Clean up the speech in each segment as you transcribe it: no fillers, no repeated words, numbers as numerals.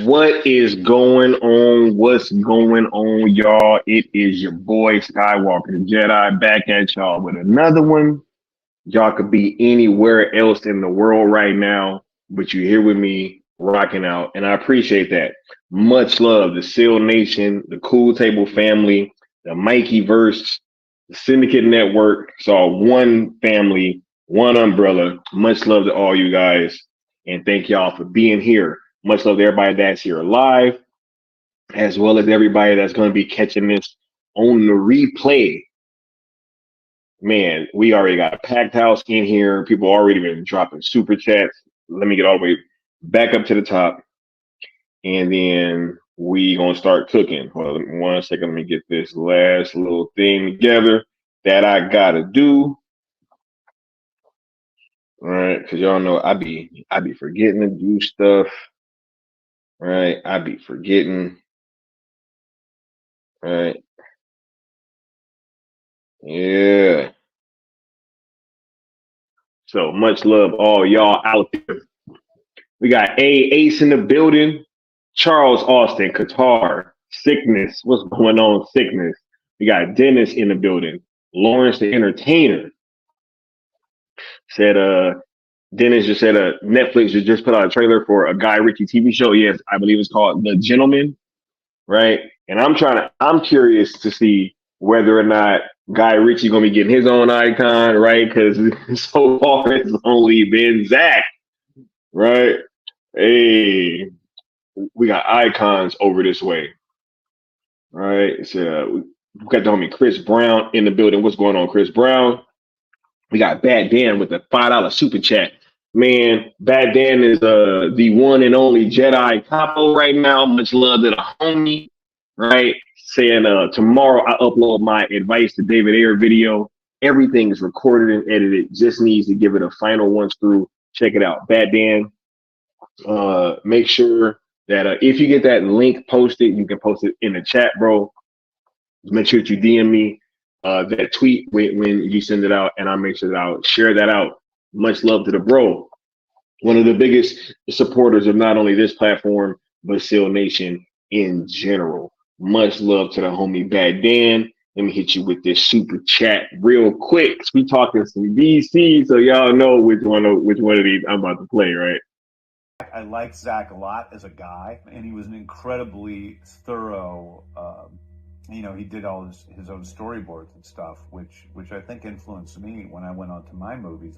What is going on? What's going on, y'all? It is your boy Skywalker the Jedi back at y'all with another one. Y'all could be anywhere else in the world right now, but you're here with me rocking out, and I appreciate that. Much love, the Seal Nation, the Cool Table family, the Mikey Verse, the Syndicate Network. It's all one family, one umbrella. Much love to all you guys, and thank y'all for being here. Much love to everybody that's here live, as well as everybody that's going to be catching this on the replay. Man, we already got a packed house in here. People already been dropping super chats. Let me get all the way back up to the top. And then we gonna start cooking. Hold on 1 second. Let me get this last little thing together that I gotta do. All right, because y'all know I be forgetting to do stuff. Right, I be forgetting. Right, yeah. So much love, all y'all out there. We got Ace in the building. Charles Austin, Qatar, Sickness. What's going on, Sickness? We got Dennis in the building. Lawrence the Entertainer said, Dennis just said, Netflix just put out a trailer for a Guy Ritchie TV show. Yes, I believe it's called The Gentleman, right? And I'm curious to see whether or not Guy Ritchie gonna be getting his own icon, right? Because so far it's only been Zack, right? Hey, we got icons over this way, right? So we got the homie Chris Brown in the building. What's going on, Chris Brown? We got Bad Dan with the $5 super chat. Man, Bad Dan is the one and only Jedi capo right now. Much love to the homie, right? Saying tomorrow I upload my advice to David Ayer video. Everything is recorded and edited. Just needs to give it a final once through. Check it out. Bad Dan. Make sure that if you get that link posted, you can post it in the chat, bro. Make sure that you DM me that tweet when you send it out, and I'll make sure that I'll share that out. Much love to the bro. One of the biggest supporters of not only this platform, but Seal Nation in general. Much love to the homie Bad Dan. Let me hit you with this super chat real quick. We talking some DC, so y'all know which one of these I'm about to play, right? I like Zack a lot as a guy, and he was an incredibly thorough. He did all his own storyboards and stuff, which I think influenced me when I went on to my movies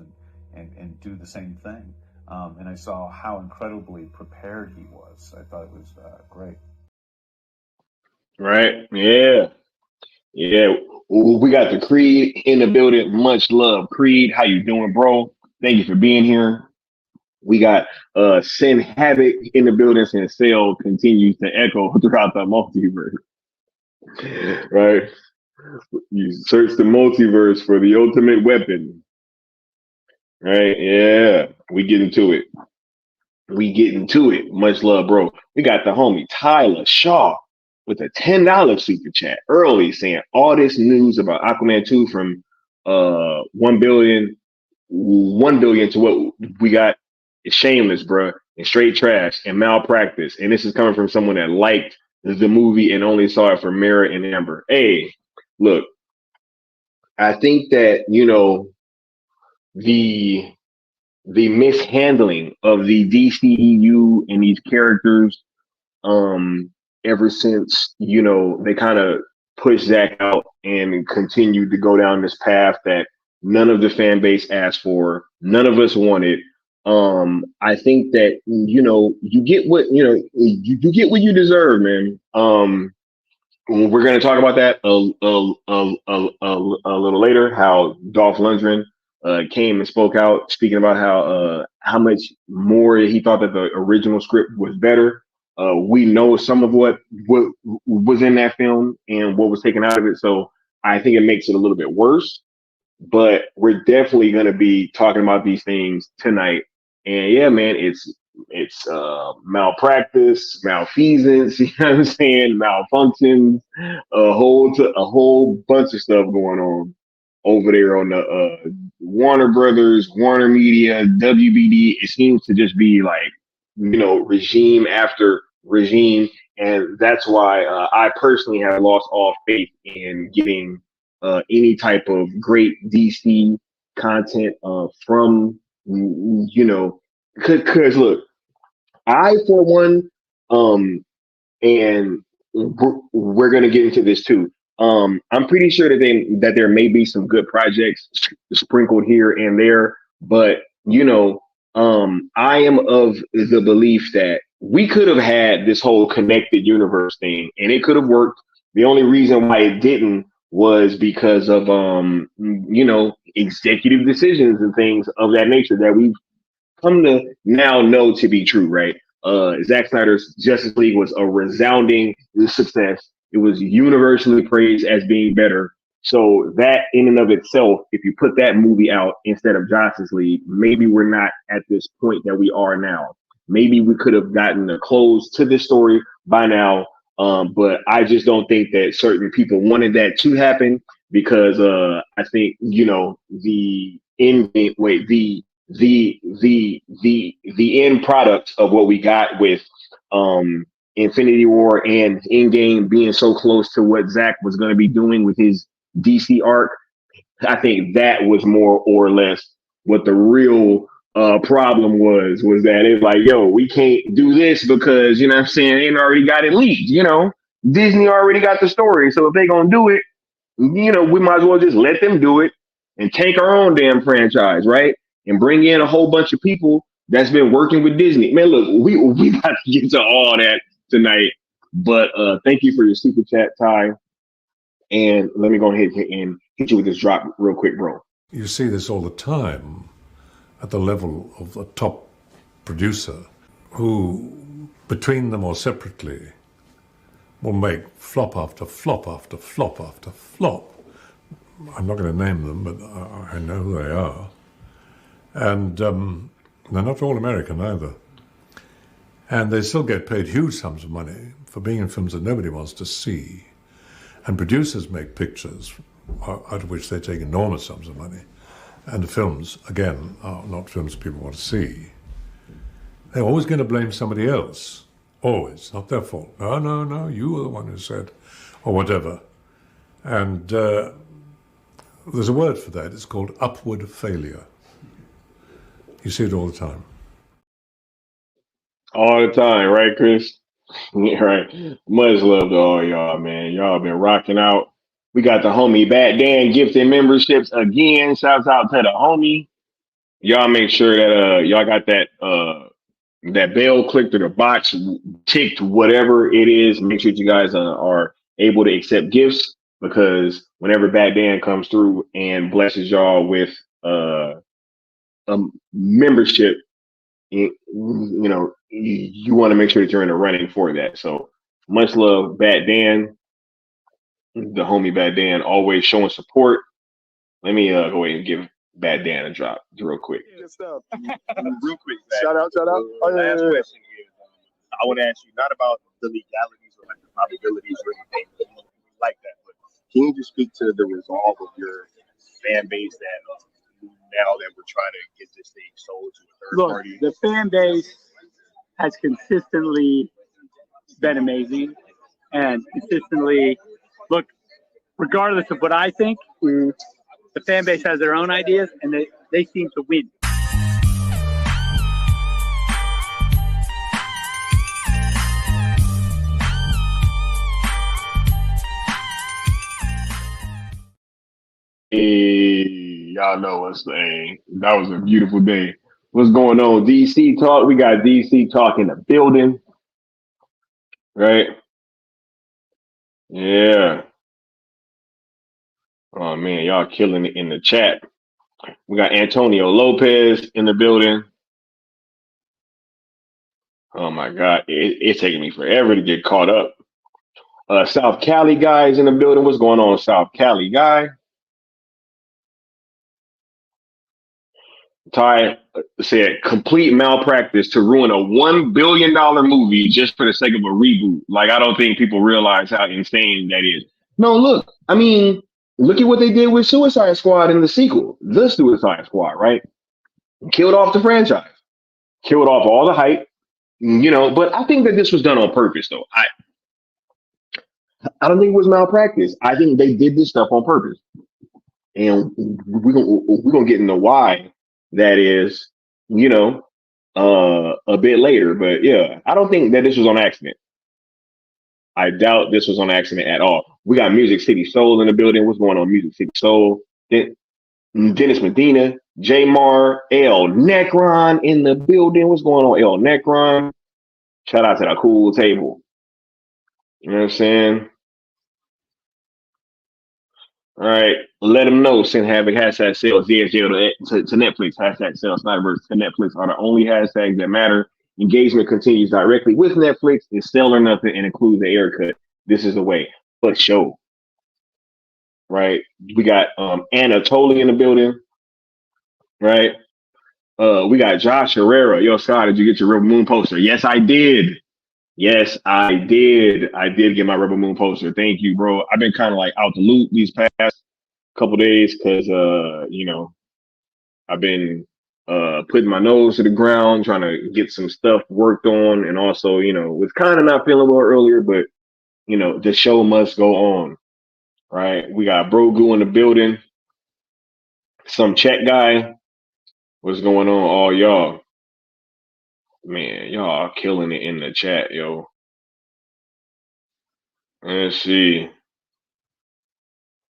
and do the same thing. And I saw how incredibly prepared he was. I thought it was great. Right? Yeah. Yeah. We got the Creed in the building. Much love, Creed. How you doing, bro? Thank you for being here. We got Sin Havoc in the building, and Cell continues to echo throughout the multiverse. Right? You search the multiverse for the ultimate weapon. Right? Yeah. We get into it. Much love, bro. We got the homie Tyler Shaw with a $10 super chat early saying all this news about Aquaman 2 from 1 billion to what we got is shameless, bro, and straight trash and malpractice. And this is coming from someone that liked the movie and only saw it for Mara and Amber. Hey, look, I think that, the mishandling of the DCEU and these characters, ever since, they kind of pushed Zack out and continued to go down this path that none of the fan base asked for, none of us wanted. I think that, you get what, you get what you deserve, man. We're going to talk about that a little later, how Dolph Lundgren came and spoke out, speaking about how much more he thought that the original script was better. We know some of what was in that film and what was taken out of it, so I think it makes it a little bit worse. But we're definitely going to be talking about these things tonight. And yeah, man, it's malpractice, malfeasance, you know what I'm saying, malfunctions, a whole bunch of stuff going on over there on the Warner Brothers, Warner Media, WBD. It seems to just be like, regime after regime. And that's why I personally have lost all faith in getting any type of great DC content from, because look, I, for one, and we're going to get into this too. I'm pretty sure that there may be some good projects sprinkled here and there, but I am of the belief that we could have had this whole connected universe thing, and it could have worked. The only reason why it didn't was because of executive decisions and things of that nature that we've come to now know to be true, right? Zack Snyder's Justice League was a resounding success. It was universally praised as being better. So that in and of itself, if you put that movie out instead of Justice League, maybe we're not at this point that we are now. Maybe we could have gotten a close to this story by now. But I just don't think that certain people wanted that to happen because I think, the end game, wait, the end product of what we got with Infinity War and Endgame being so close to what Zack was going to be doing with his DC arc, I think that was more or less what the real problem was that it's like, yo, we can't do this because, you know what I'm saying, they already got it leaked, Disney already got the story. So if they gonna do it, we might as well just let them do it and take our own damn franchise, right? And bring in a whole bunch of people that's been working with Disney. Man, look, we got to get to all that tonight. But thank you for your super chat, Ty. And let me go ahead and hit you with this drop real quick, bro. You see this all the time at the level of a top producer who, between them or separately, will make flop after flop after flop after flop. I'm not going to name them, but I know who they are. And they're not all American either. And they still get paid huge sums of money for being in films that nobody wants to see. And producers make pictures out of which they take enormous sums of money. And the films, again, are not films people want to see. They're always going to blame somebody else. Always. Not their fault. No, you were the one who said, or whatever. And there's a word for that. It's called upward failure. You see it all the time. All the time, right, Chris? Yeah, right. Much love to all y'all, man. Y'all been rocking out. We got the homie Bad Dan gifting memberships again. Shouts out to the homie. Y'all make sure that y'all got that bell clicked or the box ticked, whatever it is. Make sure you guys are able to accept gifts, because whenever Bad Dan comes through and blesses y'all with a membership, you want to make sure that you're in the running for that. So much love, Bad Dan, the homie Bad Dan, always showing support. Let me go ahead and give Bad Dan a drop real quick. Good stuff. Real quick, Zack. Shout out. Last question is, I want to ask you not about the legalities or like the probabilities or anything like that, but can you just speak to the resolve of your fan base that now that we're trying to get this thing sold to a third party? The fan base has consistently been amazing, and consistently, look, regardless of what I think, the fan base has their own ideas, and they seem to win. Hey, y'all know what's saying. That was a beautiful day. What's going on? DC Talk. We got DC Talk in the building. Right? Yeah. Oh, man. Y'all killing it in the chat. We got Antonio Lopez in the building. Oh, my God. It's taking me forever to get caught up. South Cali guy is in the building. What's going on, South Cali guy? Ty said, complete malpractice to ruin a $1 billion movie just for the sake of a reboot. Like, I don't think people realize how insane that is. No, look, I mean, look at what they did with Suicide Squad in the sequel. The Suicide Squad, right? Killed off the franchise. Killed off all the hype, but I think that this was done on purpose, though. I don't think it was malpractice. I think they did this stuff on purpose. And we're gonna get into why that is, a bit later. But yeah, I don't think that this was on accident. I doubt this was on accident at all. We got Music City Soul in the building. What's going on, Music City Soul? Dennis Medina, J Mar, L Necron in the building. What's going on, L Necron? Shout out to the cool table. You know what I'm saying? All right, let them know. Send Havoc hashtag sales ZSJ to Netflix hashtag sales Snyderverse to Netflix are the only hashtags that matter. engagement continues directly with Netflix. It's Sell or Nothing and includes the air cut. This is the way. But show, right? We got Anatoly in the building, right? We got Josh Herrera. Yo, Scott, did you get your Rebel Moon poster? Yes, I did. Yes, I did. I did get my Rebel Moon poster. Thank you, bro. I've been kind of like out the loop these past couple days because you know, I've been putting my nose to the ground, trying to get some stuff worked on, and also, you know, was kind of not feeling well earlier, but you know, the show must go on, right? We got Brogu in the building, some Czech guy. What's going on, all y'all? Man, y'all are killing it in the chat, yo. Let's see.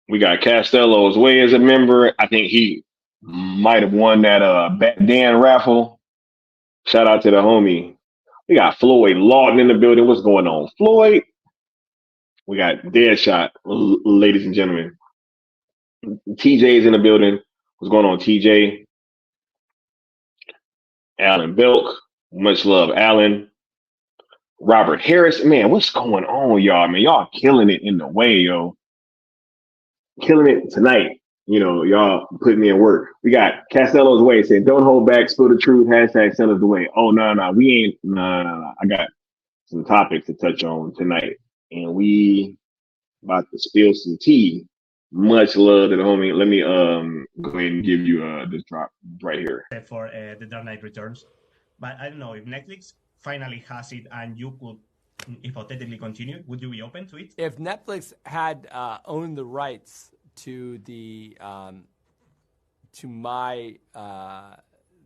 We got Castello's Way as a member. I think he might have won that Dan raffle. Shout out to the homie. We got Floyd Lawton in the building. What's going on, Floyd? We got Deadshot, ladies and gentlemen. TJ's in the building. What's going on, TJ? Alan Belk. Much love, Alan. Robert Harris. Man, what's going on, y'all? Man, y'all killing it in the way, yo. Killing it tonight. You know, y'all putting me in work. We got Castello's Way saying, don't hold back, spill the truth, hashtag sell us the way. Oh, no, we ain't. No. I got some topics to touch on tonight. And we about to spill some tea. Much love to the homie. Let me go ahead and give you this drop right here. For The Dark Knight Returns. But I don't know, if Netflix finally has it and you could hypothetically continue, would you be open to it? If Netflix had owned the rights to the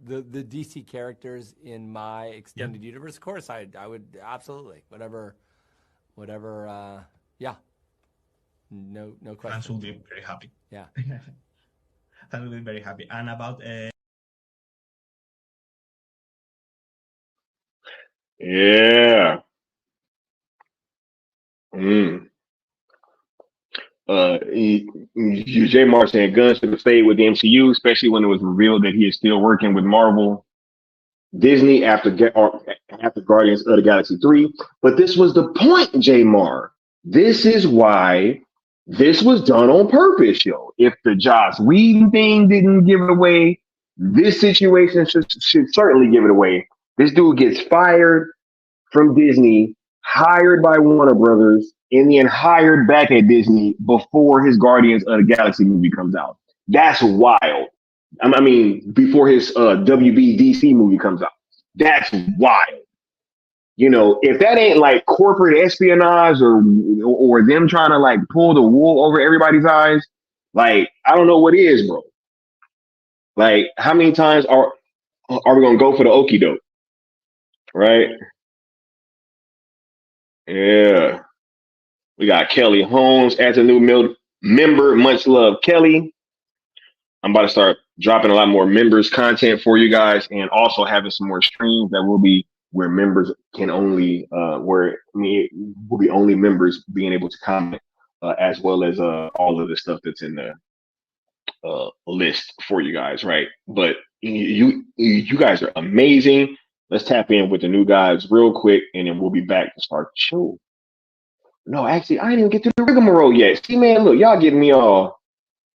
DC characters in my extended universe, of course I would absolutely whatever. Yeah, no question. Fans will be very happy. Yeah, fans will be very happy. And about yeah. J. Mark saying Gunn should have stayed with the MCU, especially when it was revealed that he is still working with Marvel Disney after Guardians of the Galaxy 3. But this was the point, J. Mar. This is why this was done on purpose, yo. If the Joss Whedon thing didn't give it away, this situation should certainly give it away. This dude gets fired from Disney, hired by Warner Brothers, and then hired back at Disney before his Guardians of the Galaxy movie comes out. That's wild. I mean, before his WBDC movie comes out. That's wild. You know, if that ain't like corporate espionage or them trying to like pull the wool over everybody's eyes, like, I don't know what is, bro. Like, how many times are we gonna go for the okie doke? Right? Yeah. We got Kelly Holmes as a new member. Much love, Kelly. I'm about to start dropping a lot more members content for you guys, and also having some more streams that will be where members can only will be only members being able to comment, as well as all of the stuff that's in the list for you guys, right? But you guys are amazing. Let's tap in with the new guys real quick, and then we'll be back to start the show. No, actually, I didn't even get to the rigmarole yet. See, man, look, y'all getting me all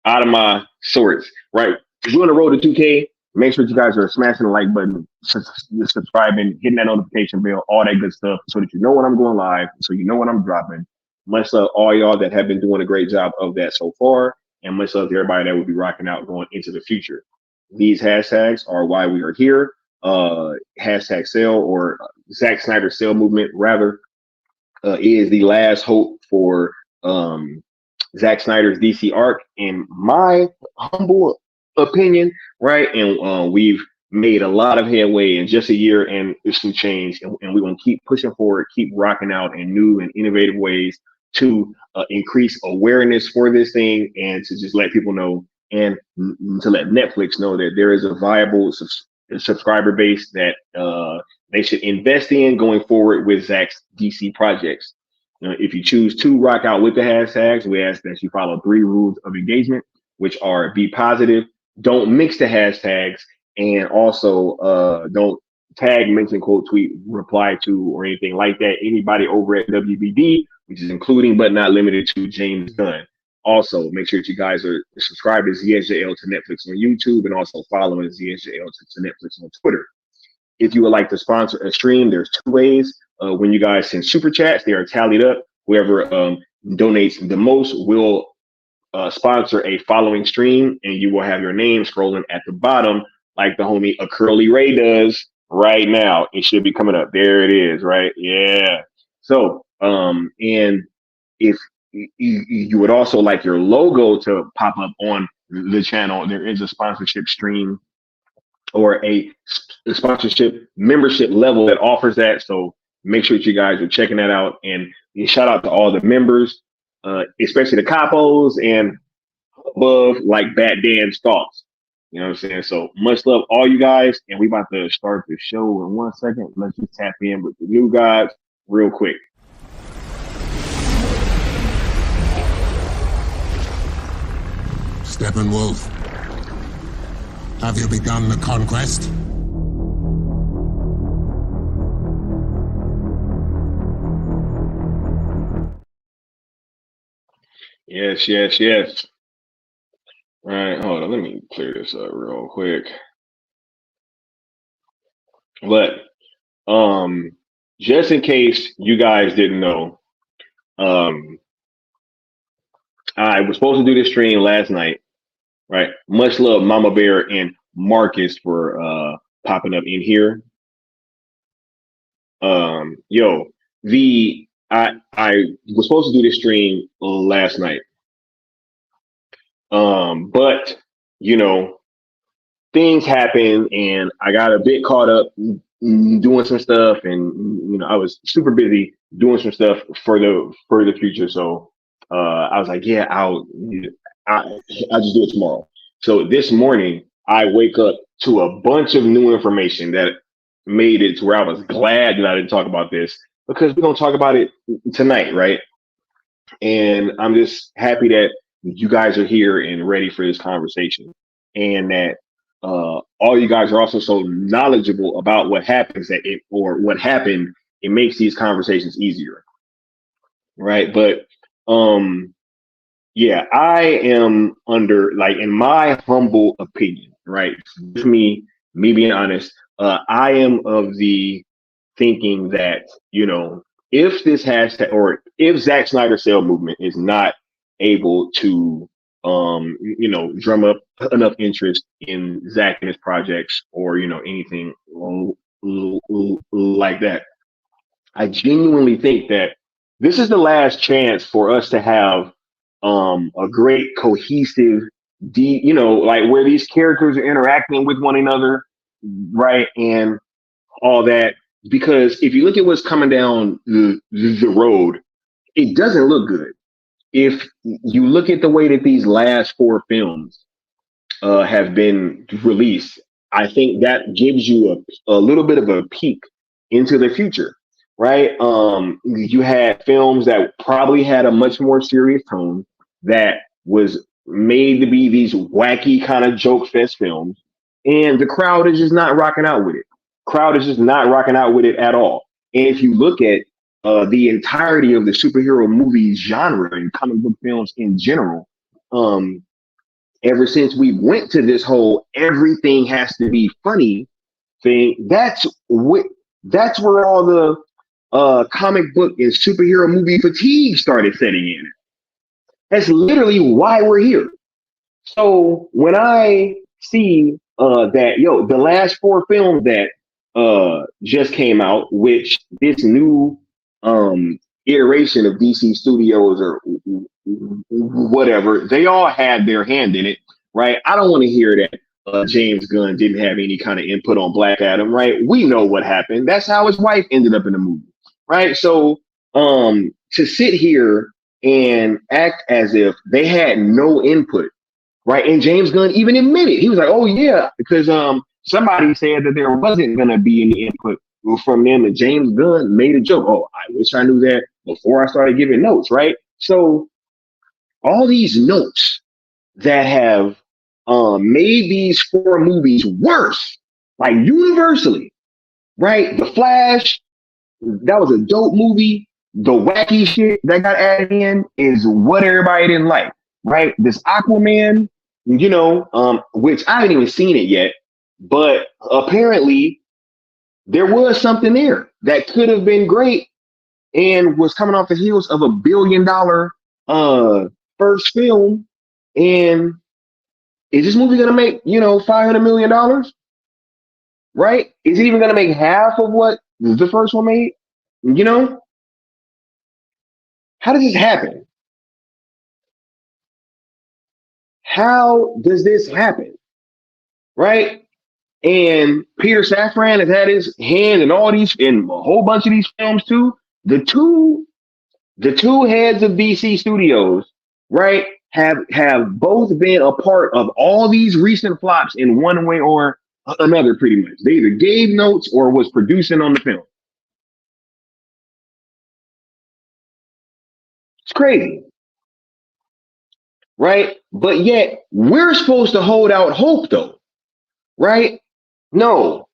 out of my sorts, right? If you're on the road to 2K, make sure you guys are smashing the like button, subscribing, hitting that notification bell, all that good stuff, so that you know when I'm going live, so you know when I'm dropping. Much love all y'all that have been doing a great job of that so far, and much love to everybody that will be rocking out going into the future. These hashtags are why we are here. Hashtag sale, or Zack Snyder sale movement, rather, is the last hope for Zack Snyder's DC arc, in my humble opinion, right? And we've made a lot of headway in just a year, and there's some change, and we're going to keep pushing forward, keep rocking out in new and innovative ways to increase awareness for this thing, and to just let people know, and to let Netflix know that there is a viable subscriber base that they should invest in going forward with Zack's DC projects. If you choose to rock out with the hashtags, we ask that you follow 3 rules of engagement, which are: be positive, don't mix the hashtags, and also don't tag, mention, quote, tweet, reply to, or anything like that. Anybody over at WBD, which is including but not limited to James Gunn. Also, make sure that you guys are subscribed to ZSJL to Netflix on YouTube and also following ZSJL to Netflix on Twitter. If you would like to sponsor a stream, there's two ways. When you guys send super chats, they are tallied up. Whoever donates the most will sponsor a following stream, and you will have your name scrolling at the bottom like the homie A Curly Ray does right now. It should be coming up. There it is, right? Yeah. So, and if you would also like your logo to pop up on the channel, there is a sponsorship stream or a sponsorship membership level that offers that. So make sure that you guys are checking that out. And shout out to all the members, especially the capos and above, like Bat Dan's thoughts. You know what I'm saying? So much love, all you guys. And we about to start the show in 1 second. Let's just tap in with the new guys real quick. Steppenwolf, have you begun the conquest? Yes, yes, yes. All right, hold on. Let me clear this up real quick. But just in case you guys didn't know, I was supposed to do this stream last night, right? Much love, Mama Bear and Marcus for popping up in here. I was supposed to do this stream last night. But you know, things happen and I got a bit caught up doing some stuff, and you know, I was super busy doing some stuff for the future. So I was like, yeah, I'll just do it tomorrow. So this morning I wake up to a bunch of new information that made it to where I was glad that I didn't talk about this, because we're gonna talk about it tonight, right? And I'm just happy that you guys are here and ready for this conversation, and that all you guys are also so knowledgeable about what happens or what happened. It makes these conversations easier, right? But yeah, I am under, like, in my humble opinion, right? Me being honest, I am of the thinking that, you know, if this hashtag, or if Zack Snyder Cell movement is not able to, you know, drum up enough interest in Zack and his projects, or, you know, anything like that, I genuinely think that this is the last chance for us to have a great cohesive, you know, like where these characters are interacting with one another, right? And all that. Because if you look at what's coming down the road, it doesn't look good. If you look at the way that these last 4 films have been released, I think that gives you a little bit of a peek into the future, right? You had films that probably had a much more serious tone, that was made to be these wacky kind of joke fest films, and the crowd is just not rocking out with it. Crowd is just not rocking out with it at all. And if you look at the entirety of the superhero movie genre and comic book films in general, ever since we went to this whole everything has to be funny thing, that's where all the comic book and superhero movie fatigue started setting in. That's literally why we're here. So when I see that, the last 4 films that just came out, which this new iteration of DC Studios or whatever, they all had their hand in it, right? I don't want to hear that James Gunn didn't have any kind of input on Black Adam, right? We know what happened. That's how his wife ended up in the movie, right? So to sit here and act as if they had no input, right? And James Gunn even admitted, he was like, oh yeah, because somebody said that there wasn't going to be any input from them, and James Gunn made a joke. Oh, I wish I knew that before I started giving notes, right? So all these notes that have made these 4 movies worse, like universally, right? The Flash, that was a dope movie. The wacky shit that got added in is what everybody didn't like, right? This Aquaman, which I haven't even seen it yet, but apparently there was something there that could have been great and was coming off the heels of $1 billion first film. And is this movie gonna make $500 million? Right? Is it even gonna make half of what the first one made? How does this happen? How does this happen? Right? And Peter Safran has had his hand in a whole bunch of these films too. The two heads of DC Studios, right, have both been a part of all these recent flops in one way or another, pretty much. They either gave notes or was producing on the film. It's crazy. Right? But yet we're supposed to hold out hope though. Right? No.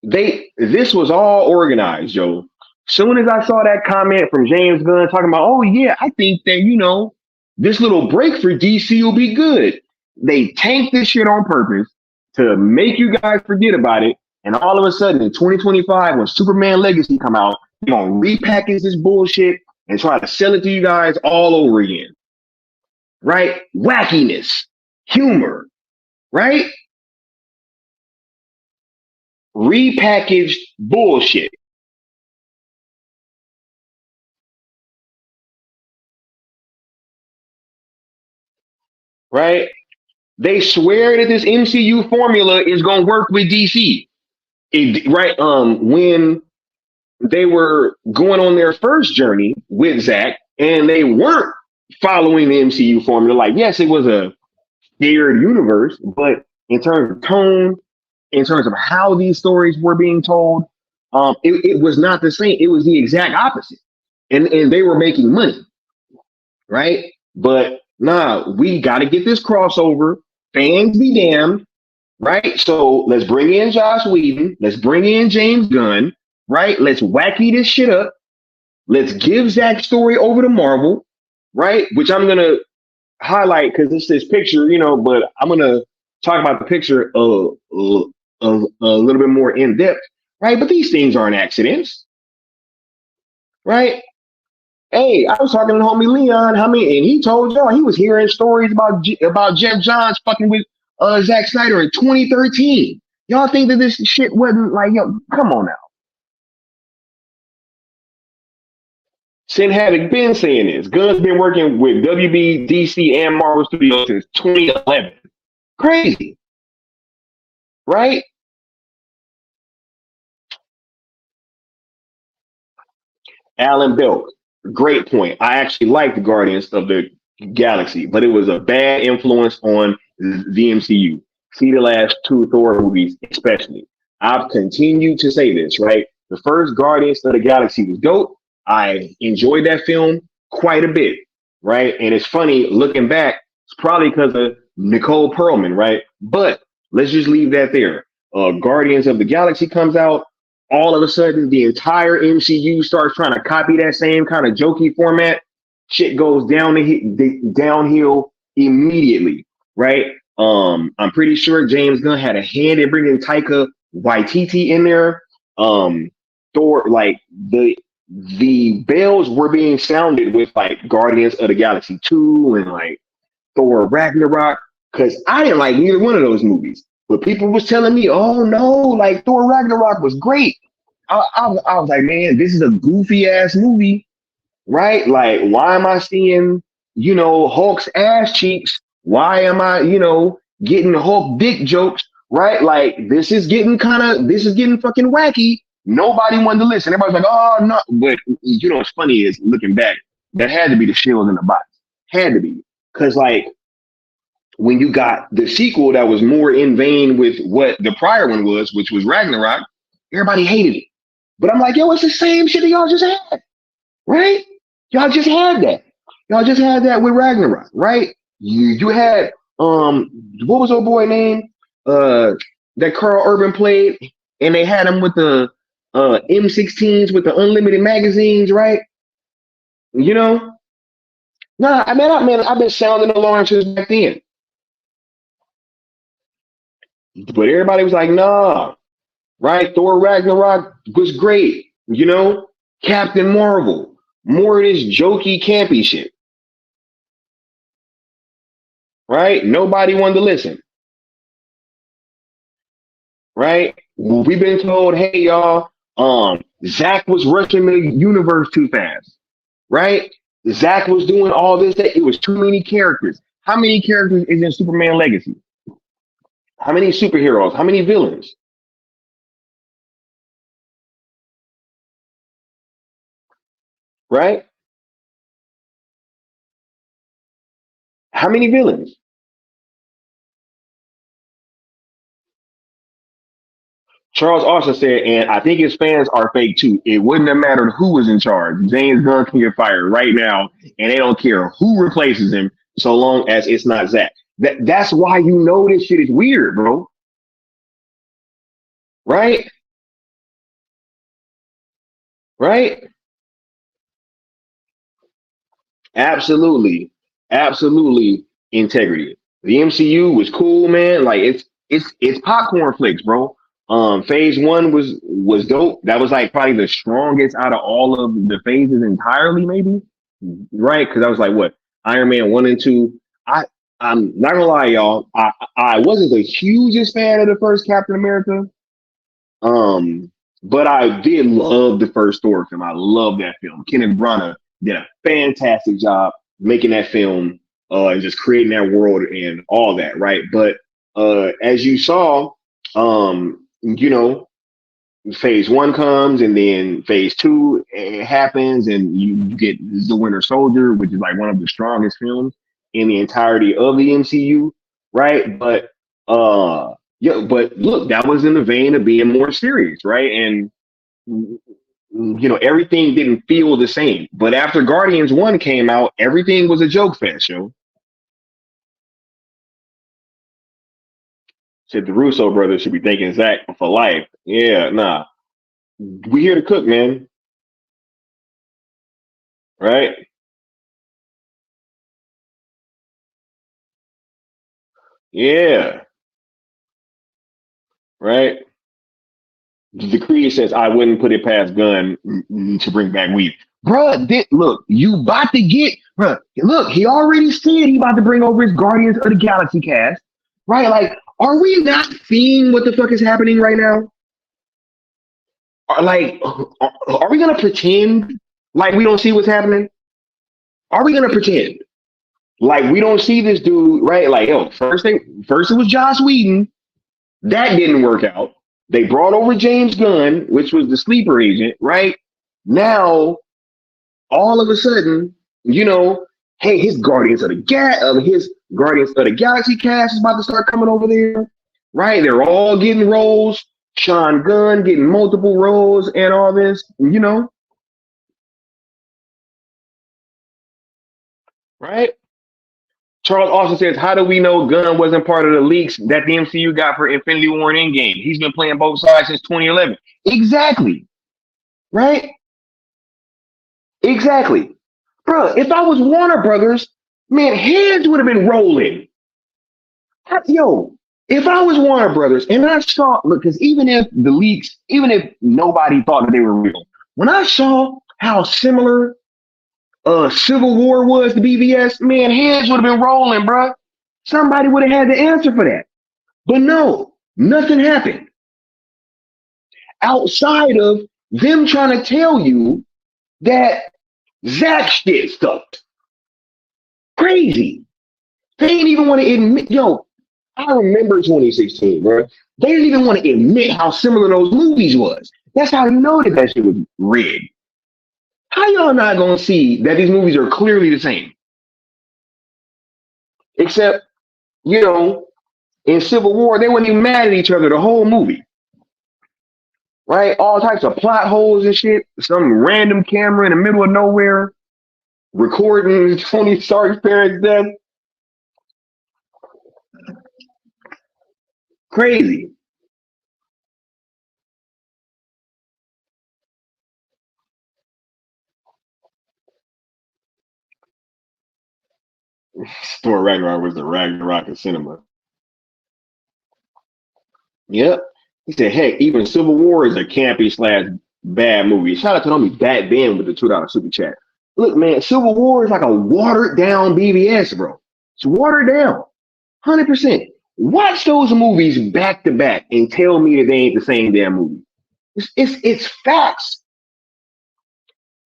This was all organized, Joe. Soon as I saw that comment from James Gunn talking about, oh yeah, I think that, this little break for DC will be good. They tanked this shit on purpose to make you guys forget about it. And all of a sudden in 2025, when Superman Legacy come out, they're gonna repackage this bullshit and try to sell it to you guys all over again. Right? Wackiness, humor, right? Repackaged bullshit. Right? They swear that this MCU formula is gonna work with DC. When they were going on their first journey with Zack, and they weren't following the MCU formula. Like, yes, it was a shared universe, but in terms of tone, in terms of how these stories were being told, it was not the same. It was the exact opposite. And they were making money, right? But nah, we got to get this crossover. Fans be damned, right? So let's bring in Joss Whedon. Let's bring in James Gunn, right? Let's wacky this shit up. Let's give Zack's story over to Marvel, right? Which I'm going to highlight because it's this picture, but I'm going to talk about the picture a little bit more in depth, right? But these things aren't accidents, right? Hey, I was talking to homie Leon, and he told y'all he was hearing stories about Jeff Johns fucking with Zack Snyder in 2013. Y'all think that this shit wasn't like, yo, come on now. Sin Havoc been saying this. Gunn's been working with WB, DC, and Marvel Studios since 2011. Crazy. Right? Alan Belk. Great point. I actually like the Guardians of the Galaxy, but it was a bad influence on the MCU. See the last two Thor movies, especially. I've continued to say this, right? The first Guardians of the Galaxy was dope. I enjoyed that film quite a bit, right? And it's funny looking back, it's probably because of Nicole Perlman, right? But let's just leave that there. Guardians of the Galaxy comes out. All of a sudden, the entire MCU starts trying to copy that same kind of jokey format. Shit goes downhill immediately, right? I'm pretty sure James Gunn had a hand in bringing Taika Waititi in there. Thor, like the bells were being sounded with like Guardians of the Galaxy 2 and like Thor Ragnarok, because I didn't like neither one of those movies. But people was telling me, oh no, like Thor Ragnarok was great. I was like, man, this is a goofy ass movie, right? Like, why am I seeing, Hulk's ass cheeks? Why am I, getting Hulk dick jokes, right? Like, this is getting fucking wacky. Nobody wanted to listen. Everybody's like, oh no. But what's funny is looking back, that had to be the shield in the box. Had to be. Because like, when you got the sequel that was more in vein with what the prior one was, which was Ragnarok, everybody hated it. But I'm like, yo, it's the same shit that y'all just had, right? Y'all just had that. Y'all just had that with Ragnarok, right? You had what was old boy name? That Carl Urban played and they had them with the M16s with the unlimited magazines, right? You know, nah, I've been sounding the alarm since back then. But everybody was like, nah, right? Thor Ragnarok was great, you know? Captain Marvel, more of this jokey, campy shit, right? Nobody wanted to listen, right? We've been told, hey, y'all, Zack was rushing the universe too fast, right? Zack was doing all this, that it was too many characters. How many characters is in Superman Legacy? How many superheroes? How many villains? Right? How many villains? Charles Austin said, and I think his fans are fake too. It wouldn't have mattered who was in charge. James Gunn can get fired right now, and they don't care who replaces him, so long as it's not Zack. That's why you know this shit is weird, bro. Right? Right? Absolutely, absolutely integrity. The MCU was cool, man. Like it's popcorn flicks, bro. Phase one was dope. That was like probably the strongest out of all of the phases entirely, maybe. Right? Because I was like, what Iron Man 1 and 2. I'm not gonna lie, y'all. I wasn't the hugest fan of the first Captain America. Um, but I did love the first Thor film. I love that film. Kenneth Branagh did a fantastic job making that film and just creating that world and all that, right? But as you saw, you know, phase one comes and then phase two happens and you get The Winter Soldier, which is like one of the strongest films in the entirety of the MCU, right? But yeah, but look, that was in the vein of being more serious, right? And you know, everything didn't feel the same. But after Guardians 1 came out, everything was a joke fest, yo. Said the Russo brothers should be thanking Zack for life. Yeah, nah. We here to cook, man. Right? Yeah. Right? The Creed says I wouldn't put it past Gunn to bring back Weed. Bruh, look, you about to get, bruh, look, he already said he about to bring over his Guardians of the Galaxy cast. Right? Like, are we not seeing what the fuck is happening right now? Are we gonna pretend like we don't see what's happening? Are we gonna pretend like we don't see this dude, right? Like, yo, first it was Joss Whedon. That didn't work out. They brought over James Gunn, which was the sleeper agent, right? Now, all of a sudden, you know, hey, his Guardians of the Galaxy cast is about to start coming over there, right? They're all getting roles. Sean Gunn getting multiple roles and all this, you know, right? Charles Austin says, how do we know Gunn wasn't part of the leaks that the MCU got for Infinity War and Endgame? He's been playing both sides since 2011. Exactly. Right? Exactly. Bro, if I was Warner Brothers, man, heads would have been rolling. Yo, if I was Warner Brothers and I saw, look, because even if the leaks, even if nobody thought that they were real, when I saw how similar Civil War was to BVS, man, heads would have been rolling, bro. Somebody would have had the answer for that. But no, nothing happened. Outside of them trying to tell you that Zack shit sucked. Crazy. They didn't even want to admit, yo, I remember 2016, bro. They didn't even want to admit how similar those movies was. That's how you know that shit was rigged. How y'all not gonna see that these movies are clearly the same? Except, you know, in Civil War, they weren't even mad at each other the whole movie. Right? All types of plot holes and shit. Some random camera in the middle of nowhere recording Tony Stark's parents' death. Crazy. Thor Ragnarok was the Ragnarok of cinema. Yep. He said, heck, even Civil War is a campy slash bad movie. Shout out to homie Bat Ben with the $2 super chat. Look, man, Civil War is like a watered down BBS, bro. It's watered down. 100%. Watch those movies back to back and tell me that they ain't the same damn movie. It's facts.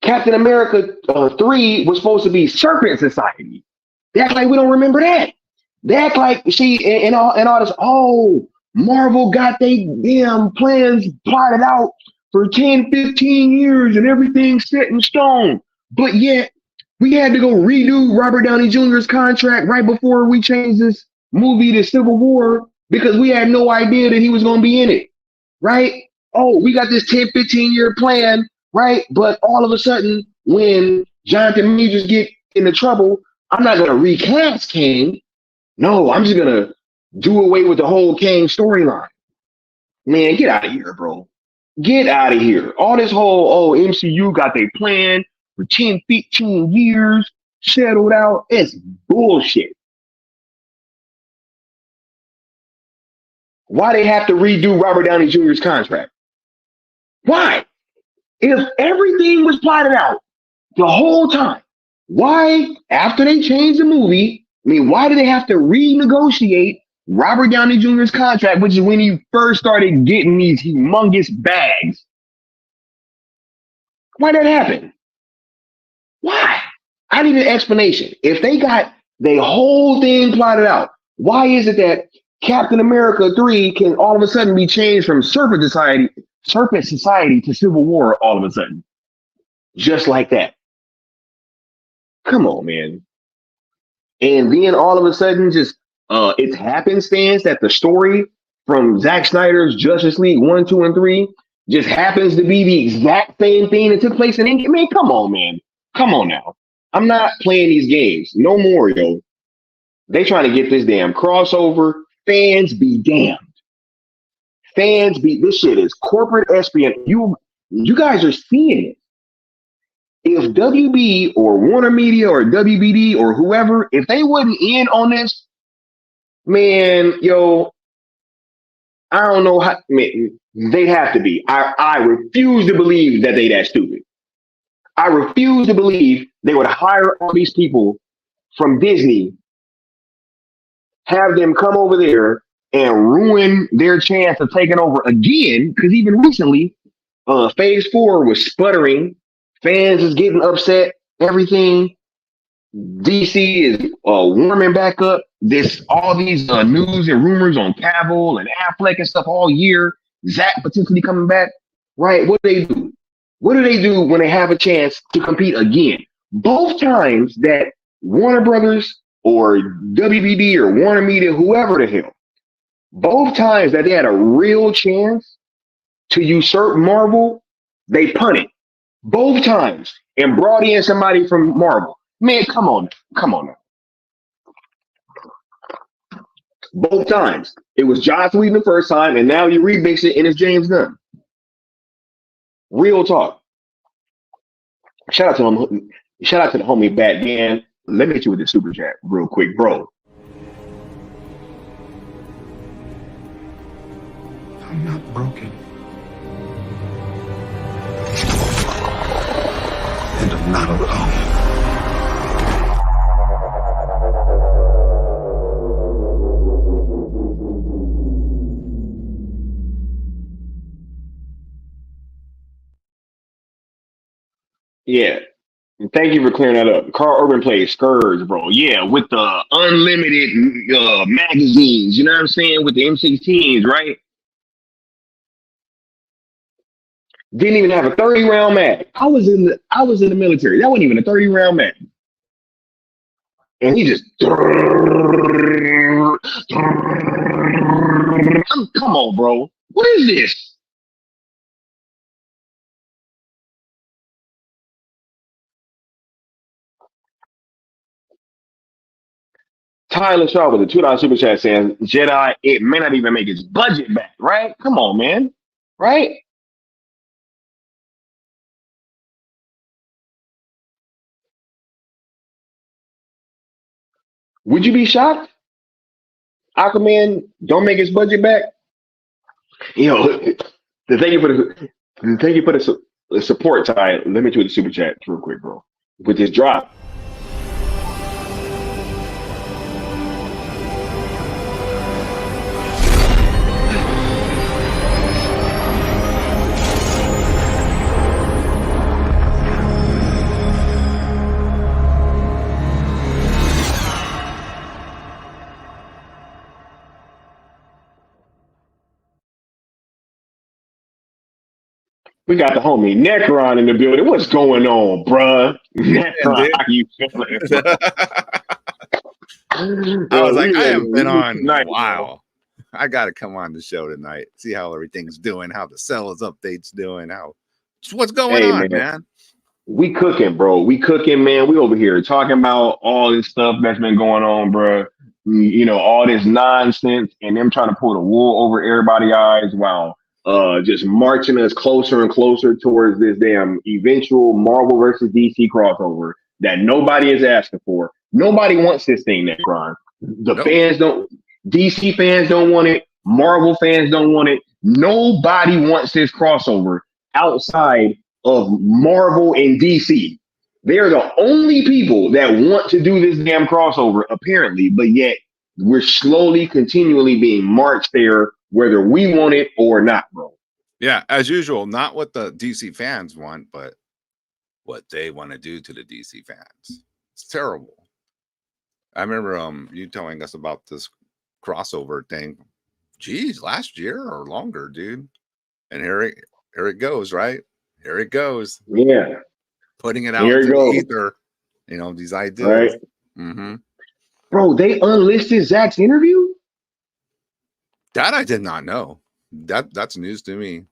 Captain America 3 was supposed to be Serpent Society. They act like we don't remember that. They act like and all this. Oh, Marvel got they damn plans plotted out for 10, 15 years and everything's set in stone. But yet we had to go redo Robert Downey Jr.'s contract right before we changed this movie to Civil War because we had no idea that he was going to be in it. Right? Oh, we got this 10, 15-year plan, right? But all of a sudden, when Jonathan Majors get into trouble, I'm not going to recast Kang. No, I'm just going to do away with the whole Kang storyline. Man, get out of here, bro. Get out of here. All this whole, MCU got their plan for 10, 15 years settled out. It's bullshit. Why they have to redo Robert Downey Jr.'s contract? Why? If everything was plotted out the whole time, why, after they changed the movie, why do they have to renegotiate Robert Downey Jr.'s contract, which is when he first started getting these humongous bags? Why did that happen? Why? I need an explanation. If they got the whole thing plotted out, why is it that Captain America 3 can all of a sudden be changed from Serpent Society to Civil War all of a sudden? Just like that. Come on, man. And then all of a sudden, just it's happenstance that the story from Zack Snyder's Justice League 1, 2, and 3 just happens to be the exact same thing that took place in Endgame. Man, come on, man. Come on now. I'm not playing these games. No more, yo. They trying to get this damn crossover. Fans be damned. This shit is corporate espionage. You guys are seeing it. If WB or Warner Media or WBD or whoever, if they wasn't in on this, man, yo, I don't know how, man, they'd have to be. I refuse to believe that they that stupid. I refuse to believe they would hire all these people from Disney, have them come over there and ruin their chance of taking over again. Because even recently, Phase 4 was sputtering. Fans is getting upset. Everything. DC is warming back up. All these news and rumors on Cavill and Affleck and stuff all year. Zack potentially coming back. Right? What do they do? What do they do when they have a chance to compete again? Both times that Warner Brothers or WBD or Warner Media, whoever the hell, both times that they had a real chance to usurp Marvel, they punted. Both times and brought in somebody from Marvel. Man, come on now. Both times. It was Joss Whedon the first time, and now you remix it and it's James Gunn. Real talk. Shout out to the homie Batman. Let me hit you with the super chat real quick, bro. I'm not broken. And I'm not alone. Yeah. Thank you for clearing that up. Carl Urban plays Scourge, bro. Yeah, with the unlimited magazines, you know what I'm saying? With the M16s, right? Didn't even have a 30-round mag. I was in the military. That wasn't even a 30-round mag. And he just come on, bro. What is this? Tyler Shaw with the $2 super chat saying Jedi, it may not even make its budget back, right? Come on, man. Right? Would you be shocked? Aquaman don't make his budget back. You know, thank you for the support, Ty. Let me do the super chat real quick, bro. With this drop. We got the homie Necron in the building. What's going on, bruh? Necron, how you feeling? I was like, I haven't been on in a while. I got to come on the show tonight, see how everything's doing, how the sales update's doing, what's going on, man. We cooking, bro. We cooking, man. We over here talking about all this stuff that's been going on, bro. You know, all this nonsense and them trying to pull the wool over everybody's eyes while just marching us closer and closer towards this damn eventual Marvel versus DC crossover that nobody is asking for. Nobody wants this thing, Necron. Fans don't. DC fans don't want it. Marvel fans don't want it. Nobody wants this crossover outside of Marvel and DC. They're the only people that want to do this damn crossover, apparently, but yet we're slowly, continually being marched there, whether we want it or not, bro. Yeah, as usual, not what the DC fans want, but what they want to do to the DC fans. It's terrible. I remember you telling us about this crossover thing. Geez, last year or longer, dude. And here it goes, right? Here it goes. Yeah. Putting it out into the ether, you know, these ideas. Right. Mm-hmm. Bro, they unlisted Zack's interview? That I did not know. That's news to me.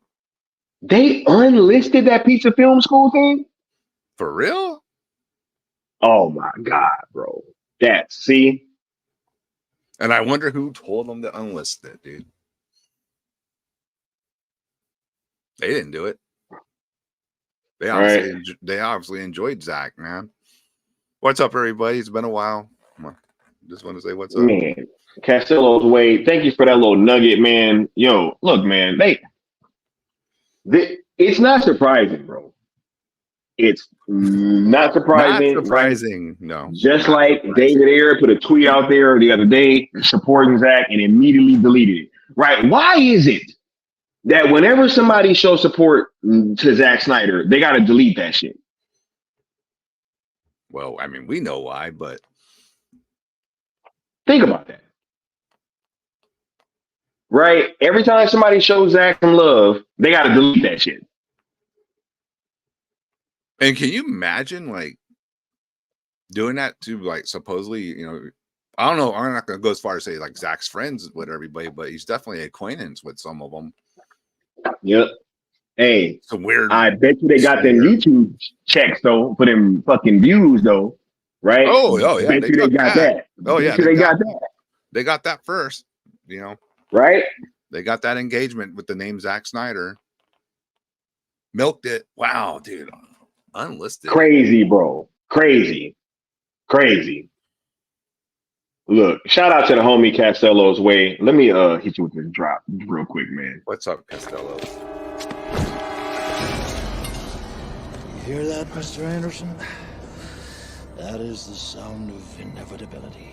They unlisted that Pizza Film School thing? For real? Oh my God, bro. See? And I wonder who told them to unlist it, dude. They didn't do it. They obviously enjoyed Zack, man. What's up, everybody? It's been a while. Just want to say what's up. Man, Castello's way. Thank you for that little nugget, man. Yo, look, man. It's not surprising, bro. It's not surprising. Not surprising, right? No. Just like David Ayer put a tweet out there the other day supporting Zack and immediately deleted it. Right? Why is it that whenever somebody shows support to Zack Snyder, they got to delete that shit? Well, I mean, we know why, but think about that. Right? Every time somebody shows Zack some love, they got to delete that shit. And can you imagine, like, doing that to, like, supposedly, you know, I don't know. I'm not going to go as far as say, like, Zack's friends with everybody, but he's definitely acquaintance with some of them. Yep. Hey, some weird. I bet you they got them YouTube checks, though, for them fucking views, though. Right? Oh, yeah. Bet you they got that. Oh, yeah. They got that. They got that first, you know. Right? They got that engagement with the name Zack Snyder. Milked it. Wow, dude. Unlisted. Crazy, bro. Crazy. Look, shout out to the homie Castello's way. Let me hit you with this drop real quick, man. What's up, Castello? You hear that, Mr. Anderson? That is the sound of inevitability.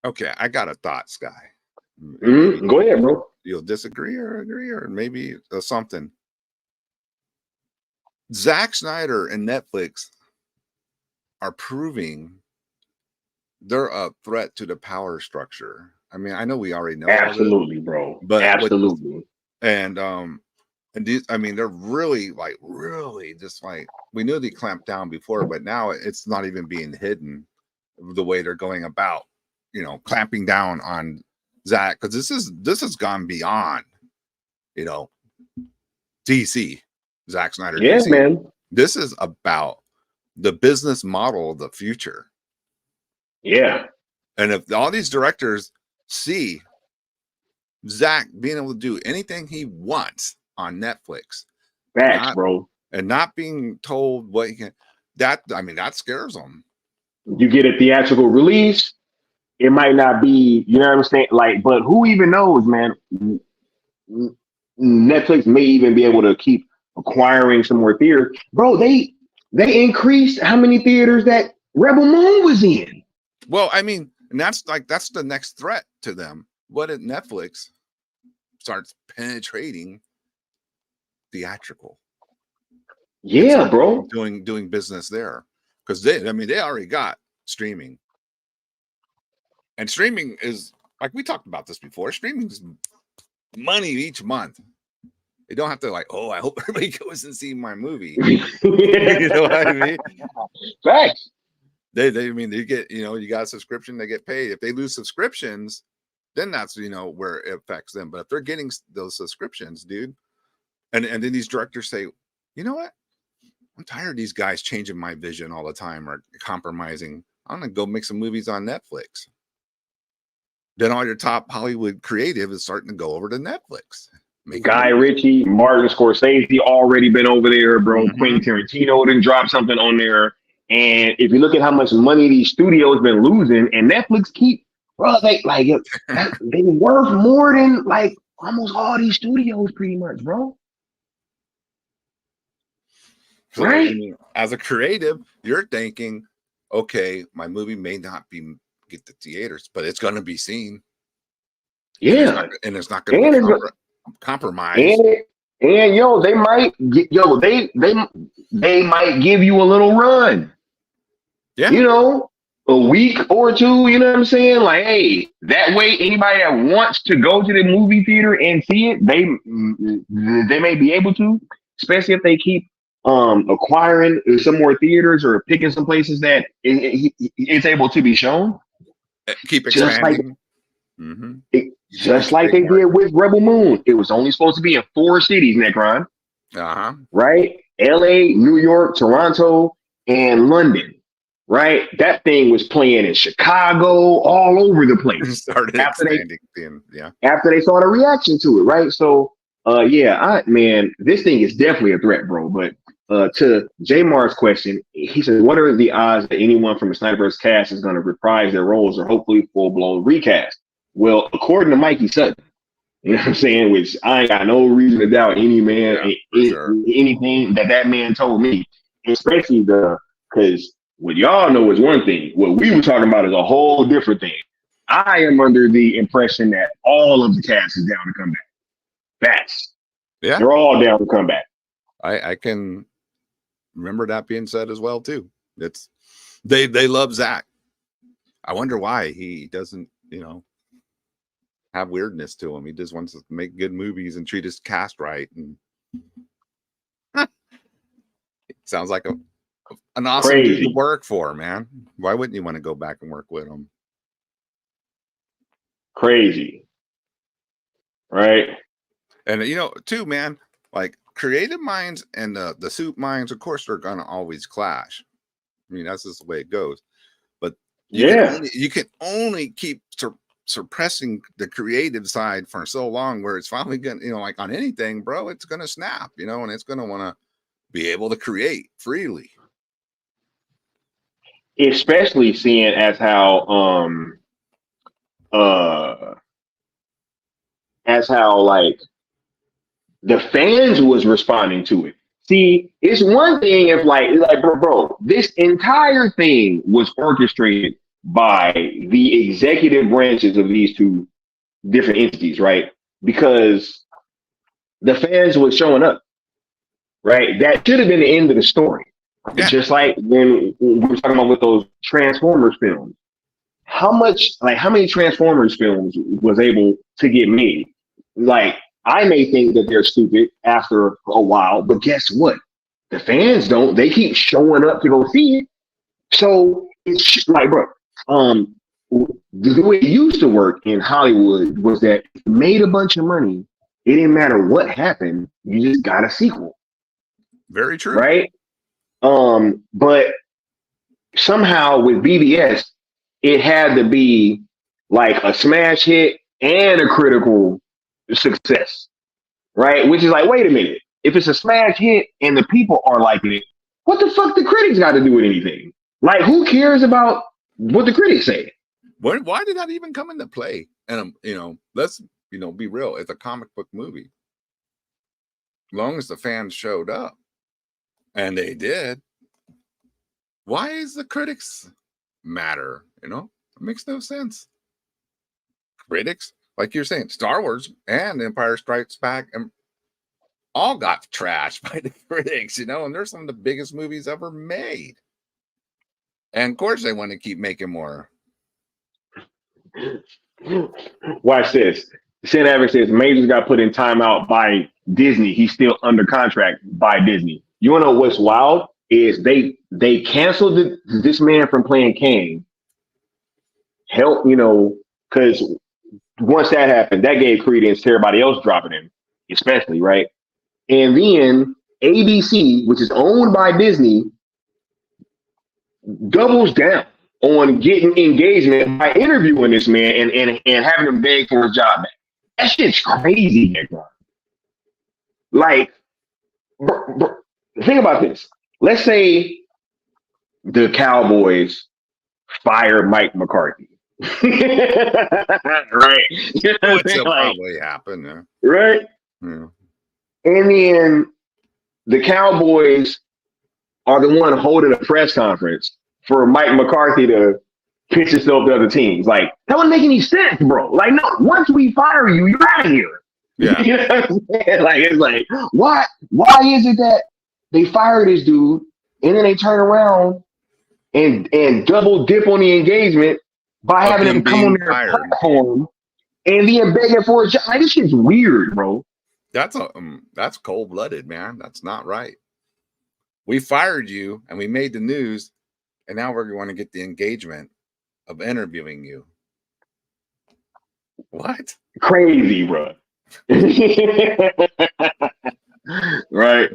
Okay, I got a thought, Sky. Go ahead, bro. You'll disagree or agree or maybe something. Zack Snyder and Netflix are proving they're a threat to the power structure. I mean, I know we already know. Absolutely, bro. But absolutely. I mean, they're really just like, we knew they clamped down before, but now it's not even being hidden the way they're going about, you know, clamping down on Zack, because this has gone beyond, you know, DC, Zack Snyder. Yes, DC. Man. This is about the business model of the future. Yeah. And if all these directors see Zack being able to do anything he wants on Netflix. Facts, bro. And not being told what he can. That scares them. You get a theatrical release, it might not be, you know what I'm saying? Like, but who even knows, man? Netflix may even be able to keep acquiring some more theaters. Bro, they increased how many theaters that Rebel Moon was in. Well, I mean, and that's the next threat to them. What if Netflix starts penetrating theatrical? Yeah, bro. Doing business there. Because they already got streaming. And streaming is, like we talked about this before, streaming is money each month. They don't have to like, oh, I hope everybody goes and see my movie. You know what I mean? Facts. They get, you got a subscription, they get paid. If they lose subscriptions, then that's, where it affects them. But if they're getting those subscriptions, dude, and then these directors say, you know what? I'm tired of these guys changing my vision all the time or compromising. I'm going to go make some movies on Netflix. Then all your top Hollywood creative is starting to go over to Netflix. Guy Ritchie, Martin Scorsese already been over there, bro. Mm-hmm. Quentin Tarantino didn't drop something on there. And if you look at how much money these studios been losing, and Netflix keep, bro, they worth more than like almost all these studios, pretty much, bro. So, right? As a creative, you're thinking, okay, my movie may not get the theaters, but it's going to be seen. Yeah, and it's not going to be compromised. And they might they might give you a little run. Yeah, a week or two. You know what I'm saying? Like, hey, that way anybody that wants to go to the movie theater and see it, they may be able to, especially if they keep acquiring some more theaters or picking some places that it's able to be shown. Keep expanding. Just like they did with Rebel Moon. It was only supposed to be in 4 cities, Necron. Right? LA, New York, Toronto, and London. Right? That thing was playing in Chicago, all over the place. After they saw the reaction to it, right? So this thing is definitely a threat, bro. But to J Mar's question, he says, what are the odds that anyone from the Snyderverse cast is going to reprise their roles or hopefully full-blown recast? Well, according to Mikey Sutton, you know what I'm saying, which I ain't got no reason to doubt anything that man told me, especially because what y'all know is one thing. What we were talking about is a whole different thing. I am under the impression that all of the cast is down to come back. They're all down to come back. I can remember that being said as well too. It's they love Zack. I wonder why he doesn't, have weirdness to him. He just wants to make good movies and treat his cast right. And it sounds like an awesome dude to work for, man. Why wouldn't you want to go back and work with him? Crazy. Right? And too, man, like creative minds and the suit minds, of course, they're gonna always clash. I mean, that's just the way it goes. But you can only keep suppressing the creative side for so long where it's finally gonna, like on anything, bro, it's gonna snap, and it's gonna want to be able to create freely. Especially seeing as how like the fans was responding to it. See, it's one thing if like bro, this entire thing was orchestrated by the executive branches of these 2 different entities, right? Because the fans was showing up, right? That should have been the end of the story. Yeah. Just like when we were talking about with those Transformers films. How many Transformers films was able to get made? Like, I may think that they're stupid after a while, but guess what? The fans don't. They keep showing up to go see it. So it's like, bro, the way it used to work in Hollywood was that if you made a bunch of money, it didn't matter what happened, you just got a sequel. Very true. Right? But somehow with BBS, it had to be like a smash hit and a critical success, right? Which is like, wait a minute. If it's a smash hit and the people are liking it, what the fuck the critics got to do with anything? Like, who cares about what the critics say? Why did that even come into play? And let's be real. It's a comic book movie. As long as the fans showed up, and they did, why is the critics matter? It makes no sense. Critics, like you're saying, Star Wars and Empire Strikes Back, and all got trashed by the critics, and they're some of the biggest movies ever made. And of course, they want to keep making more. Watch this. Sin Average says Majors got put in timeout by Disney. He's still under contract by Disney. You want to know what's wild is they canceled this man from playing Kang. Help, because once that happened, that gave credence to everybody else dropping him, especially, right? And then ABC, which is owned by Disney, doubles down on getting engagement by interviewing this man and having him beg for his job back. That shit's crazy, nigga. Like, think about this. Let's say the Cowboys fire Mike McCarthy. Right? Which will probably happen. Yeah. Right? Yeah. And then the Cowboys are the one holding a press conference for Mike McCarthy to pitch himself to other teams. Like, that wouldn't make any sense, bro. Like, no, once we fire you, you're out of here. Yeah. You know what I'm saying? Like, it's like, why is it that they fire this dude and then they turn around and double dip on the engagement by having him come on their platform and then begging for a job? Like, this shit's weird, bro. That's cold-blooded, man. That's not right. We fired you and we made the news, and now we're going to get the engagement of interviewing you. What? Crazy, bro. Right.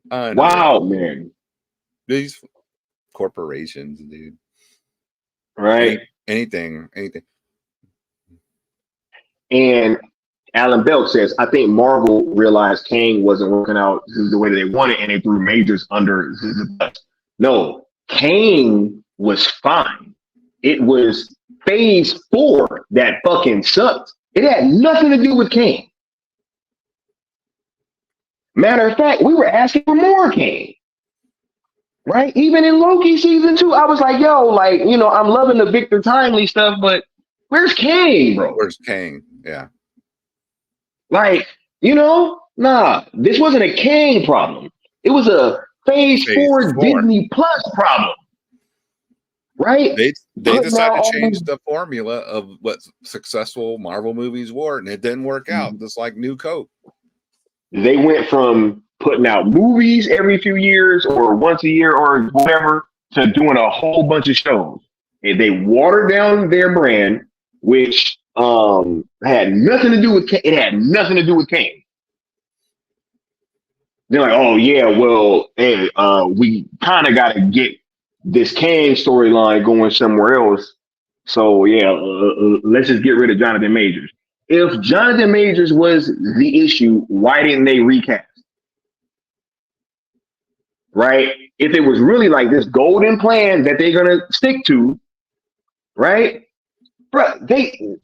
Wow, man. These corporations, dude. Right. Anything. And Alan Belk says, I think Marvel realized Kang wasn't working out the way that they wanted, and they threw Majors under the bus. No, Kang was fine. It was phase 4 that fucking sucked. It had nothing to do with Kang. Matter of fact, we were asking for more Kang. Right? Even in Loki season 2, I was like, yo, like, I'm loving the Victor Timely stuff, but where's Kang, bro? Where's Kang? Yeah. Like, nah, this wasn't a Kang problem. It was a phase 4 Disney Plus problem. Right? They decided to change the formula of what successful Marvel movies were, and it didn't work out. Just like New Coke. They went from putting out movies every few years or once a year or whatever to doing a whole bunch of shows. And they watered down their brand, which had nothing to do with Kang. It had nothing to do with Kang. They're like, oh yeah, well, hey, we kind of got to get this Kang storyline going somewhere else. So yeah, let's just get rid of Jonathan Majors. If Jonathan Majors was the issue, why didn't they recast? Right? If it was really like this golden plan that they're gonna stick to, right? Bro, they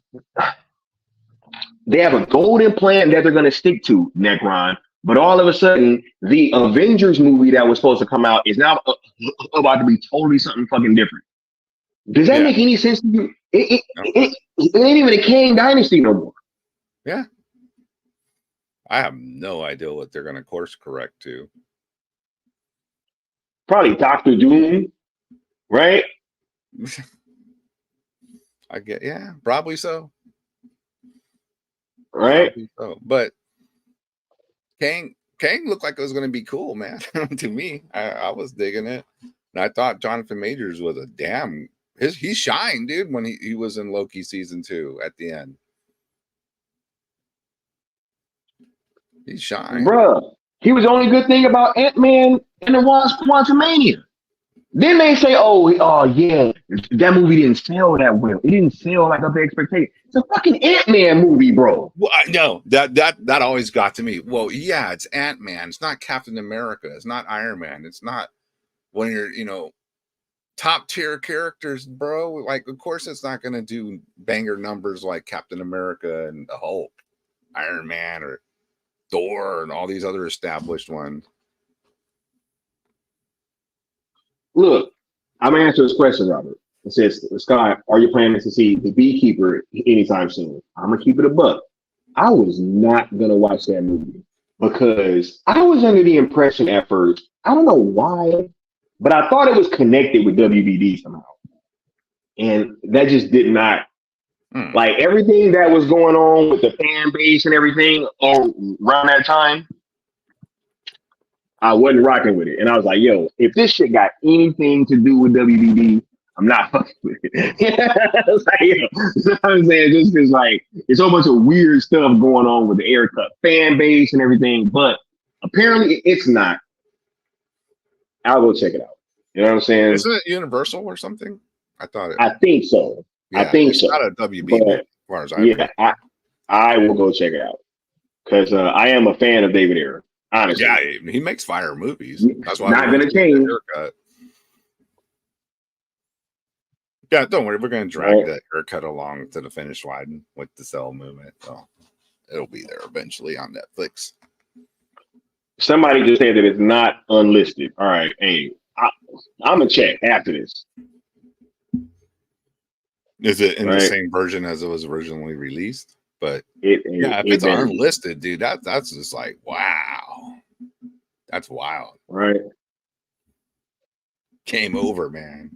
have a golden plan that they're gonna stick to, Necron. But all of a sudden, the Avengers movie that was supposed to come out is now about to be totally something fucking different. Does that make any sense to you? It ain't even a Kang Dynasty no more. Yeah. I have no idea what they're going to course correct to. Probably Doctor Doom, right? Probably so. Right? Probably so. But Kang looked like it was going to be cool, man. To me, I was digging it. And I thought Jonathan Majors was he shined, dude, when he was in Loki season 2 at the end. He shined. Bruh, he was the only good thing about Ant-Man and the Wasp Quantumania. Then they say, oh yeah, that movie didn't sell that well. It didn't sell like up to expectation. It's a fucking Ant-Man movie, bro. Well, I know that always got to me. Well, yeah, it's Ant-Man. It's not Captain America. It's not Iron Man. It's not one of your, top tier characters, bro. Like, of course, it's not going to do banger numbers like Captain America and the Hulk, Iron Man, or Thor, and all these other established ones. Look, I'm gonna answer this question, Robert. It says, Scott, are you planning to see The Beekeeper anytime soon? I'm gonna keep it a buck. I was not gonna watch that movie because I was under the impression at first, I don't know why, but I thought it was connected with WBD somehow. And that just did not, like everything that was going on with the fan base and everything around that time, I wasn't rocking with it. And I was like, yo, if this shit got anything to do with WBD, I'm not fucking with it. It's like, you know what I'm saying? Just because, like, it's a whole bunch of weird stuff going on with the Air Cut fan base and everything. But apparently it's not. I'll go check it out. You know what I'm saying? Isn't it Universal or something? I thought it. I think so. Yeah, I think it's so. not a WB, But, as far as I know. I will go check it out because I am a fan of David Ayer. Honestly, Yeah, he makes fire movies. That's why not gonna change. Yeah, don't worry. We're gonna drag that haircut along to the finish line with the Cell movement. So it'll be there eventually on Netflix. Somebody just said that it's not unlisted. All right, hey, I'm gonna check after this. Is it in the same version as it was originally released? But if it's unlisted, dude, that's just like, wow, that's wild. Right? Game over, man.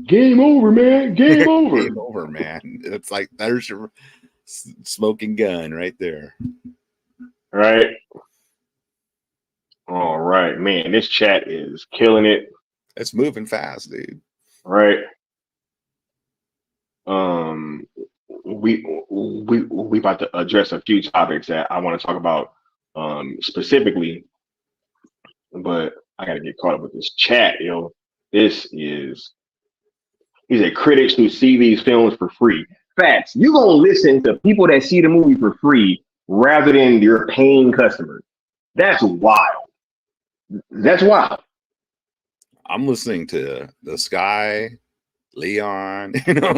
Game over, man. Game over. Game over, man. It's like there's your smoking gun right there. Right. All right, man. This chat is killing it. It's moving fast, dude. Right. We about to address a few topics that I want to talk about specifically, but I gotta get caught up with this chat, yo. This is these are critics who see these films for free. Facts. You gonna listen to people that see the movie for free rather than your paying customers. That's wild. That's wild. I'm listening to The Sky, Leon,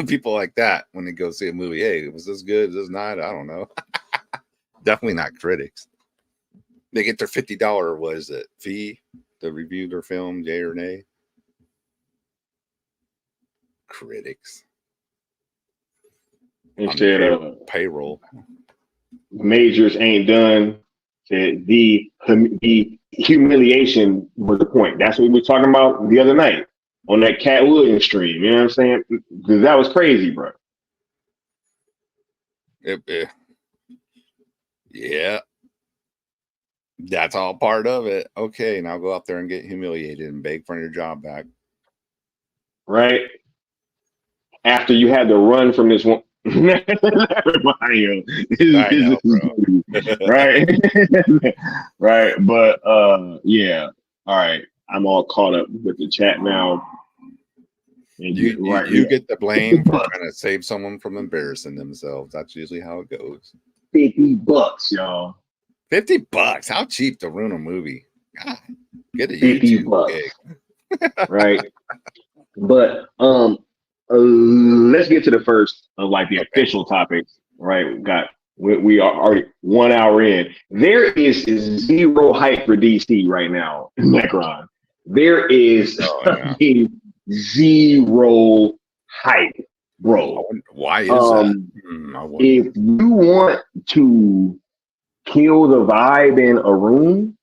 people like that when they go see a movie. Hey, was this good? Is this not? I don't know. Definitely not critics. They get their $50 fee to review their film, yay or nay. Critics. Instead of payroll. Majors ain't done. The humiliation was the point. That's what we were talking about the other night on that Cat Williams stream. You know what I'm saying? Because that was crazy, bro. Yeah. That's all part of it. Okay, now go out there and get humiliated and beg for your job back. Right? After you had to run from this one. Right? Right. But yeah. All right. I'm all caught up with the chat now. And you get the blame for trying to save someone from embarrassing themselves. That's usually how it goes. $50, y'all. $50? How cheap to ruin a movie? God, get a $50 gig. Right. But let's get to the first of like the official topics. Right. We are already 1 hour in. There is zero hype for DC right now, Necron. There is zero hype, bro. Why is that? If you want to kill the vibe in a room,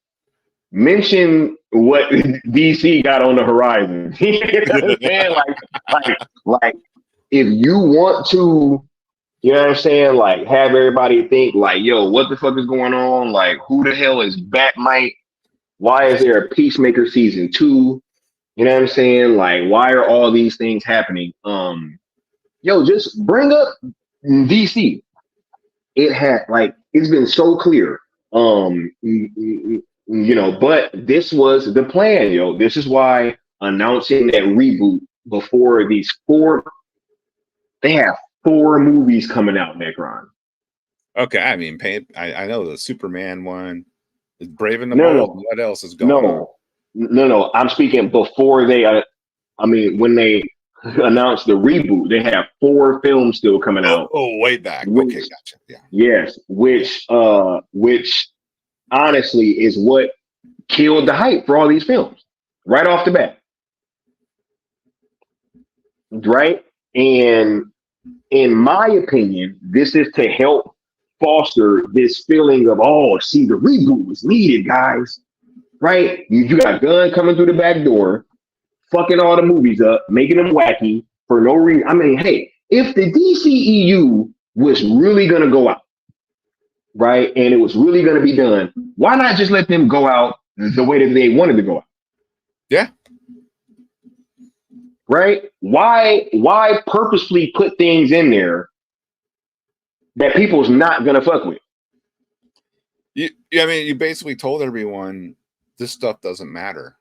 mention what DC got on the horizon. You know what I'm saying? Like, if you want to, you know what I'm saying? Like, have everybody think, like, yo, what the fuck is going on? Like, who the hell is Batmite? Why is there a Peacemaker season 2? You know what I'm saying? Like, why are all these things happening? Yo, just bring up DC. It had, like, it's been so clear. But this was the plan, yo. This is why announcing that reboot before these they have 4 movies coming out, Necron. Okay, I mean, I know the Superman one is Brave and the Bold. No. What else is going on? No. I'm speaking before they. When they announced the reboot, they have 4 films still coming out. Oh, way back. Okay, gotcha. Yeah. Yes, which honestly is what killed the hype for all these films right off the bat. Right, and in my opinion, this is to help foster this feeling of, see, the reboot was needed, guys. Right? You got Gunn coming through the back door, fucking all the movies up, making them wacky for no reason. I mean, hey, if the DCEU was really going to go out, right, and it was really going to be done, why not just let them go out the way that they wanted to go out? Yeah. Right? Why purposefully put things in there that people's not going to fuck with? I mean, you basically told everyone this stuff doesn't matter.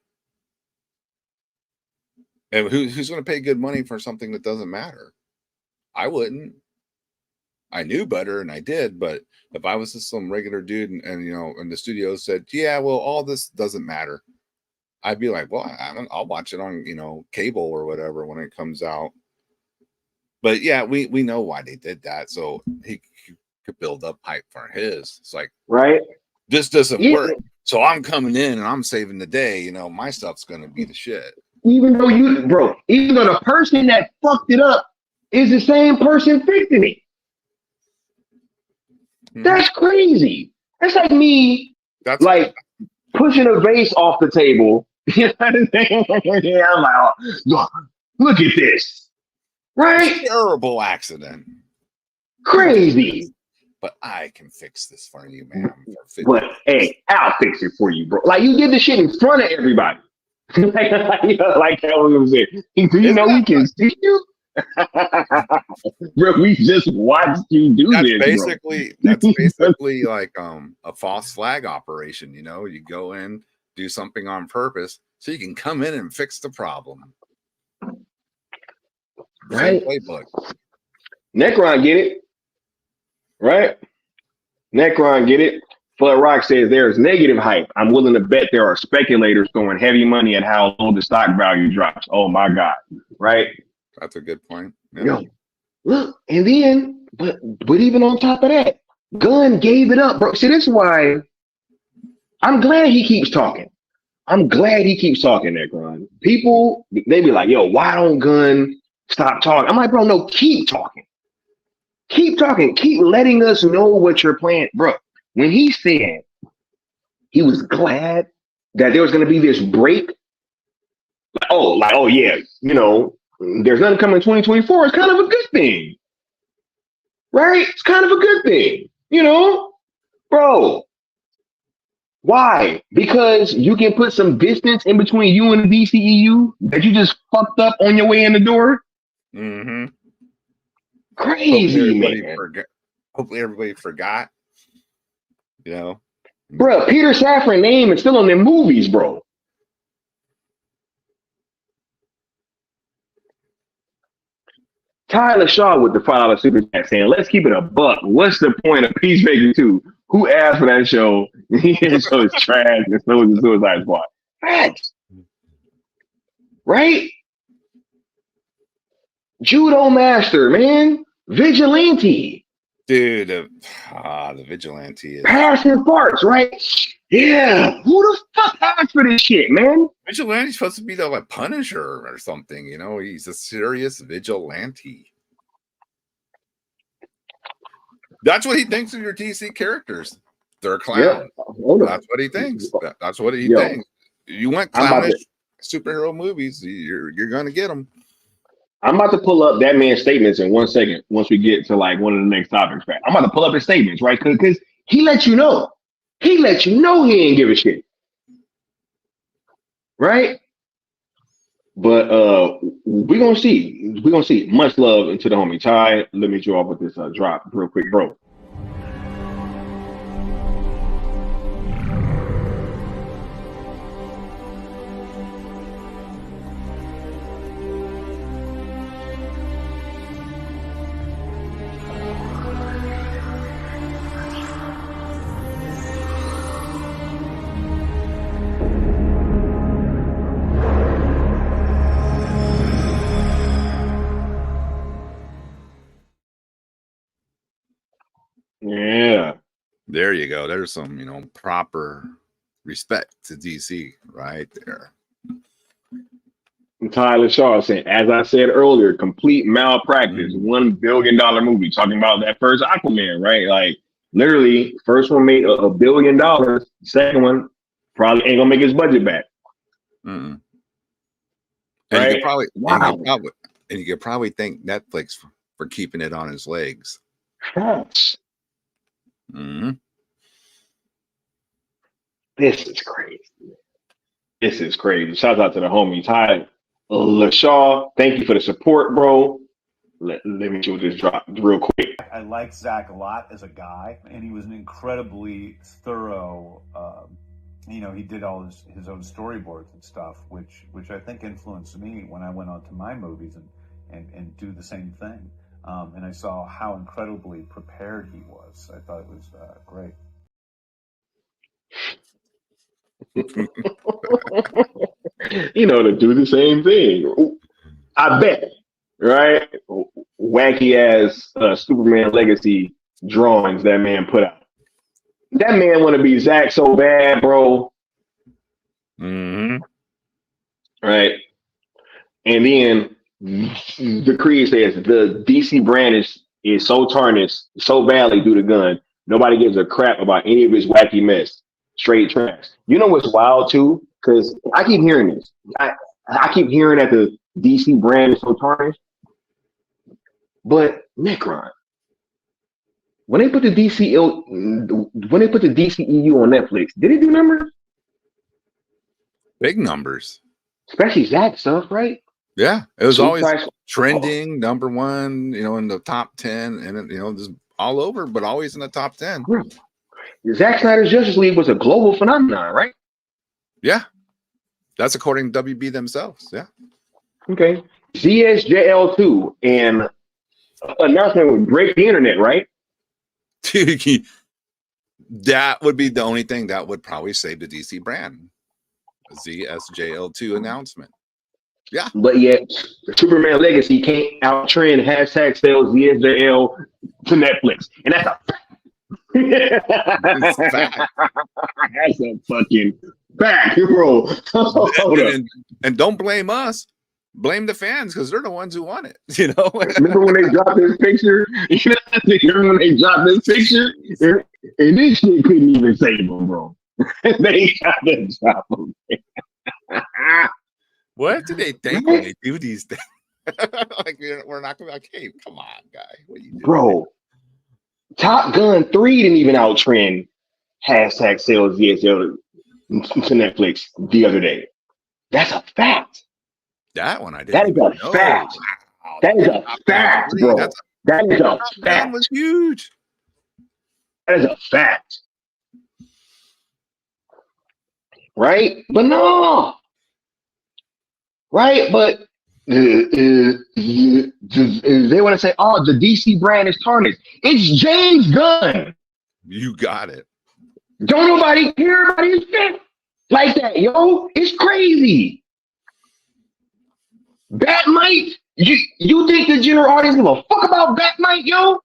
And who's going to pay good money for something that doesn't matter? I wouldn't. I knew better and I did, but if I was just some regular dude and the studio said, yeah, well, all this doesn't matter, I'd be like, well, I'll watch it on, cable or whatever when it comes out. But yeah, we know why they did that. So he could build up hype for his. It's like, right, this doesn't work. So I'm coming in and I'm saving the day. My stuff's going to be the shit. Even though the person that fucked it up is the same person fixing it. Mm-hmm. That's crazy. That's like me pushing a vase off the table. You know what I'm saying? Yeah, I'm like, look at this. Right? Terrible accident. Crazy. But I can fix this for you, ma'am. But hey, I'll fix it for you, bro. Like, you did the shit in front of everybody. like I was saying. Do you know we can see you? Bro, we just watched you do this. That's basically like a false flag operation. You go in, do something on purpose, so you can come in and fix the problem. Right? Same playbook. Necron get it. Right? Necron get it. Flood Rock says there is negative hype. I'm willing to bet there are speculators throwing heavy money at how low the stock value drops. Oh my God. Right? That's a good point. Yeah. Yo, look, and then, but even on top of that, Gunn gave it up, bro. See, this is why I'm glad he keeps talking. Necron. People, they be like, yo, why don't Gunn stop talking? I'm like, bro, no, keep talking. Keep talking. Keep letting us know what you're planning. Bro, when he said he was glad that there was going to be this break, oh yeah, there's nothing coming in 2024. It's kind of a good thing. Right? It's kind of a good thing. Bro. Why? Because you can put some distance in between you and the DCEU that you just fucked up on your way in the door. Mm-hmm. Crazy, man. Hopefully everybody forgot. Bro, Peter Safran's name is still on them movies, bro. Tyler Shaw with the $5 super chat saying, let's keep it a buck. What's the point of Peacemaker 2? Who asked for that show? That show is trash, and so is the Suicide Squad. Facts. Right? Judo master, man. Vigilante. Dude, the Vigilante is passing parts, right? Yeah. Who the fuck asked for this shit, man? Vigilante's supposed to be the Punisher or something, he's a serious vigilante. That's what he thinks of your DC characters. They're a clown. Yeah. That's what he thinks. That's what he thinks. You want clownish superhero movies, you're gonna get them. I'm about to pull up that man's statements in 1 second once we get to one of the next topics. Right? I'm about to pull up his statements, right? Because he let you know. He let you know he ain't give a shit. Right? But we're gonna see. We're gonna see. Much love to the homie Ty. Let me draw up with this drop real quick, bro. There you go. There's some, proper respect to DC right there. Tyler Shaw said, as I said earlier, complete malpractice. $1 billion movie. Talking about that first Aquaman, right? Like, literally, first one made $1 billion. Second one probably ain't gonna make his budget back. And right? you could probably, wow. and you could probably thank Netflix for keeping it on his legs. Facts. This is crazy. This is crazy. Shout out to the homies. Hi, LaShaw. Thank you for the support, bro. Let me show this drop real quick. I like Zack a lot as a guy, and he was an incredibly thorough. He did all his own storyboards and stuff, which I think influenced me when I went on to my movies and do the same thing. And I saw how incredibly prepared he was. I thought it was great. To do the same thing. I bet, right? Wacky ass Superman Legacy drawings that man put out. That man want to be Zack so bad, bro. Right? And then the Creed says the DC brand is so tarnished, so badly due to Gunn. Nobody gives a crap about any of his wacky mess. Straight trash. You know what's wild too? Because I keep hearing this. I keep hearing that the DC brand is so tarnished. But Necron, when they put the DCEU on Netflix, did it do numbers? Big numbers. Especially Zack stuff, right? Yeah. It was always trending, number one, in the top 10, and just all over, but always in the top 10. Zack Snyder's Justice League was a global phenomenon, right? Yeah. That's according to WB themselves. Yeah. Okay. ZSJL2 and announcement would break the internet, right? That would be the only thing that would probably save the DC brand. A ZSJL2 announcement. Yeah. But yet, Superman Legacy can't outtrend hashtag sales ZSJL to Netflix. And that's a That's a fucking fact, bro. And don't blame us. Blame the fans because they're the ones who want it. Remember when they dropped this picture? Remember when they dropped this picture? And this shit couldn't even save them, bro. They got to drop them. What do they think when they do these things? We're not gonna be like, hey, come on, guy. What are you doing? Bro, Top Gun 3 didn't even outtrend hashtag sales VSL to Netflix the other day. That's a fact. That one I didn't. That is a fact. Wow. That is a fact, bro. That is a fact. That was huge. That is a fact. Right? But no. Right? But they want to say, oh, the DC brand is tarnished. It's James Gunn. You got it. Don't nobody care about his shit like that, yo. It's crazy. Batmite? You think the general audience give a fuck about Batmite, yo?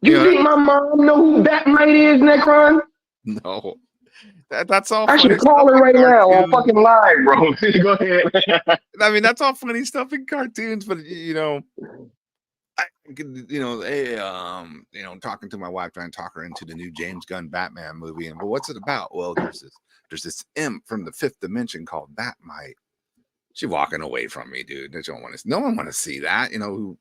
You think my mom know who Batmite is, Necron? No. That's all. I should call her right now on fucking live, bro. Go ahead. I mean, that's all funny stuff in cartoons, but talking to my wife, trying to talk her into the new James Gunn Batman movie, and what's it about? Well, there's this imp from the fifth dimension called Batmite. She's walking away from me, dude. No one want to see that. Who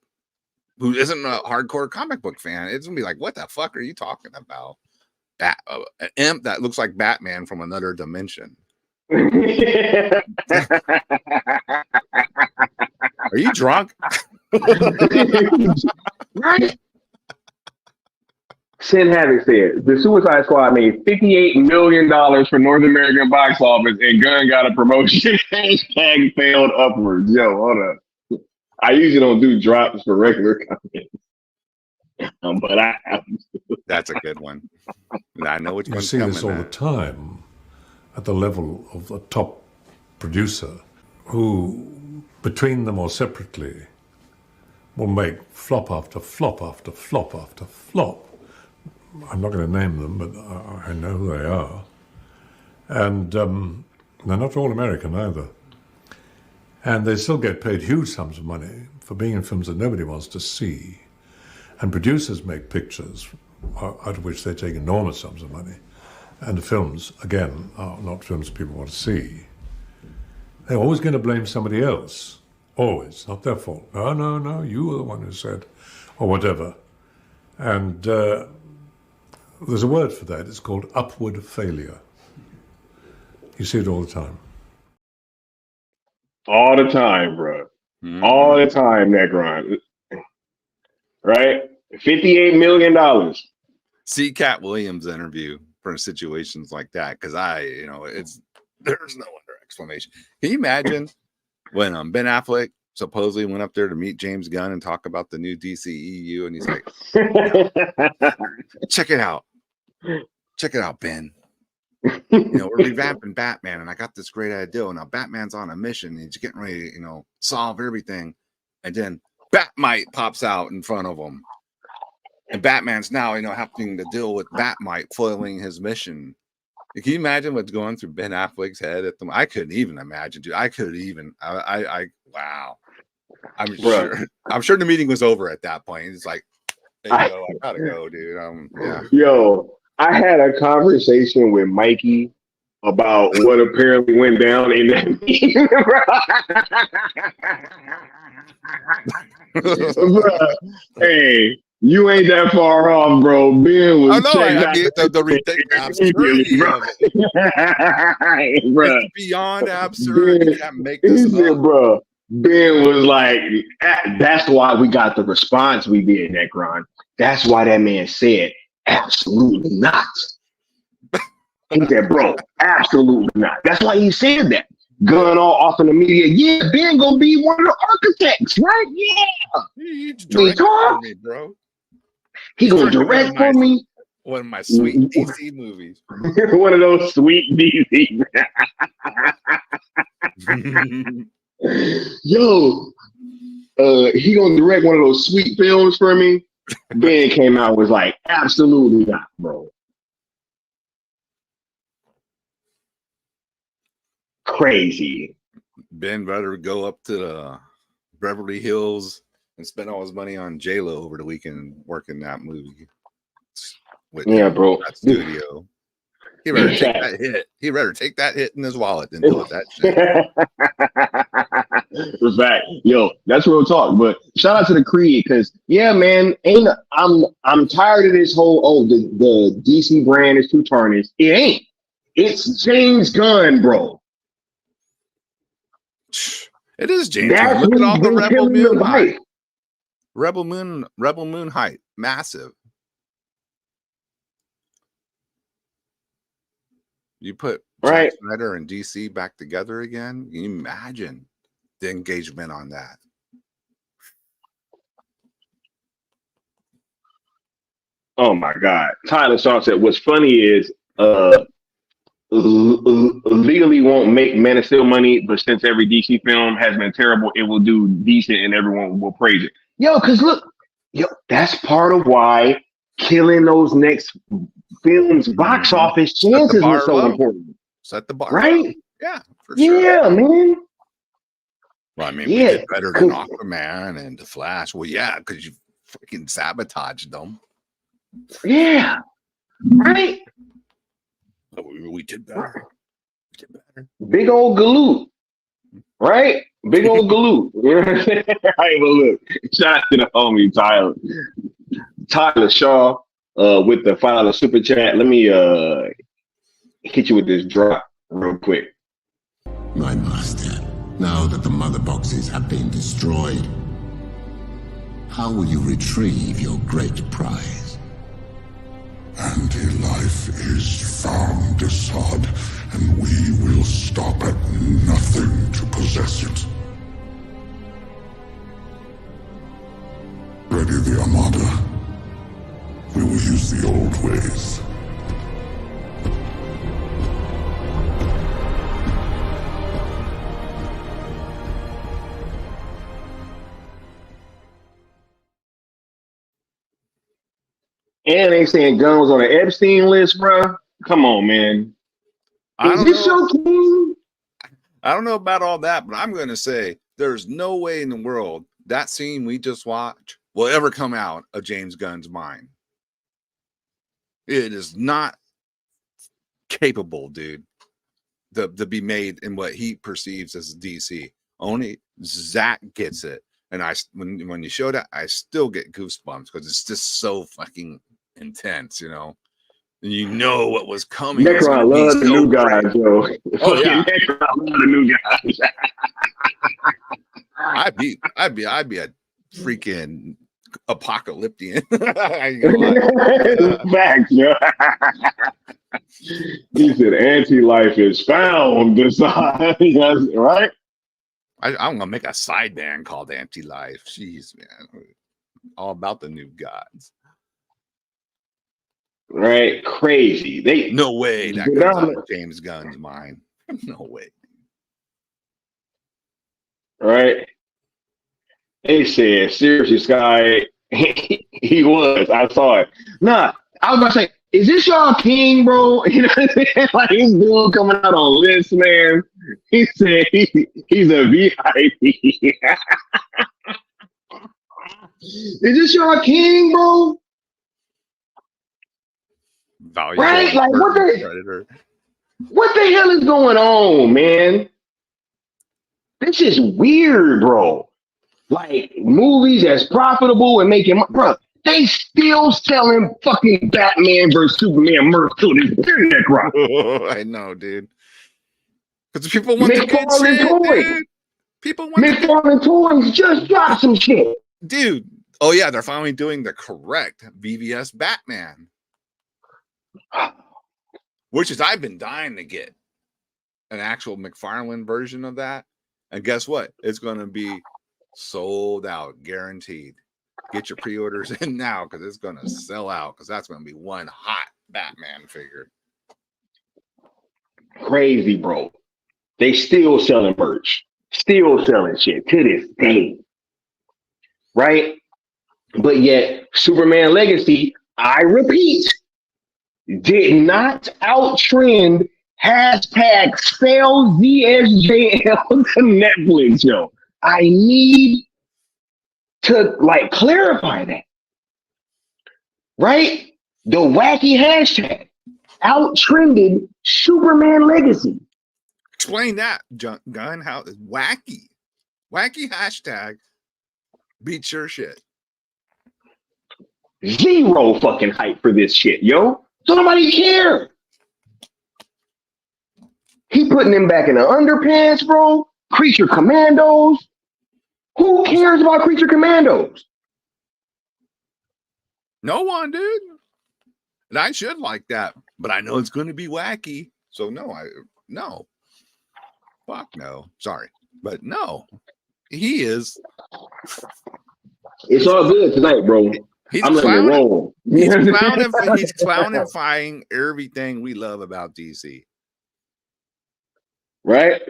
isn't a hardcore comic book fan? It's gonna be like, what the fuck are you talking about? An imp that looks like Batman from another dimension. Are you drunk? Right? Sin Havoc said the Suicide Squad made $58 million for North American box office and Gunn got a promotion. Hashtag failed upwards. Yo, hold up. I usually don't do drops for regular comments. But I have to. That's a good one. I know which one's coming. You see this all the time at the level of a top producer who, between them or separately, will make flop after flop after flop after flop. I'm not going to name them, but I know who they are. And they're not all American either. And they still get paid huge sums of money for being in films that nobody wants to see. And producers make pictures out of which they take enormous sums of money. And the films, again, are not films people want to see. They're always going to blame somebody else. Always. Not their fault. No, you were the one who said, or whatever. And there's a word for that. It's called upward failure. You see it all the time. All the time, bro. Mm-hmm. All the time, Negron. Right? $58 million. See Cat Williams' interview for situations like that, because there's no other explanation. Can you imagine when Ben Affleck supposedly went up there to meet James Gunn and talk about the new DCEU, and he's like, check it out, Ben. We're revamping Batman, and I got this great idea. Now Batman's on a mission, and he's getting ready to, solve everything, and then Batmite pops out in front of him. And Batman's now, having to deal with Batmite foiling his mission. Can you imagine what's going through Ben Affleck's head at the? I couldn't even imagine, dude. Wow. I'm sure the meeting was over at that point. It's like, I gotta go, dude. Yeah. Yo, I had a conversation with Mikey about what apparently went down in that meeting. Hey. You ain't that far off, bro. Ben was the absurdity of it. Bro. It's beyond absurd. You can't make this up. Bro. Ben was like, that's why we got the response we did, Necron. That's why that man said, absolutely not. He said, bro, absolutely not. That's why he said that. Gun all off in the media. Yeah, Ben gonna be one of the architects, right? Yeah. He's directing for me, bro. He gonna direct for me. One of my sweet DC movies. One of those sweet DC. Yo, he gonna direct one of those sweet films for me. Ben came out and was like, absolutely not, bro. Crazy. Ben better go up to the Beverly Hills and spend all his money on J-Lo over the weekend working that movie. Bro. That studio. He better take that hit. He better take that hit in his wallet and do that shit. Fact. Yo, that's real talk. But shout out to the Creed, because man, I'm tired of this whole the DC brand is too tarnished. It ain't. It's James Gunn, bro. It is James Gunn. Look at all the Rebel Moon hype. Rebel Moon hype. Massive. You put Zack Snyder and DC back together again. Can you imagine the engagement on that? Oh my God. Tyler Shaw said, what's funny is legally won't make Man of Steel money, but since every DC film has been terrible, it will do decent and everyone will praise it. Because look, that's part of why killing those next films' box office chances was so important. Set the bar, right? Low. Yeah, for sure. Yeah, man. Well, I mean, we did better than Aquaman and The Flash. Well, yeah, because you freaking sabotaged them. Yeah, right. We did better. Big old galoot, right? Big old galoot. You know what I'm saying? Right, well, look, shout out to the homie Tyler Shaw with the $5 super chat. Let me hit you with this drop real quick. My master, now that the mother boxes have been destroyed, how will you retrieve your great prize? Anti-life is found, Assad, and we will stop at nothing to possess it. Ready the Armada. We will use the old ways. And they saying Gunn was on the Epstein list, bro. Come on, man. Is this your king? I don't know about all that, but I'm going to say there's no way in the world that scene we just watched will ever come out of James Gunn's mind. It is not capable, dude, to be made in what he perceives as DC. Only Zack gets it. And when you show that, I still get goosebumps because it's just so fucking intense, you know. And you know what was coming. Necron loves the new guys, bro. Oh yeah, Necron loves the new guys. I'd be a freaking apocalyptian. Facts, yo. He said anti-life is found. Right? I'm gonna make a side band called Anti-Life. Jeez, man, all about the new gods. Right? Crazy. No way that goes out of James Gunn's mind. No way. Right? They said, seriously, Sky, he was. I saw it. Nah, I was about to say, is this y'all king, bro? You know what I'm saying? Like, this dude coming out on list, man. He said he's a VIP. Is this y'all king, bro? Right? Like, what the hell is going on, man? This is weird, bro. Like, movies that's profitable and making money, bro. They still selling fucking Batman versus Superman merch to this internet, bro. I know, dude. Because people want the good shit, dude. People want McFarlane Toys just dropped some shit. Dude. Oh, yeah, they're finally doing the correct VVS Batman. Which is, I've been dying to get an actual McFarlane version of that. And guess what? It's going to be sold out, guaranteed. Get your pre-orders in now because it's going to sell out because that's going to be one hot Batman figure. Crazy, bro. They still selling merch. Still selling shit to this day. Right? But yet, Superman Legacy, I repeat, did not outtrend hashtag sell ZSJL to Netflix, yo. I need to like clarify that. Right? The wacky hashtag outtrended Superman Legacy. Explain that, Gunn. How wacky hashtag beats your shit. Zero fucking hype for this shit, yo. So nobody care. He putting them back in the underpants, bro. Creature Commandos. Who cares about Creature Commandos? No one, dude. And I should like that, but I know it's going to be wacky. So no. Fuck no. Sorry. But no. He is. It's all good tonight, bro. I'm letting it roll. He's clownifying everything we love about DC. Right?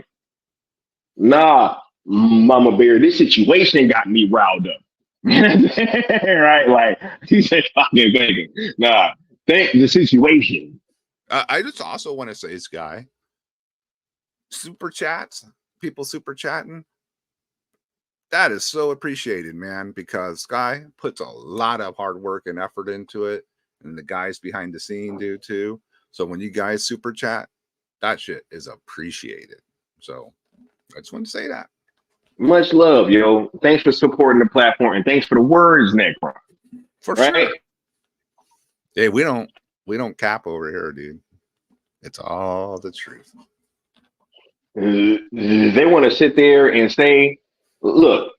Nah, Mama Bear, this situation got me riled up. Right? Like, he said fucking bacon. Nah, thank the situation. I just also want to say, this guy, super chats, people super chatting. That is so appreciated, man, because Sky puts a lot of hard work and effort into it, and the guys behind the scene do too. So when you guys super chat, that shit is appreciated. So I just want to say that. Much love, yo. Thanks for supporting the platform, and thanks for the words, Necron. For sure. Hey, we don't cap over here, dude. It's all the truth. They want to sit there and say, look,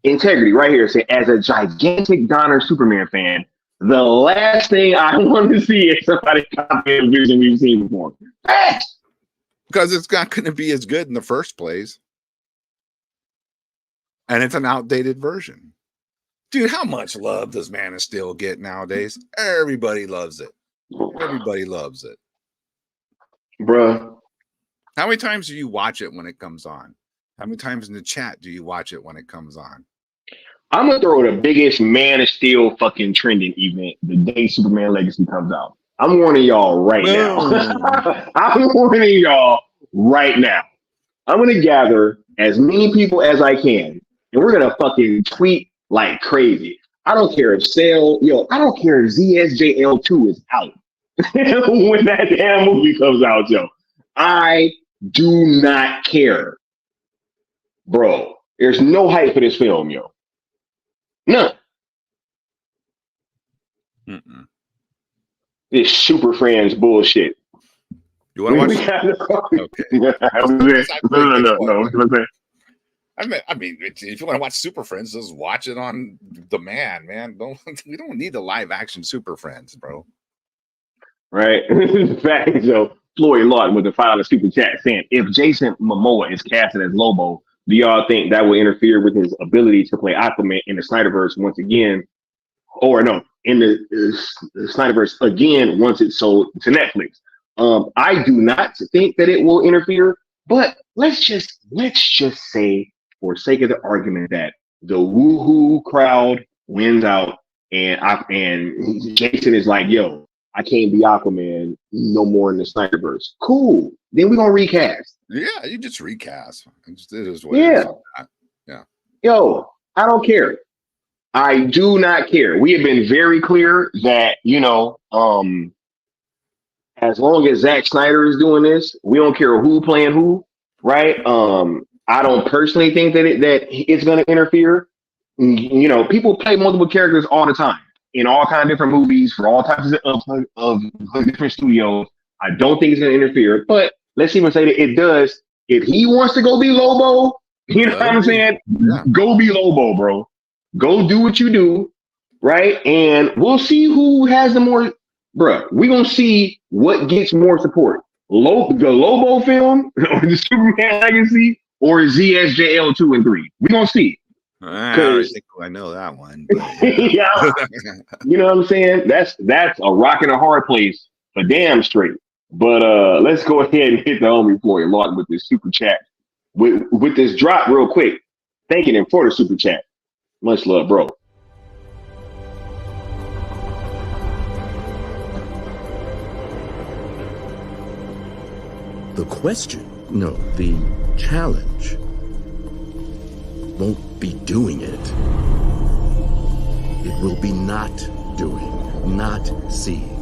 integrity right here. Say, as a gigantic Donner Superman fan, the last thing I want to see is somebody copy a vision we've seen before. Because it's not going to be as good in the first place. And it's an outdated version. Dude, how much love does Man of Steel get nowadays? Everybody loves it. Everybody loves it. Bruh. How many times do you watch it when it comes on? How many times in the chat do you watch it when it comes on? I'm gonna throw the biggest Man of Steel fucking trending event the day Superman Legacy comes out. I'm warning y'all right now. I'm warning y'all right now. I'm gonna gather as many people as I can, and we're gonna fucking tweet like crazy. I don't care if I don't care if ZSJL2 is out when that damn movie comes out, yo. I do not care, bro. There's no hype for this film, yo. None. This Super Friends bullshit. You want to watch? Okay. No. I mean, if you want to watch Super Friends, just watch it on demand, man. We don't need the live action Super Friends, bro. Right? Fact, so Floyd Lawton with the $5 super chat saying, if Jason Momoa is casted as Lobo, do y'all think that will interfere with his ability to play Aquaman in the Snyderverse once again? Or no, in the Snyderverse again once it's sold to Netflix? I do not think that it will interfere, but let's just say, for sake of the argument, that the woohoo crowd wins out, and Jason is like, "Yo, I can't be Aquaman no more in the Snyderverse." Cool. Then we're gonna recast. Yeah, you just recast. It is what it is. Yeah. Yo, I don't care. I do not care. We have been very clear that, as long as Zack Snyder is doing this, we don't care who playing who, right? I don't personally think that it's going to interfere. People play multiple characters all the time in all kinds of different movies for all types of different studios. I don't think it's going to interfere, but let's even say that it does. If he wants to go be Lobo, you know what I'm saying? Yeah. Go be Lobo, bro. Go do what you do, right? And we'll see who has the more, bro. We're going to see what gets more support. The Lobo film, or the Superman Legacy, or ZSJL 2 and 3. We're going to see. I already think I know that one. Yeah. You know what I'm saying? That's a rock and a hard place for damn straight. But let's go ahead and hit the homie Floyd Lawton with this super chat. With this drop real quick. Thanking him for the super chat. Much love, bro. The challenge won't be doing it. It will be not doing, not seeing.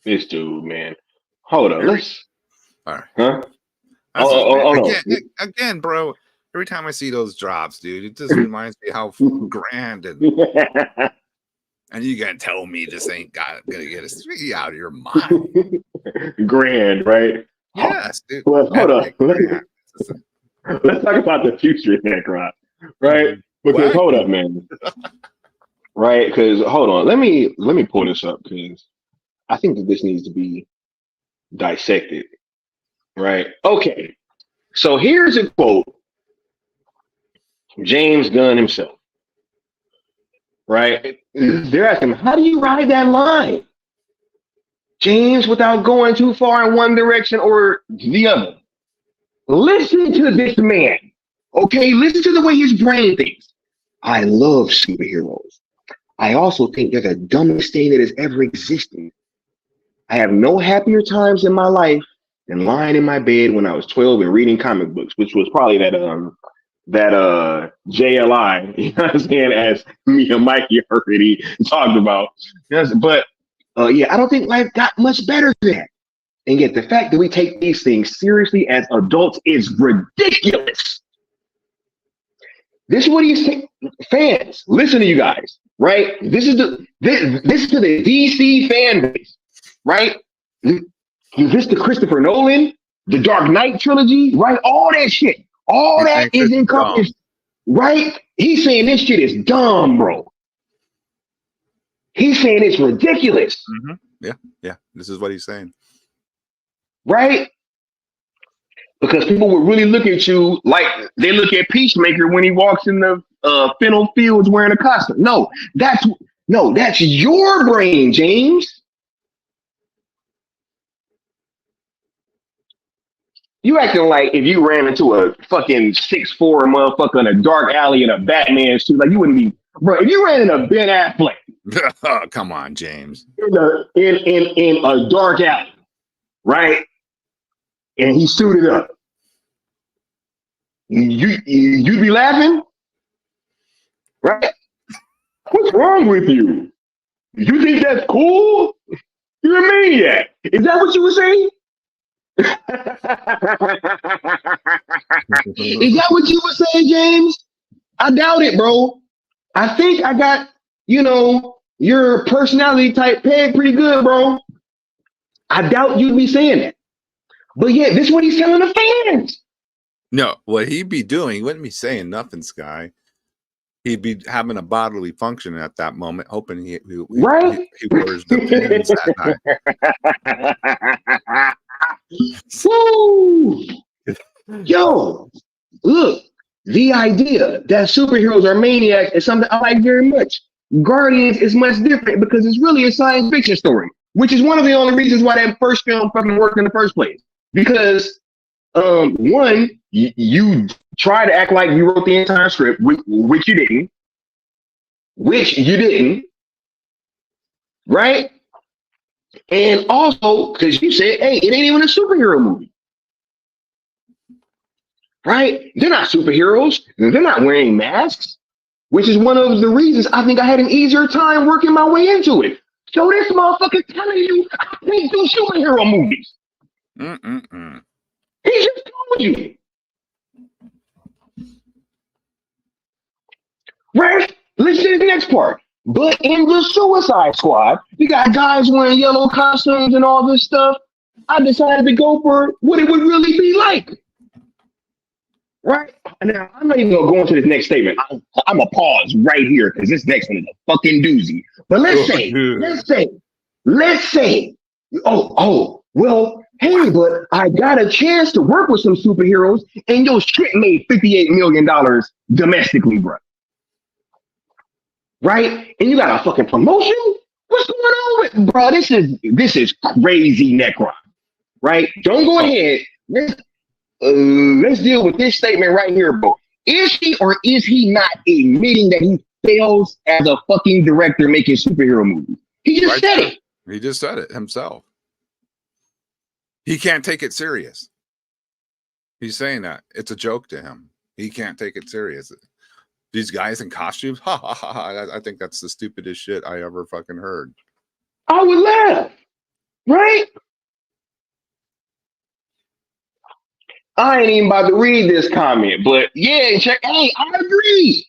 This dude, man. Hold on. Let's. All right. Huh? Again, bro. Every time I see those drops, dude, it just reminds me how grand and you gonna tell me this ain't gonna get us out of your mind. Grand, right? Yes, dude. Well, hold on. Let's talk about the future, Necron. Right? Because hold up, man. Right? Because hold on. Let me pull this up because I think that this needs to be dissected. Right? Okay. So here's a quote from James Gunn himself. Right? They're asking him, how do you ride that line, James, without going too far in one direction or the other? Listen to this man. Okay? Listen to the way his brain thinks. I love superheroes. I also think they're the dumbest thing that has ever existed. I have no happier times in my life than lying in my bed when I was 12 and reading comic books, which was probably that JLI, you know what I'm saying, as me and Mikey already talked about. But I don't think life got much better than that. And yet the fact that we take these things seriously as adults is ridiculous. This is what he's saying. Fans, listen to you guys, right? This is to the DC fan base, right? This to Christopher Nolan, the Dark Knight trilogy, right? All that shit. All that is encompassed, right? He's saying this shit is dumb, bro. He's saying it's ridiculous. Mm-hmm. Yeah. This is what he's saying. Right? Because people would really look at you like they look at Peacemaker when he walks in the Fennel Fields wearing a costume. No, that's your brain, James. You acting like if you ran into a fucking 6'4" motherfucker in a dark alley in a Batman suit, like you wouldn't be, bro. If you ran into Ben Affleck, Oh, come on, James. in a dark alley, right, and he suited up, you'd be laughing, right? What's wrong with you? You think that's cool? You're a maniac. Is that what you were saying? Is that what you were saying, James? I doubt it, bro. I think I got, your personality type pegged pretty good, bro. I doubt you'd be saying that. But yeah, this is what he's telling the fans. No, what he'd be doing, he wouldn't be saying nothing, Sky. He'd be having a bodily function at that moment, hoping he wears the pins that night. Woo! Yo, look, the idea that superheroes are maniacs is something I like very much. Guardians is much different because it's really a science fiction story, which is one of the only reasons why that first film fucking worked in the first place. Because one, you try to act like you wrote the entire script, which you didn't, right? And also, because you said, hey, it ain't even a superhero movie. Right? They're not superheroes. They're not wearing masks, which is one of the reasons I think I had an easier time working my way into it. So this motherfucker telling you I can't do superhero movies. He just told you. Right? Listen to the next part. But in the Suicide Squad, you got guys wearing yellow costumes and all this stuff. I decided to go for what it would really be like. Right? Now, I'm not even going to go into this next statement. I'm going to pause right here because this next one is a fucking doozy. But let's say, well, hey, but I got a chance to work with some superheroes and your shit made $58 million domestically, bro. Right? And you got a fucking promotion? What's going on with, bro? This is crazy, Necron. Right? Don't go ahead. Let's deal with this statement right here, bro. Is he or is he not admitting that he fails as a fucking director making superhero movies? He just said it. He just said it himself. He can't take it serious. He's saying that. It's a joke to him. He can't take it serious. These guys in costumes, ha ha ha. I think that's the stupidest shit I ever fucking heard. I would laugh, right? I ain't even about to read this comment, but yeah, check. Hey, I agree,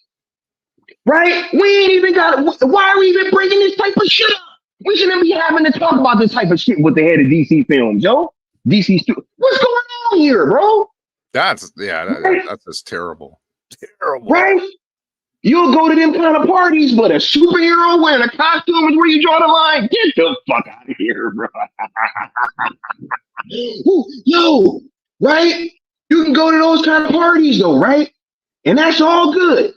right? We ain't even got. Why are we even bringing this type of shit up? We shouldn't be having to talk about this type of shit with the head of DC Films, yo. DC Studio. What's going on here, bro? That's just terrible. Terrible, right? You'll go to them kind of parties, but a superhero wearing a costume is where you draw the line. Get the fuck out of here, bro. Yo, right? You can go to those kind of parties, though, right? And that's all good.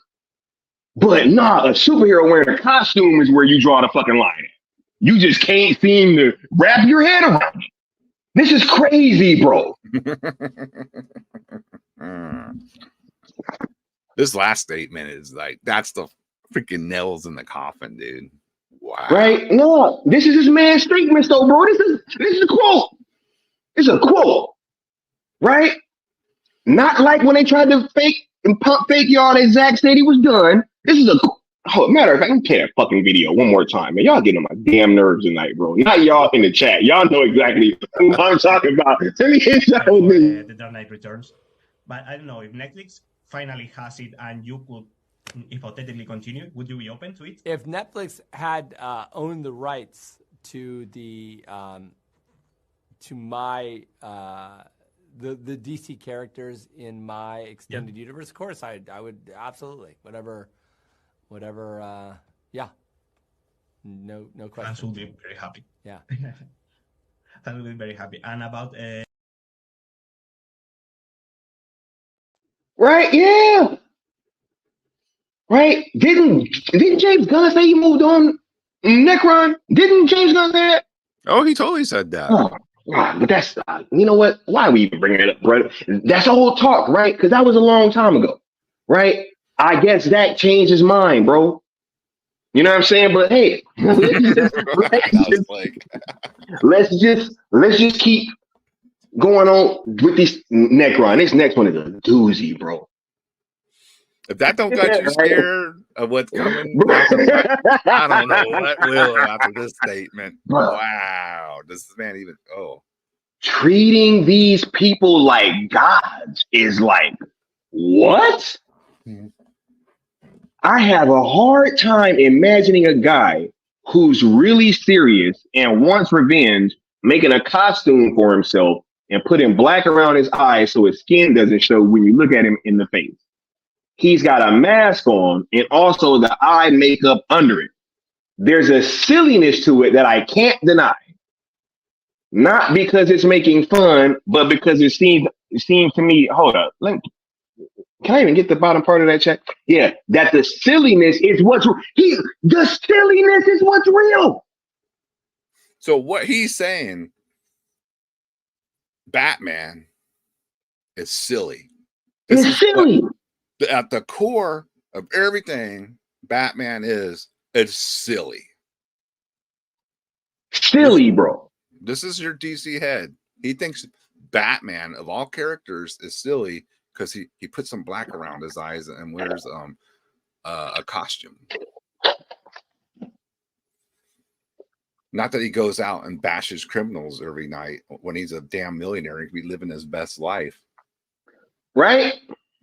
But nah, a superhero wearing a costume is where you draw the fucking line. You just can't seem to wrap your head around it. This is crazy, bro. This last statement is like, that's the freaking nails in the coffin, dude. Wow. Right? No, this is this man's statement, though, bro. This is a quote. It's a quote. Right? Not like when they tried to fake y'all that Zack said he was done. This is matter of fact, let me play that fucking video one more time, man. Y'all getting on my damn nerves tonight, bro. Not y'all in the chat. Y'all know exactly what I'm talking about. Let me hit y'all with this. The Dark Knight Returns. But I don't know, if Netflix finally has it and you could hypothetically continue, would you be open to it? If Netflix had owned the rights to the the DC characters in my extended universe, of course, I would absolutely whatever. Yeah, no question. Fans will be very happy. Yeah, I will be very happy. And about right? Yeah. Right? Didn't James Gunn say he moved on? Necron? Didn't James Gunn say that? Oh, he totally said that. Oh, But that's you know what? Why are we even bringing it up, brother? That's old talk, right? Because that was a long time ago, right? I guess Zach changed his mind, bro. You know what I'm saying? But hey, let's just keep going on with this Necron. This next one is a doozy, bro. If that don't got you scared of what's coming, I don't know what will after this statement. Bro. Wow, does this man even? Oh, treating these people like gods is like what? I have a hard time imagining a guy who's really serious and wants revenge, making a costume for himself and putting black around his eyes so his skin doesn't show when you look at him in the face. He's got a mask on and also the eye makeup under it. There's a silliness to it that I can't deny. Not because it's making fun, but because it seems to me, hold up, can I even get the bottom part of that check? Yeah, that the silliness is what's the silliness is what's real. so what he's saying, Batman is silly. It's silly. At the core of everything Batman is, it's silly. Silly, bro. This is your DC head. He thinks Batman of all characters is silly because he puts some black around his eyes and wears a costume. Not that he goes out and bashes criminals every night when he's a damn millionaire. He could be living his best life. Right?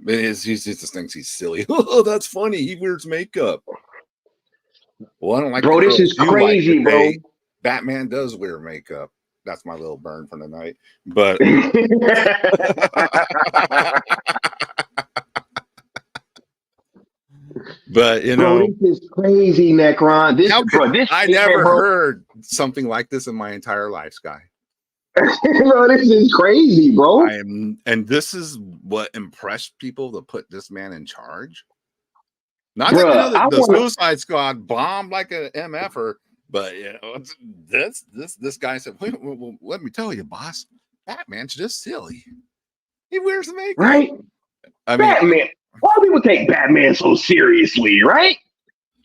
He just thinks he's silly. Oh, that's funny. He wears makeup. Well, I don't like bro, this is crazy, bro. Batman does wear makeup. That's my little burn for the night. But but you know, bro, this is crazy, Necron. I never heard something like this in my entire life, Sky. Bro, this is crazy, bro. And this is what impressed people to put this man in charge. Not Bruh, that the Suicide Squad bombed like an MFer, but you know, this guy said, well, let me tell you, boss, Batman's just silly. He wears makeup. Right? I mean, Batman. Why do people take Batman so seriously, right?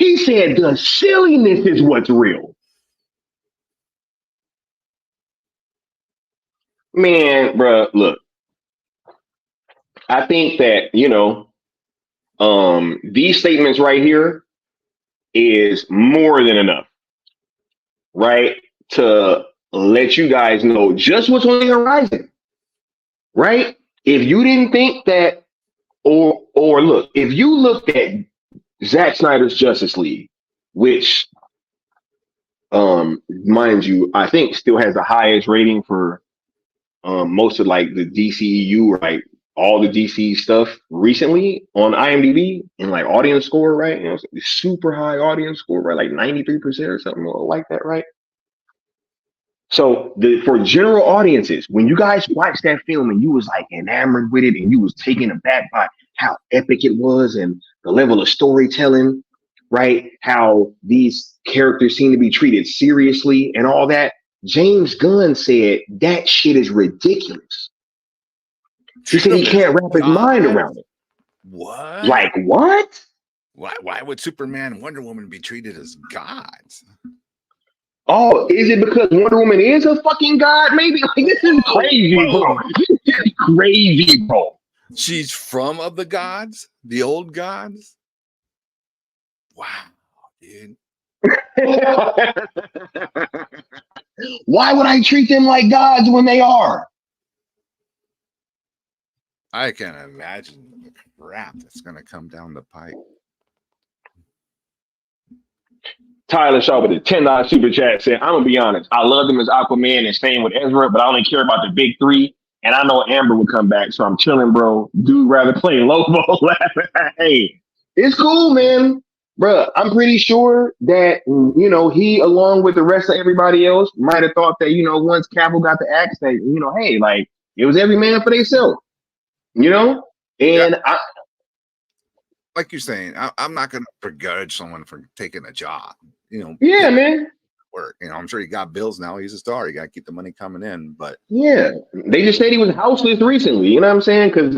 He said the silliness is what's real. Man, bro, look. I think that, you know, these statements right here is more than enough, right? To let you guys know just what's on the horizon, right? If you didn't think that, or look, if you looked at Zack Snyder's Justice League, which, mind you, I think still has the highest rating for most of like the DCEU or like all the DC stuff recently on IMDb and like audience score, right? You know, super high audience score, right? Like 93% or something like that, right? So for general audiences, when you guys watched that film and you was like enamored with it and you was taken aback by how epic it was and the level of storytelling, right? How these characters seem to be treated seriously and all that. James Gunn said that shit is ridiculous. He said he can't wrap his mind around it. What? Like what? Why would Superman and Wonder Woman be treated as gods? Oh, is it because Wonder Woman is a fucking god? Maybe like this is crazy, bro. This is crazy, bro. She's from of the gods, the old gods. Wow, dude. Why would I treat them like gods when they are? I can imagine the crap that's going to come down the pipe. Tyler Shaw with the $10 super chat said, I'm going to be honest. I love him as Aquaman and staying with Ezra, but I only care about the big three. And I know Amber will come back, so I'm chilling, bro. Dude rather play Lobo. Hey, it's cool, man. Bro, I'm pretty sure that, you know, he, along with the rest of everybody else, might have thought that, you know, once Cavill got the axe, that, you know, hey, like, it was every man for themselves. You know, and yeah. Like you're saying, I'm not going to begrudge someone for taking a job. You know, yeah, man. work. You know, I'm sure he got bills now. He's a star. You got to keep the money coming in. But yeah, they just said he was houseless recently. You know what I'm saying? Because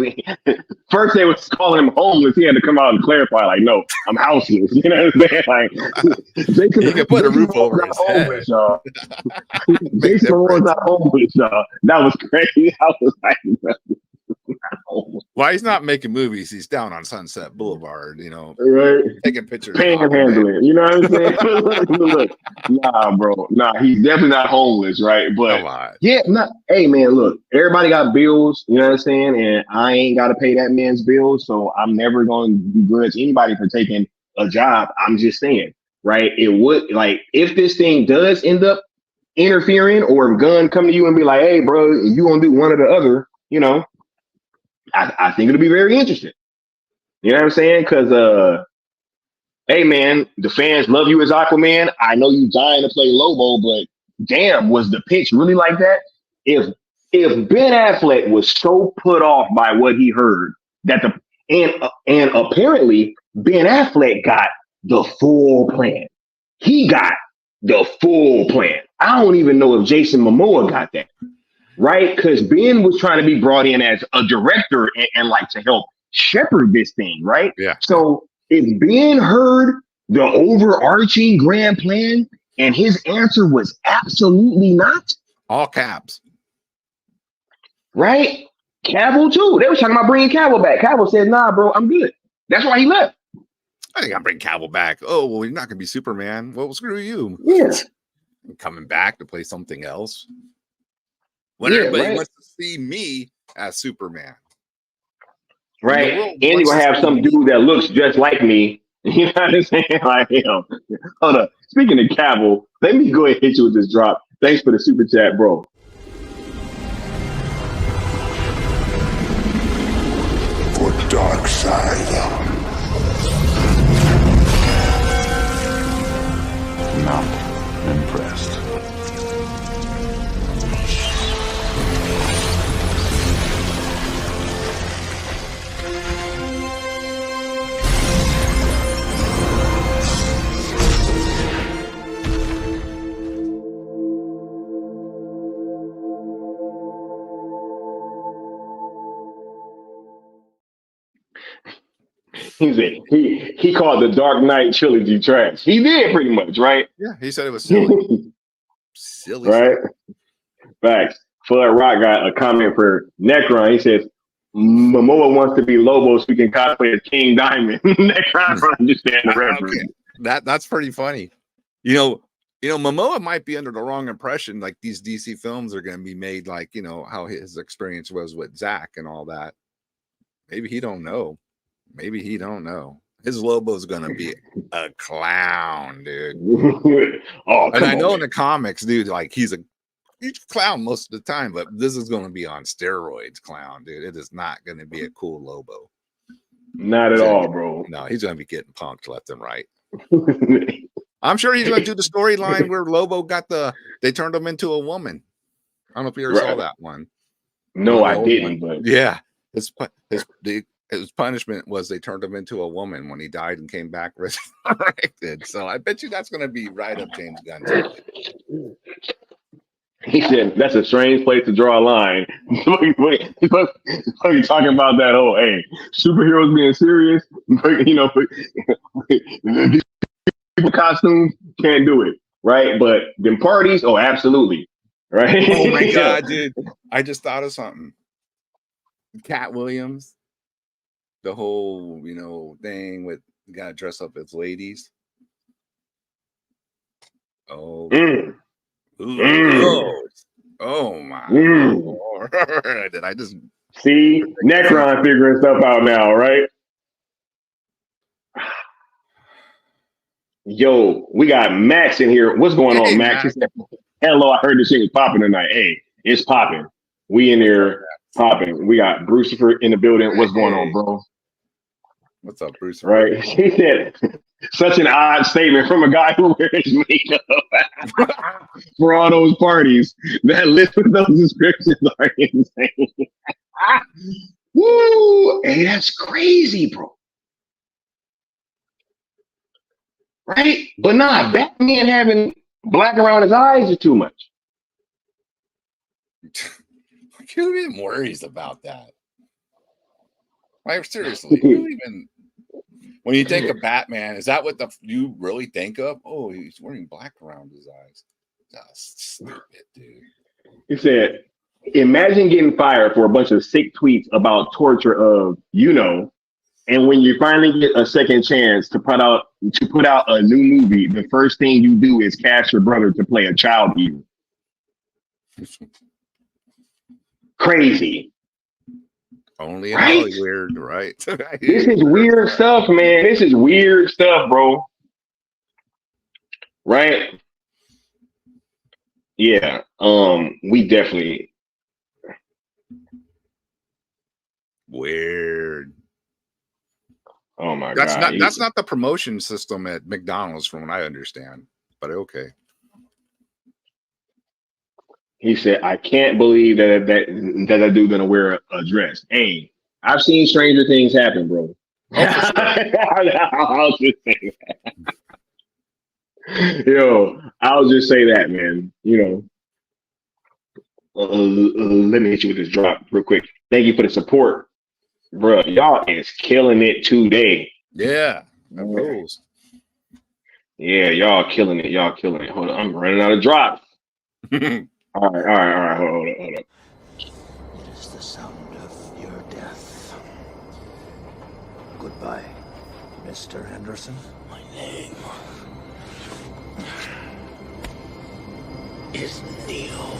first they was calling him homeless. He had to come out and clarify, like, no, I'm houseless. You know what I'm saying? Like, Jason, he could put a roof over his homeless, head. y'all. Jason Momoa's not homeless, y'all. That was crazy. I was like, why he's not making movies? He's down on Sunset Boulevard, you know, right? Taking pictures, Panhandling. You know what I'm saying? Look, nah, bro, nah, he's definitely not homeless, right? But yeah, hey, man, look, everybody got bills. You know what I'm saying? And I ain't got to pay that man's bills, so I'm never going to begrudge anybody for taking a job. I'm just saying, right? It would, like, if this thing does end up interfering, or if Gunn come to you and be like, hey, bro, you gonna do one or the other, you know, I think it'll be very interesting. You know what I'm saying? Because, hey, man, the fans love you as Aquaman. I know you dying to play Lobo, but damn, was the pitch really like that? If Ben Affleck was so put off by what he heard that and apparently Ben Affleck got the full plan. He got the full plan. I don't even know if Jason Momoa got that. Right? Because Ben was trying to be brought in as a director and like to help shepherd this thing, right? Yeah. So if Ben heard the overarching grand plan and his answer was absolutely not, all caps, right? Cavill too. They were talking about bringing Cavill back. Cavill said, "Nah, bro, I'm good." That's why he left. I think I'll bring Cavill back. Oh, well, you're not gonna be Superman. Well, screw you. Yeah. I'm coming back to play something else. When everybody wants to see me as Superman. Right. And you're gonna have some dude that looks just like me. You know what I'm saying? Like, hell. Hold up. Speaking of Cavill, let me go ahead and hit you with this drop. Thanks for the super chat, bro. For dark side. Not impressed. He called the Dark Knight trilogy trash. He did pretty much, right? Yeah, he said it was silly. Silly, right? Facts. Flood Rock got a comment for Necron. He says Momoa wants to be Lobo so he can cosplay as King Diamond. Necron don't understand the reference. Okay. That's pretty funny. You know, Momoa might be under the wrong impression. Like these DC films are going to be made like, you know, how his experience was with Zack and all that. Maybe he don't know. Maybe he don't know. His Lobo's gonna be a clown, dude. And I know in the comics, dude, like he's a clown most of the time, but this is gonna be on steroids, clown, dude. It is not gonna be a cool Lobo. Not at all, bro. No, he's gonna be getting punked left and right. I'm sure he's gonna do the storyline where Lobo they turned him into a woman. I don't know if you ever saw that one. No, I didn't. But yeah, his punishment was they turned him into a woman when he died and came back resurrected. So I bet you that's going to be right up James Gunn's. He said that's a strange place to draw a line. He's talking about that whole, hey, superheroes being serious, you know, people costumes can't do it, right? But them parties, oh, absolutely, right? Oh my god, dude! I just thought of something. Cat Williams. The whole, you know, thing with you gotta dress up as ladies. Oh, oh my Lord. Did I just see Necron figuring stuff out now, right? Yo, we got Max in here. What's going on, Max? Max? Hello, I heard this shit was popping tonight. Hey, it's popping. We in there popping. We got Brucifer in the building. What's going on, bro? What's up, Bruce? Right. He said such an odd statement from a guy who wears makeup for all those parties. That list of those descriptions are insane. Woo! Hey, that's crazy, bro. Right? But nah, Batman having Black around his eyes is too much. Who even worries about that? Like, seriously, who even? When you think of Batman, is that what you really think of? Oh, he's wearing black around his eyes. That's stupid, dude. He said, imagine getting fired for a bunch of sick tweets about torture of, and when you finally get a second chance to put out a new movie, the first thing you do is cast your brother to play a child eater. Crazy. Only in Hollywood, right? This is weird stuff, man. This is weird stuff, bro. Right? Yeah. We definitely weird. Oh my God. That's not the promotion system at McDonald's, from what I understand. But okay. He said, I can't believe that dude gonna wear a dress. Hey, I've seen stranger things happen, bro. I'll just say that. Yo, I'll just say that, man. Let me hit you with this drop real quick. Thank you for the support, bro. Y'all is killing it today. Yeah, that rules. Yeah, y'all killing it. Y'all killing it. Hold on, I'm running out of drops. All right. Hold up. It is the sound of your death. Goodbye, Mr. Henderson. My name is Neo.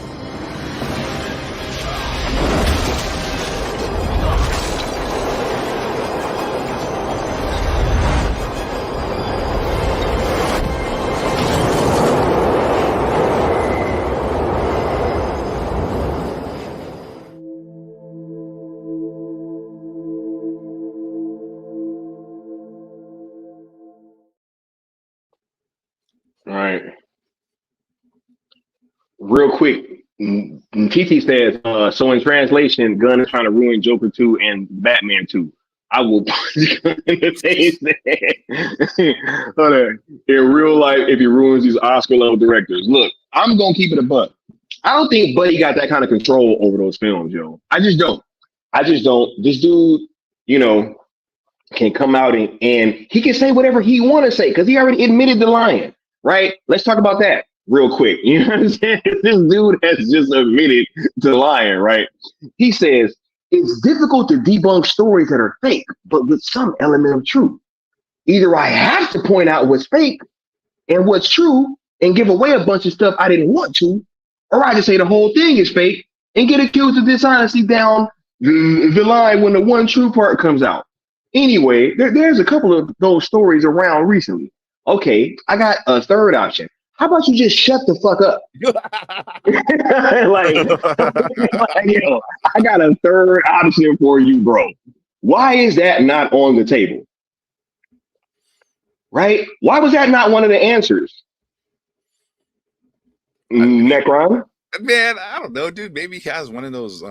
All right. Real quick, TT says, so in translation, Gunn is trying to ruin Joker 2 and Batman 2. I will punch Gunn in the face. Hold on. In real life, if he ruins these Oscar level directors. Look, I'm going to keep it a buck. I don't think Buddy got that kind of control over those films, yo. I just don't. This dude, can come out and he can say whatever he want to say because he already admitted the lying, right? Let's talk about that real quick. You know what I'm saying? This dude has just admitted to lying, right? He says, it's difficult to debunk stories that are fake, but with some element of truth. Either I have to point out what's fake and what's true and give away a bunch of stuff I didn't want to, or I just say the whole thing is fake and get accused of dishonesty down the line when the one true part comes out. Anyway, there's a couple of those stories around recently. Okay, I got a third option. How about you just shut the fuck up? Yo, I got a third option for you, bro. Why is that not on the table? Right? Why was that not one of the answers? Necron? Man, I don't know, dude. Maybe he has one of those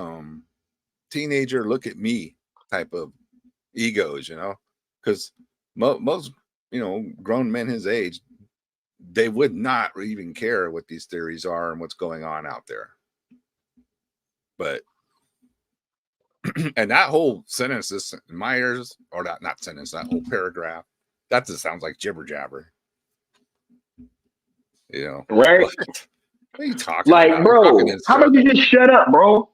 teenager look at me type of egos, because most grown men his age, they would not even care what these theories are and what's going on out there. But and that whole sentence is in my ears, or not sentence, that whole paragraph, that just sounds like jibber jabber. Right? What are you talking about? Bro, how about you just shut up, bro?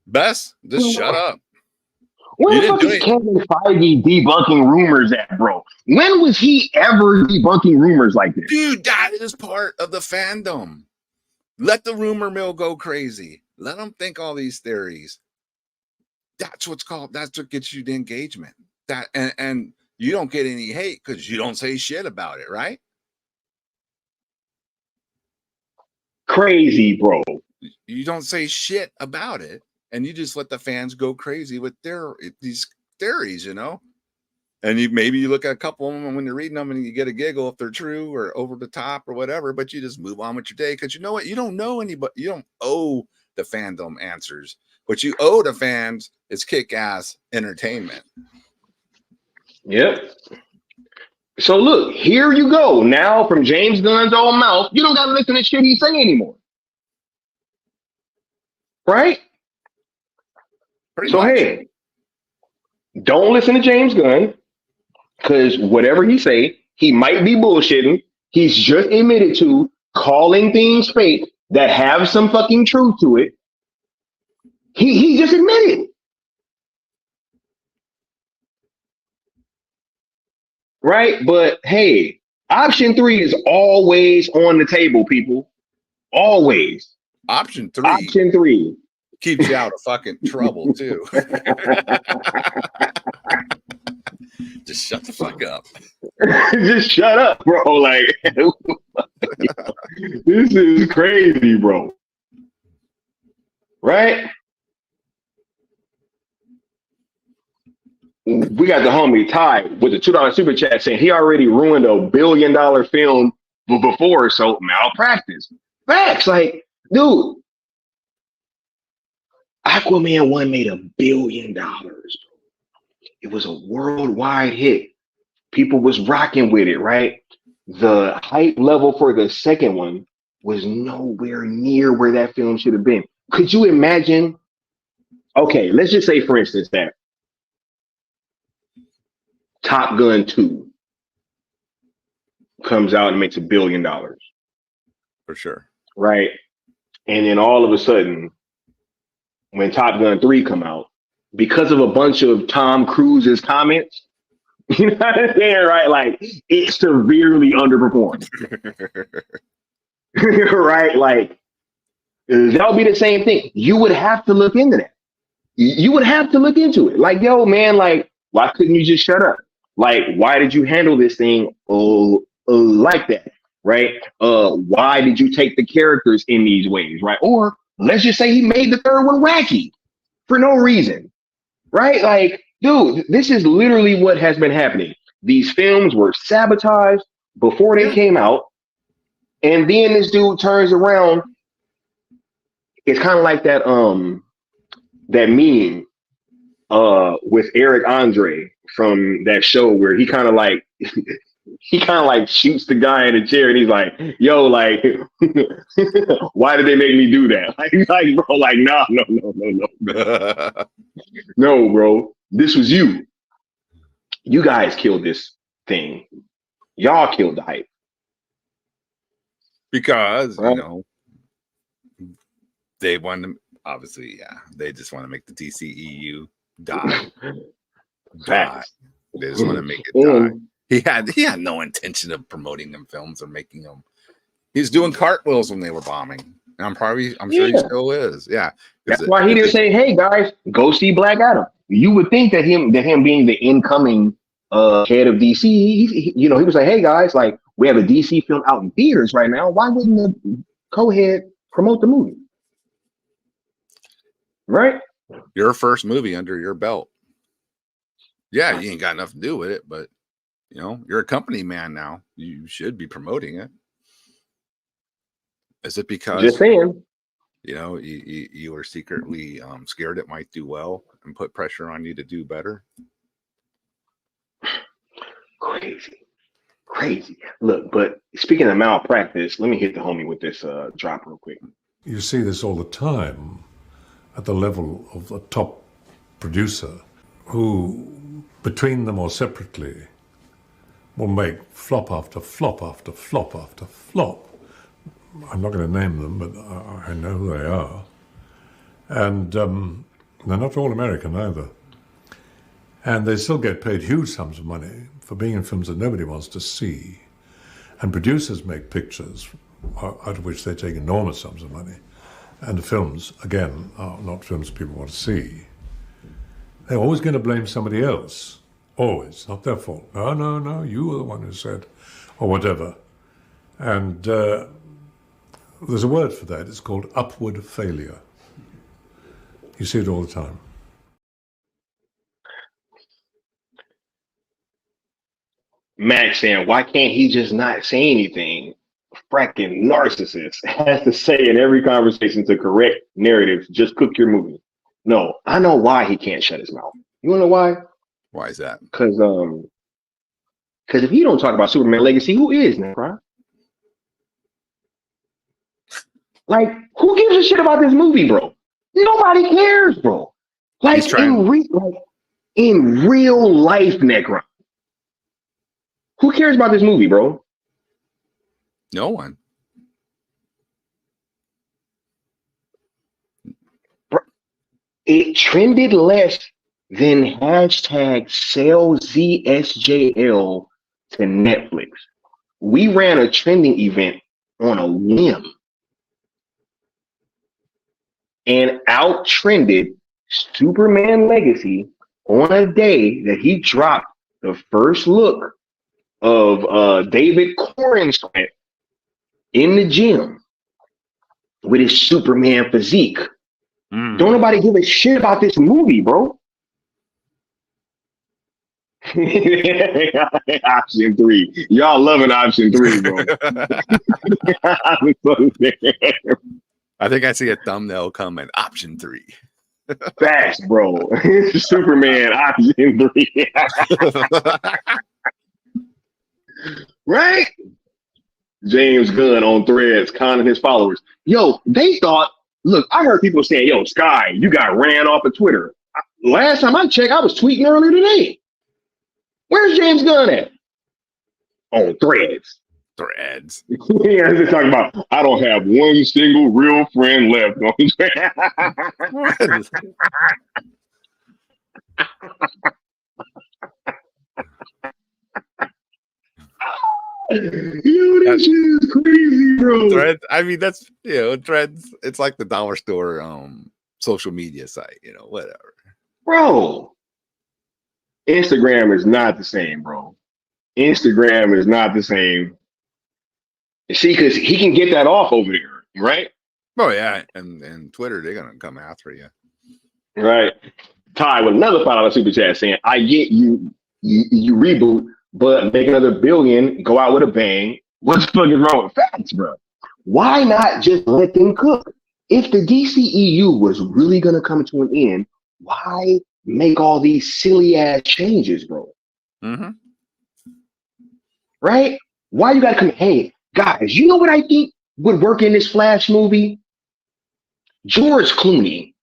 Best, just shut up. When the fuck is Kevin Feige debunking rumors at, bro? When was he ever debunking rumors like this? Dude, that is part of the fandom. Let the rumor mill go crazy. Let them think all these theories. That's what gets you the engagement. And you don't get any hate because you don't say shit about it, right? Crazy, bro. You don't say shit about it. And you just let the fans go crazy with these theories, And maybe you look at a couple of them when you're reading them and you get a giggle if they're true or over the top or whatever, but you just move on with your day because you know what? You don't know anybody. You don't owe the fandom answers. What you owe the fans is kick-ass entertainment. Yep. So look, here you go. Now from James Gunn's own mouth, you don't gotta listen to shit he's saying anymore. Right? Pretty So much. hey, don't listen to James Gunn, because whatever he say, he might be bullshitting. He's just admitted to calling things fake that have some fucking truth to it. He just admitted. Right? But hey, option 3 is always on the table, people. Always. Option 3 Option 3 keeps you out of fucking trouble too. Just shut the fuck up. Just shut up, bro. Like, this is crazy, bro. Right? We got the homie Ty with the $2 super chat saying he already ruined a $1 billion film before, so malpractice. Facts, like, dude. Aquaman 1 made $1 billion. It was a worldwide hit. People was rocking with it, right? The hype level for the second one was nowhere near where that film should have been. Could you imagine? Okay, let's just say, for instance, that Top Gun 2 comes out and makes $1 billion. For sure. Right? And then all of a sudden, when Top Gun 3 come out, because of a bunch of Tom Cruise's comments, you know what I'm saying, right? Like, it severely underperformed. Right? Like, that would be the same thing. You would have to look into that. You would have to look into it. Like, yo, man, like, why couldn't you just shut up? Like, why did you handle this thing like that? Right? Why did you take the characters in these ways? Right? Or let's just say he made the third one wacky for no reason. Right? Like, dude, this is literally what has been happening. These films were sabotaged before they came out. And then this dude turns around. It's kind of like that that meme with Eric Andre from that show where he kind of like shoots the guy in the chair and he's like, yo, like, why did they make me do that? Like bro, like, no. No, bro. This was you. You guys killed this thing. Y'all killed the hype. Because, right? You know, they want to, obviously, yeah, they just want to make the DCEU die. Die. They just want to make it die. He had no intention of promoting them films or making them. He's doing cartwheels when they were bombing. And I'm sure he still is. Yeah. That's why he didn't say, hey guys, go see Black Adam. You would think that him being the incoming head of DC, he was like, hey guys, like, we have a DC film out in theaters right now. Why wouldn't the co-head promote the movie? Right? Your first movie under your belt. Yeah, you ain't got nothing to do with it, but you know, you're a company man now. You should be promoting it. Is it because just saying, you know, you were secretly scared it might do well and put pressure on you to do better? Crazy. Look, but speaking of malpractice, let me hit the homie with this drop real quick. You see this all the time at the level of a top producer who, between them or separately, will make flop after flop after flop after flop. I'm not going to name them, but I know who they are. And they're not all American either. And they still get paid huge sums of money for being in films that nobody wants to see. And producers make pictures out of which they take enormous sums of money. And the films, again, are not films people want to see. They're always going to blame somebody else. Always. Not their fault. No, you were the one who said, or whatever. And there's a word for that. It's called upward failure. You see it all the time. Max saying, why can't he just not say anything? Fracking narcissist has to say in every conversation to correct narratives. Just cook your movie. No, I know why he can't shut his mouth. You want to know why? Why is that? Because Because if he don't talk about Superman Legacy, who is, Necron? Like, who gives a shit about this movie, bro? Nobody cares, bro. Like in real life, Necron. Who cares about this movie, bro? No one. It trended less than hashtag sell ZSJL to Netflix. We ran a trending event on a whim and out trended Superman Legacy on a day that he dropped the first look of David Corrin sweat in the gym with his Superman physique. Don't nobody give a shit about this movie, bro. Option 3. Y'all loving option 3, bro. I think I see a thumbnail coming. Option 3. Facts, bro. Superman option 3. Right? James Gunn on Threads conning his followers. Yo, they thought, look, I heard people saying, yo, Sky, you got ran off of Twitter. Last time I checked, I was tweeting earlier today. Where's James Gunn at? On Threads. Threads. Yeah, they're talking about, I don't have one single real friend left on Threads. Yo, this shit is crazy, bro. Threads. I mean, that's Threads. It's like the dollar store social media site, whatever. Bro, Instagram is not the same, bro. Instagram is not the same. See, because he can get that off over there, right? Oh yeah, and Twitter, they're gonna come after you, right? Ty with another $5 super chat saying, "I get you reboot, but make another billion, go out with a bang. What the fuck is wrong with facts, bro? Why not just let them cook? If the DCEU was really gonna come to an end, why make all these silly ass changes, bro? Mm-hmm. Right? Why you gotta come? Hey guys, you know what I think would work in this Flash movie? George Clooney."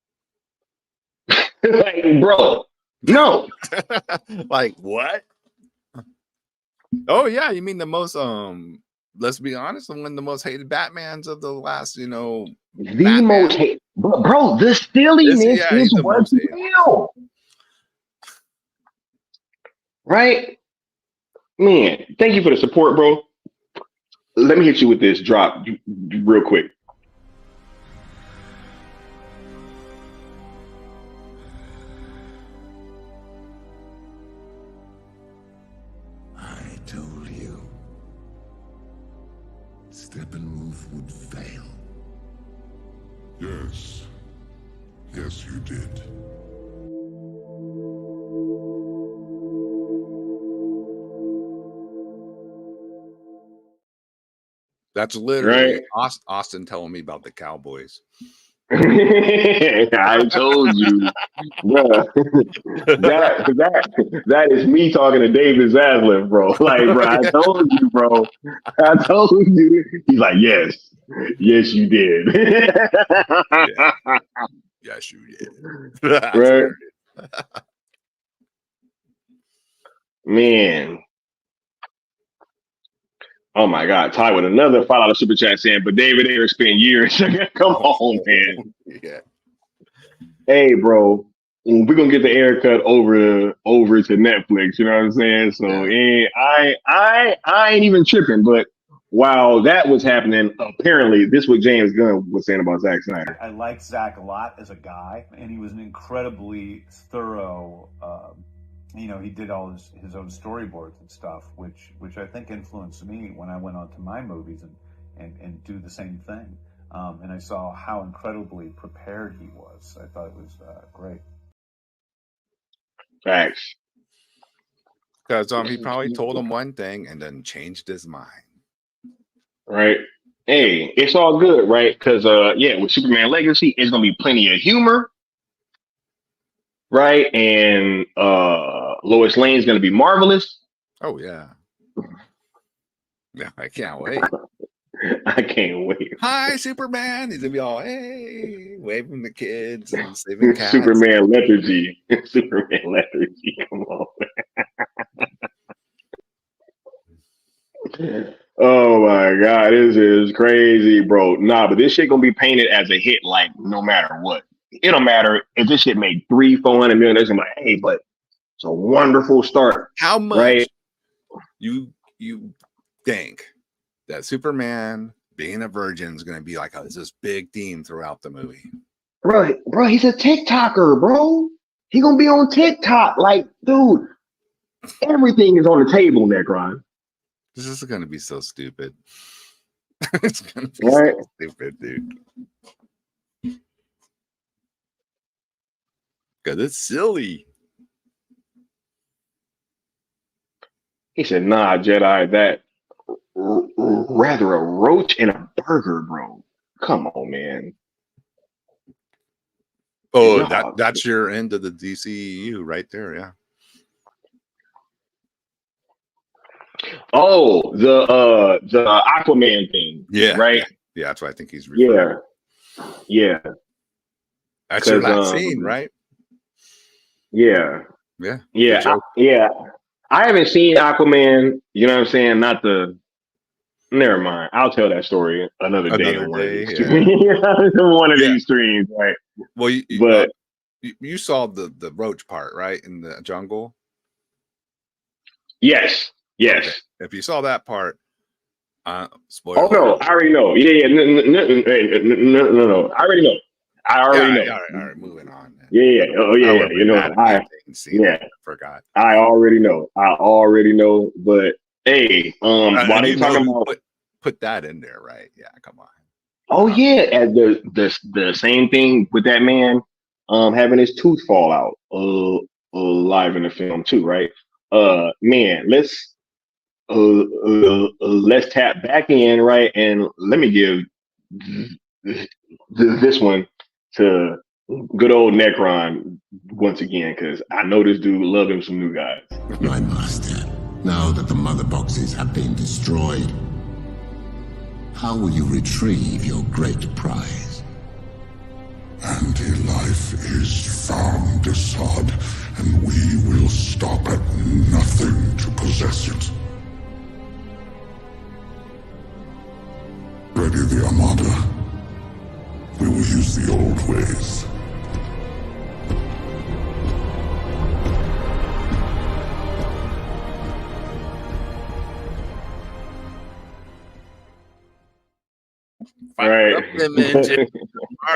Like, bro, no. Like what? Oh yeah, you mean the most let's be honest, one of the most hated Batmans of the last, the most hated, bro, the silliness is what's real. Right? Man, thank you for the support, bro. Let me hit you with this drop real quick. I told you. Steppenwolf would fail. Yes. Yes, you did. That's literally Austin telling me about the Cowboys. I told you, bro. That is me talking to David Zaslav, bro. Like, bro, I told you, bro. I told you. He's like, yes, you did. Yeah. Yes, you did. Right, man. Oh my God, Ty with another $5 super chat saying, but David Ayer spent years. Come on, man. Yeah. Hey, bro, we're gonna get the Ayer cut over to Netflix. You know what I'm saying? So I ain't even tripping. But while that was happening, apparently this is what James Gunn was saying about Zack Snyder. I like Zack a lot as a guy, and he was an incredibly thorough. He did all his own storyboards and stuff, which I think influenced me when I went on to my movies and do the same thing. And I saw how incredibly prepared he was. I thought it was great. Facts. Because he probably told him one thing and then changed his mind. Right. Hey, it's all good, right? Because with Superman Legacy, it's gonna be plenty of humor. Right, and Lois Lane's gonna be marvelous. Oh yeah, Yeah, I can't wait. I can't wait. Hi, Superman. He's gonna be all hey, waving the kids and saving cats. Superman lethargy. Superman lethargy. Come on. Oh my God, this is crazy, bro. Nah, but this shit gonna be painted as a hit, like no matter what. It don't matter if this shit made 300-400 million. They're gonna be like, hey, but it's a wonderful start. How much right? you think that Superman being a virgin is going to be like this big theme throughout the movie? Bro, he's a TikToker, bro. He gonna be on TikTok. Like, dude, everything is on the table, Necron. This is going to be so stupid. It's going to be right? so stupid, dude. Because it's silly. He said, nah, Jedi, that rather a roach and a burger, bro. Come on, man. Oh, that's your end of the DCEU right there, yeah. Oh, the Aquaman thing. Yeah. Right? Yeah, that's what I think he's referring to. Yeah. That's your last scene, right? Yeah. Yeah. Yeah. I haven't seen Aquaman, you know what I'm saying? Never mind. I'll tell that story another day on one of these one of these streams, right? Well, you saw the roach part, right? In the jungle? Yes. Okay. If you saw that part, spoiler. Oh no, I already know. Yeah. No. I already know. I already know. All right, moving on. Yeah. Oh yeah. You know, forgot. I already know. But hey, why they talking about put that in there, right? Yeah, come on. Oh yeah, as the same thing with that man having his tooth fall out live in the film too, right? Man, let's tap back in, right? And let me give this one to good old Necron once again, because I know this dude love him some new guys. My master, now that the mother boxes have been destroyed, how will you retrieve your great prize? Anti-life is found, Assad, and we will stop at nothing to possess it. Ready the Armada. We will use the old ways. Right. All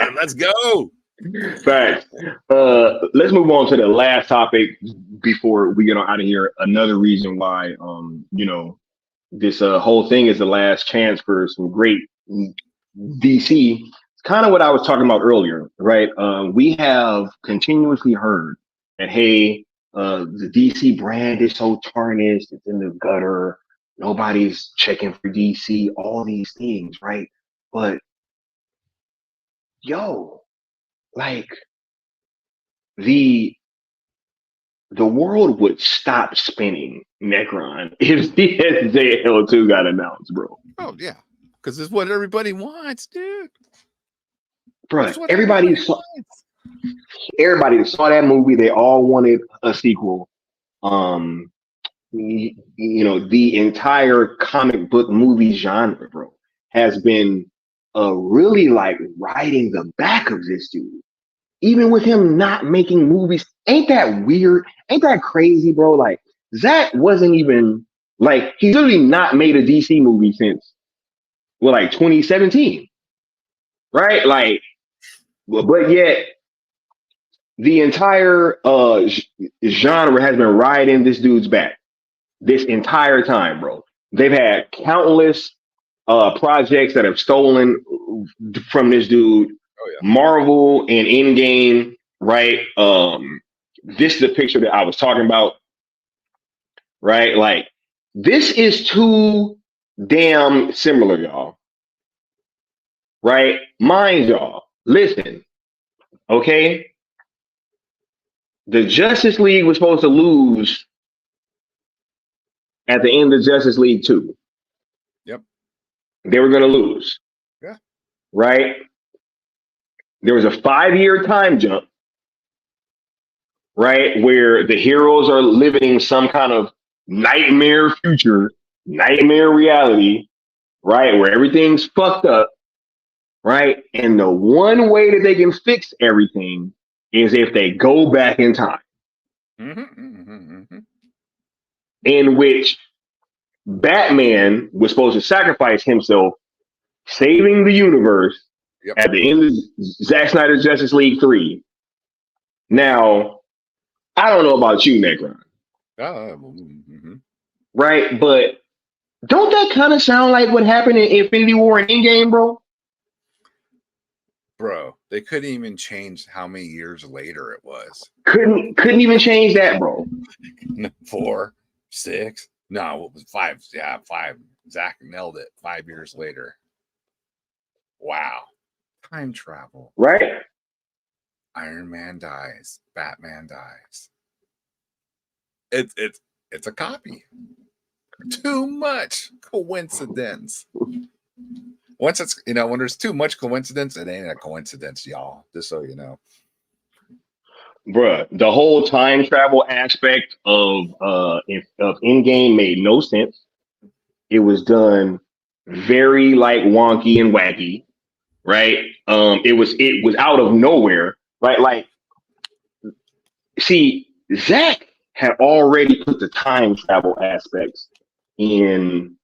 right, let's go. Right. Let's move on to the last topic before we get on out of here. Another reason why, this whole thing is the last chance for some great DC. It's kind of what I was talking about earlier, right? We have continuously heard that, hey, the DC brand is so tarnished, it's in the gutter, nobody's checking for DC, all these things, right? But like the world would stop spinning, Necron, if ZSSM got announced, bro. Oh yeah, because it's what everybody wants, dude. Bro, everybody saw that movie. They all wanted a sequel. The entire comic book movie genre, bro, has been really like riding the back of this dude. Even with him not making movies, ain't that weird? Ain't that crazy, bro? Like Zack wasn't even like he's literally not made a DC movie since 2017, right? Like, but yet the entire genre has been riding this dude's back this entire time, bro. They've had countless projects that have stolen from this dude. Oh, yeah. Marvel and Endgame, right? This is the picture that I was talking about, right? Like, this is too damn similar, y'all. Right? Mind y'all, listen, okay? The Justice League was supposed to lose at the end of Justice League 2. Yep. They were going to lose. Yeah. Right? There was a 5-year time jump, right? Where the heroes are living some kind of nightmare future, nightmare reality, right? Where everything's fucked up, right? And the one way that they can fix everything is if they go back in time. In which Batman was supposed to sacrifice himself, saving the universe at the end of Zack Snyder's Justice League 3. Now, I don't know about you, Necron. Right? But don't that kind of sound like what happened in Infinity War and Endgame, bro? Bro, they couldn't even change how many years later it was. Couldn't even change that, bro. 4, 6. No, it was 5. Yeah, 5. Zack nailed it 5 years later. Wow. Time travel. Right? Iron Man dies. Batman dies. It's a copy. Too much coincidence. Once it's, when there's too much coincidence, it ain't a coincidence, y'all. Just so you know. Bruh, the whole time travel aspect of Endgame made no sense. It was done very like wonky and wacky, right? It was out of nowhere, right? Like, see, Zack had already put the time travel aspects in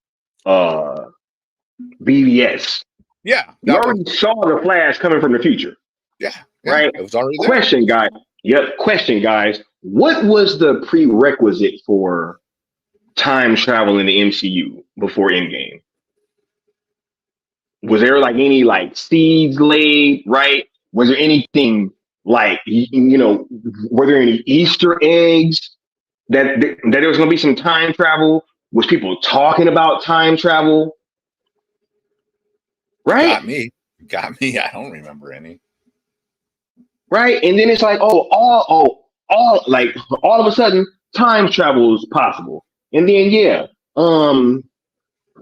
BVS. Yeah, you already saw the Flash coming from the future. Yeah, right. It was already there. Question, guys. Yep. Question, guys. What was the prerequisite for time travel in the MCU before Endgame? Was there like any like seeds laid? Right? Was there anything like were there any Easter eggs that there was going to be some time travel? Was people talking about time travel? Right? Got me. I don't remember any. Right? And then it's like, all of a sudden, time travel is possible. And then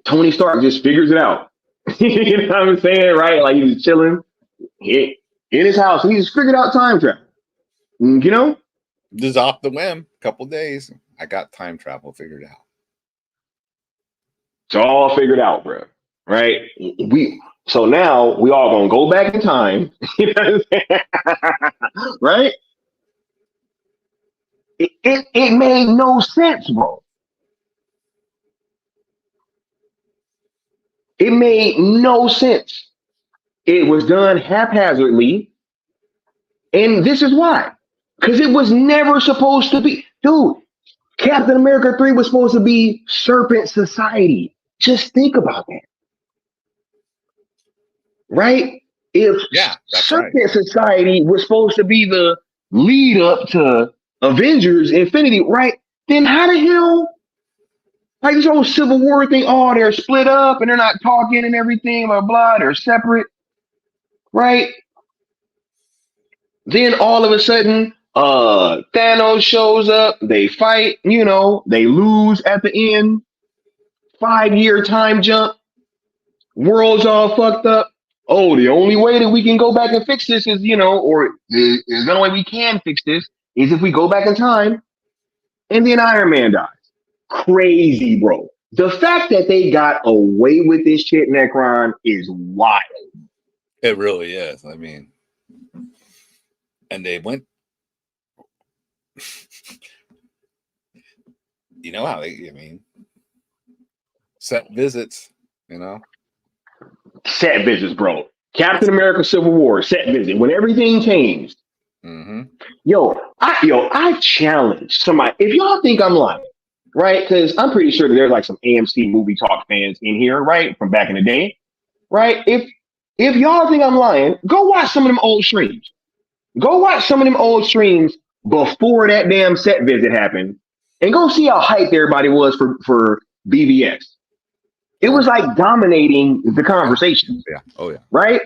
Tony Stark just figures it out. You know what I'm saying? Right? Like he was chilling in his house, and he just figured out time travel. You know? Just off the whim, couple days, I got time travel figured out. It's all figured out, bro. Right? So now we all gonna go back in time. You know what I'm saying? Right? It made no sense, bro. It made no sense. It was done haphazardly. And this is why. Because it was never supposed to be. Dude, Captain America 3 was supposed to be Serpent Society. Just think about that. Right? If Serpent Society was supposed to be the lead up to Avengers Infinity, right? Then how the hell, like this whole Civil War thing, they're split up and they're not talking and everything, blah, blah, they're separate, right? Then all of a sudden, Thanos shows up, they fight, they lose at the end, 5-year time jump, world's all fucked up. Oh, the only way that we can go back and fix this is, or the only way we can fix this is if we go back in time. And then Iron Man dies. Crazy, bro. The fact that they got away with this shit, Necron, is wild. It really is. I mean, and they went, set visits, Set visits, bro. Captain America Civil War, set visit. When everything changed. Mm-hmm. I challenge somebody. If y'all think I'm lying, right? Because I'm pretty sure that there's like some AMC movie talk fans in here, right? From back in the day, right? If y'all think I'm lying, go watch some of them old streams. Go watch some of them old streams before that damn set visit happened, and go see how hyped everybody was for BVS. It was like dominating the conversation. Yeah. Oh yeah. Right?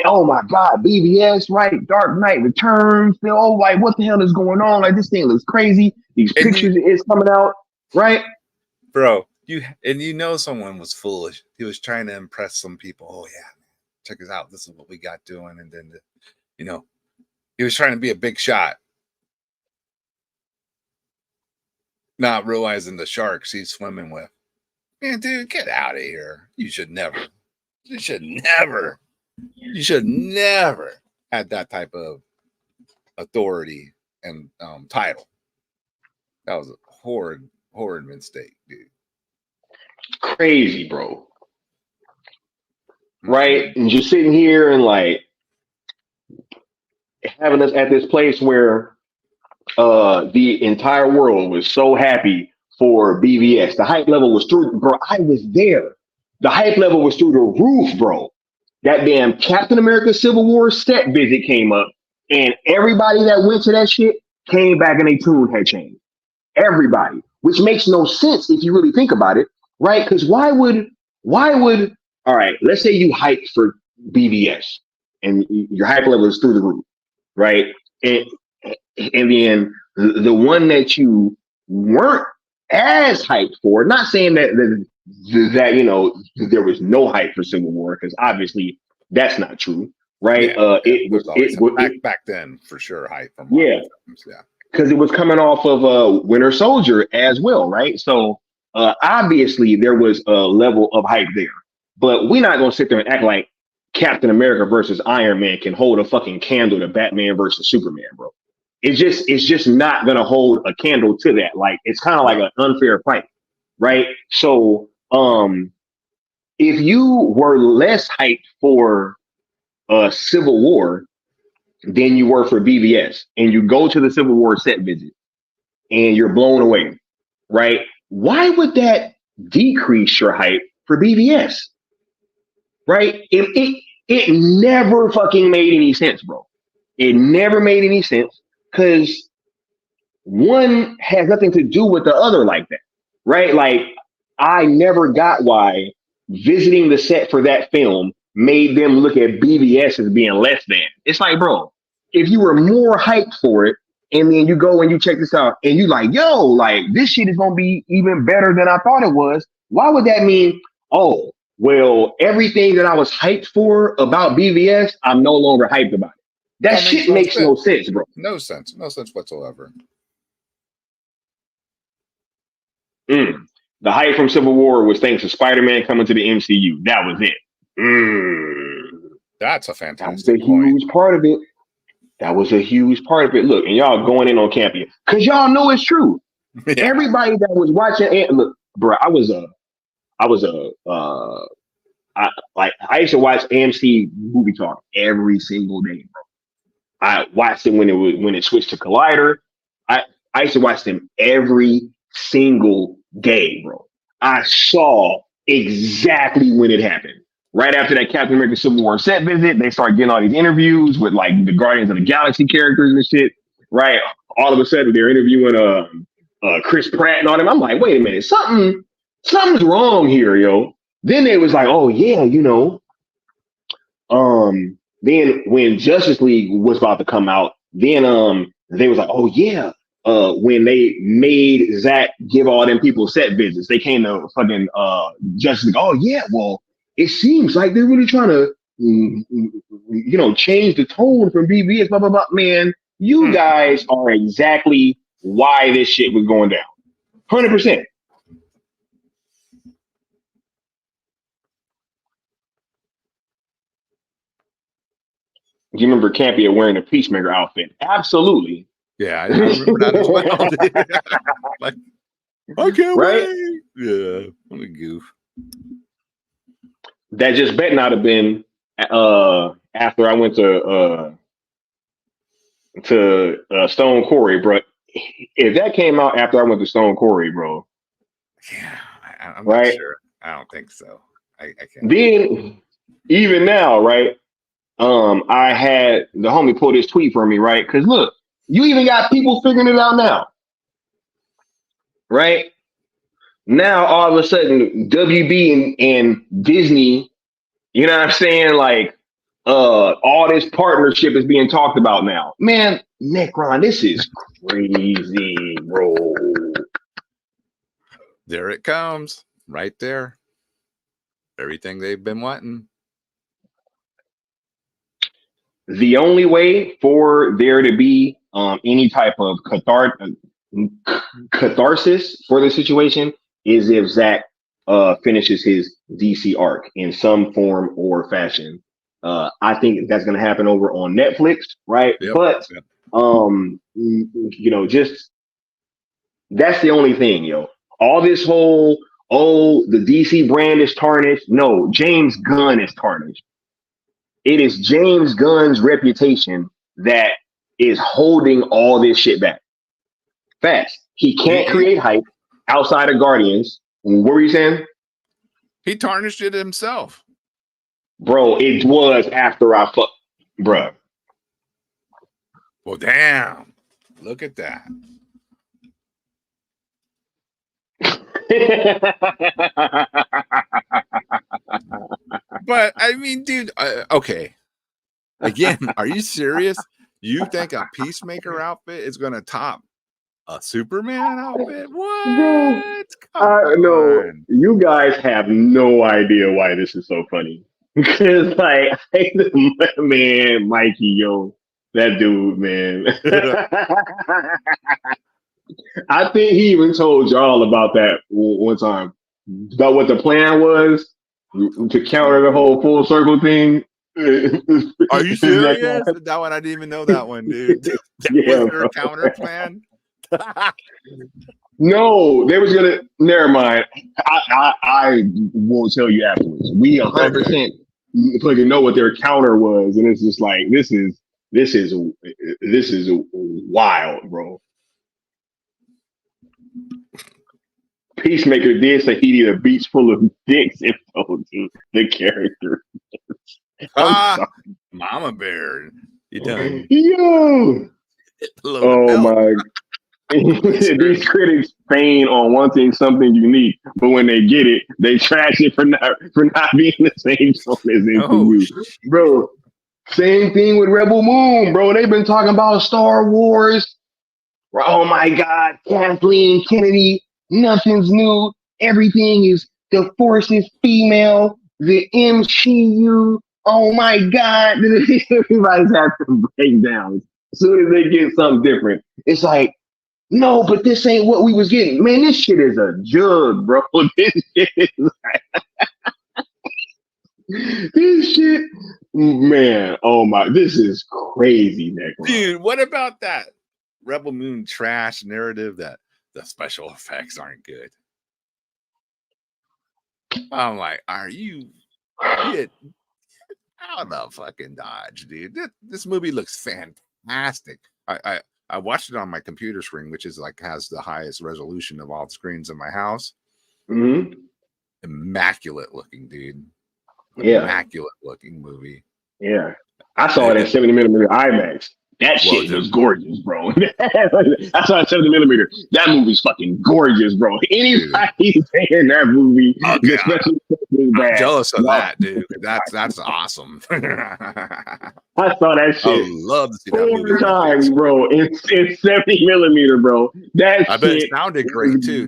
Oh my God, BVS, right? Dark Knight Returns. Like, what the hell is going on? Like, this thing looks crazy. These pictures is coming out. right? Bro, you know someone was foolish. He was trying to impress some people. Oh yeah, check us out. This is what we got doing, and then he was trying to be a big shot, not realizing the sharks he's swimming with. Man, dude, get out of here. You should never have that type of authority and title. That was a horrid mistake, dude. Crazy, bro. Right? And just sitting here and like having us at this place where the entire world was so happy for BVS. The hype level was through, bro. I was there. The hype level was through the roof, bro. That damn Captain America Civil War set visit came up, and everybody that went to that shit came back and their tune had changed. Everybody, which makes no sense if you really think about it, right? Because why would, all right, let's say you hyped for BVS and your hype level is through the roof, right? And then the one that you weren't as hyped for, not saying that there was no hype for Civil War, because obviously that's not true, right? Back then for sure hype from because it was coming off of Winter Soldier as well, right? So obviously there was a level of hype there, but we're not gonna sit there and act like Captain America versus Iron Man can hold a fucking candle to Batman versus Superman, bro. It's just not gonna hold a candle to that. Like, it's kind of like an unfair fight, right? So if you were less hyped for Civil War than you were for BVS, and you go to the Civil War set visit and you're blown away, right? Why would that decrease your hype for BVS? Right? It never fucking made any sense, bro. It never made any sense, because one has nothing to do with the other like that, right? Like, I never got why visiting the set for that film made them look at BVS as being less than. It's like, bro, if you were more hyped for it, and then you go and you check this out, and you like, yo, like, this shit is gonna be even better than I thought it was, why would that mean, oh, well, everything that I was hyped for about BVS, I'm no longer hyped about it? That shit makes no sense, bro. No sense whatsoever. The hype from Civil War was thanks to Spider-Man coming to the MCU. That was it. That's a fantastic That was a huge part of it. That was a huge part of it. Look, and y'all going in on Campion, because y'all know it's true. Yeah. Everybody that was watching, look, bro, I used to watch AMC Movie Talk every single day, bro. I watched it when it switched to Collider. I used to watch them every single day, bro. I saw exactly when it happened. Right after that Captain America Civil War set visit, they started getting all these interviews with like the Guardians of the Galaxy characters and shit. Right? All of a sudden they're interviewing Chris Pratt and all them. I'm like, wait a minute, something's wrong here, yo. Then they was like, oh yeah, then when Justice League was about to come out, then they was like, oh yeah, when they made Zack give all them people set visits, they came to fucking Justice League. Oh yeah, well, it seems like they're really trying to change the tone from BVS, blah blah blah. Man, you guys are exactly why this shit was going down. 100%. Do you remember Campia wearing a Peacemaker outfit? Absolutely. Yeah, I remember that as well. Like, I can't wait. Yeah, what a goof. That just better not have been after I went to Stone Quarry, bro. If that came out after I went to Stone Quarry, bro. Yeah, I'm not sure. I don't think so. I can't. Then, even now, right? I had the homie pull this tweet for me, right? Because look, you even got people figuring it out now, right? Now all of a sudden, WB and Disney, you know what I'm saying? Like, all this partnership is being talked about now. Man, Necron, this is crazy, bro. There it comes, right there. Everything they've been wanting. The only way for there to be any type of catharsis for the situation is if Zack finishes his DC arc in some form or fashion. I think that's going to happen over on Netflix, right? Yep, but yep. just that's the only thing, yo. All this whole the DC brand is tarnished. No, James Gunn is tarnished. It is James Gunn's reputation that is holding all this shit back. Facts. He can't create hype outside of Guardians. What were you saying? He tarnished it himself. Bro, it was after I fucked. Bruh. Well, damn. Look at that. But I mean, dude, okay. Again, are you serious? You think a Peacemaker outfit is going to top a Superman outfit? What? No, you guys have no idea why this is so funny. Because, like, man, Mikey, yo, that dude, man. I think he even told y'all about that one time. About what the plan was to counter the whole full circle thing. Are you serious? That one, I didn't even know that one, dude. Yeah, was there a counter plan? No, they was gonna. Never mind. I will tell you afterwards. We 100% fucking know what their counter was, and it's just like this is wild, bro. Peacemaker did say he needed a beach full of dicks and told you the character. Mama Bear, you done? Yo. Oh my. These critics feign on wanting something unique, but when they get it, they trash it for not being the same tone as MCU. Bro, same thing with Rebel Moon, bro. They've been talking about Star Wars. Oh my God, Kathleen Kennedy, nothing's new. Everything is the Force is female. The MCU. Oh my God, everybody's having breakdowns as soon as they get something different. It's like, no, but this ain't what we was getting. Man, this shit is a jug, bro. This shit is this shit, man. Oh my, this is crazy, Nick. Dude, what about that Rebel Moon trash narrative that the special effects aren't good? I'm like, are you out of fucking Dodge, dude? This movie looks fantastic. I watched it on my computer screen, which is like has the highest resolution of all the screens in my house. Mm-hmm. Immaculate looking, dude. Yeah. Immaculate looking movie. Yeah. I saw it in 70mm IMAX. That shit was gorgeous, bro. I saw it in 70mm. That movie's fucking gorgeous, bro. Anybody saying that movie, especially I'm jealous of that, dude. That's awesome. I saw that shit. I love to see that movie 4 times, bro. It's 70mm, bro. That I bet it sounded great too.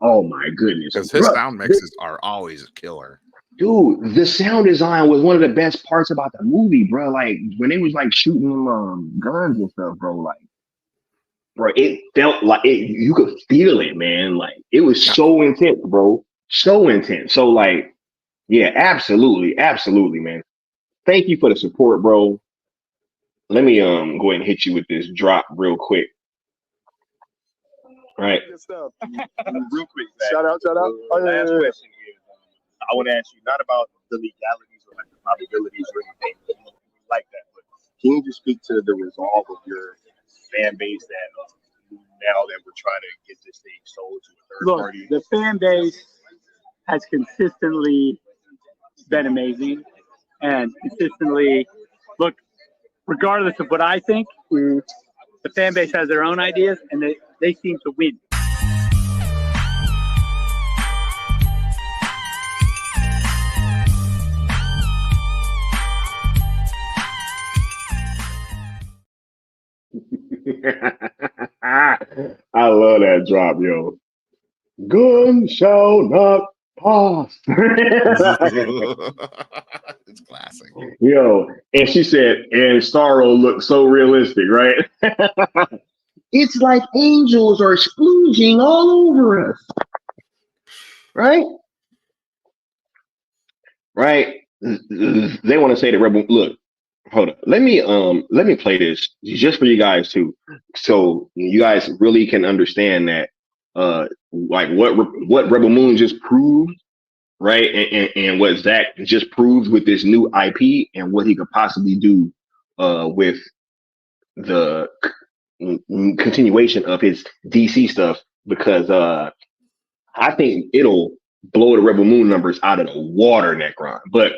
Oh my goodness. Because his sound mixes are always a killer. Dude, the sound design was one of the best parts about the movie, bro. Like when they was like shooting guns and stuff, bro. It felt like you could feel it, man. Like it was so intense, bro. So intense. So like, yeah, absolutely, man. Thank you for the support, bro. Let me go ahead and hit you with this drop real quick. Right. Good stuff. Real quick, Zack. Shout out. Last question is, I want to ask you not about the legalities or like the probabilities or anything like that, but can you just speak to the resolve of your fan base that now that we're trying to get this thing sold to a third party? The fan base has consistently been amazing and consistently, look, regardless of what I think, the fan base has their own ideas and they seem to win. I love that drop, yo. Gun shall not pass. It's classic. Yo, and she said, and Starro looked so realistic, right? It's like angels are splooging all over us, right? Right? They want to say the rebel. Look, hold up. Let me play this just for you guys too, so you guys really can understand that, like what Rebel Moon just proved, right? And what Zack just proved with this new IP and what he could possibly do, with the continuation of his DC stuff, because I think it'll blow the Rebel Moon numbers out of the water, Necron. But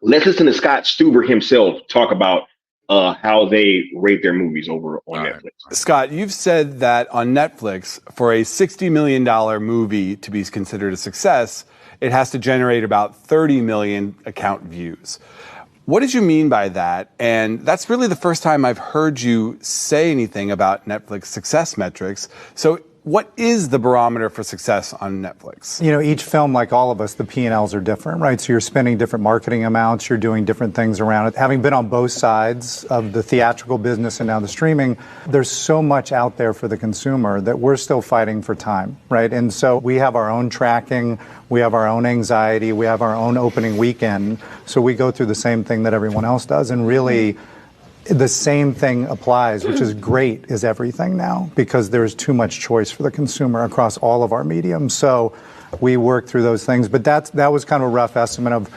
let's listen to Scott Stuber himself talk about how they rate their movies over on Netflix. Scott, you've said that on Netflix, for a $60 million movie to be considered a success, it has to generate about 30 million account views. What did you mean by that? And that's really the first time I've heard you say anything about Netflix success metrics. So what is the barometer for success on Netflix? You know, each film, like all of us, the P&Ls are different, right? So you're spending different marketing amounts, you're doing different things around it. Having been on both sides of the theatrical business and now the streaming, there's so much out there for the consumer that we're still fighting for time, right? And so we have our own tracking, we have our own anxiety, we have our own opening weekend. So we go through the same thing that everyone else does, and really the same thing applies, which is great, is everything now, because there's too much choice for the consumer across all of our mediums. So we work through those things, but that was kind of a rough estimate of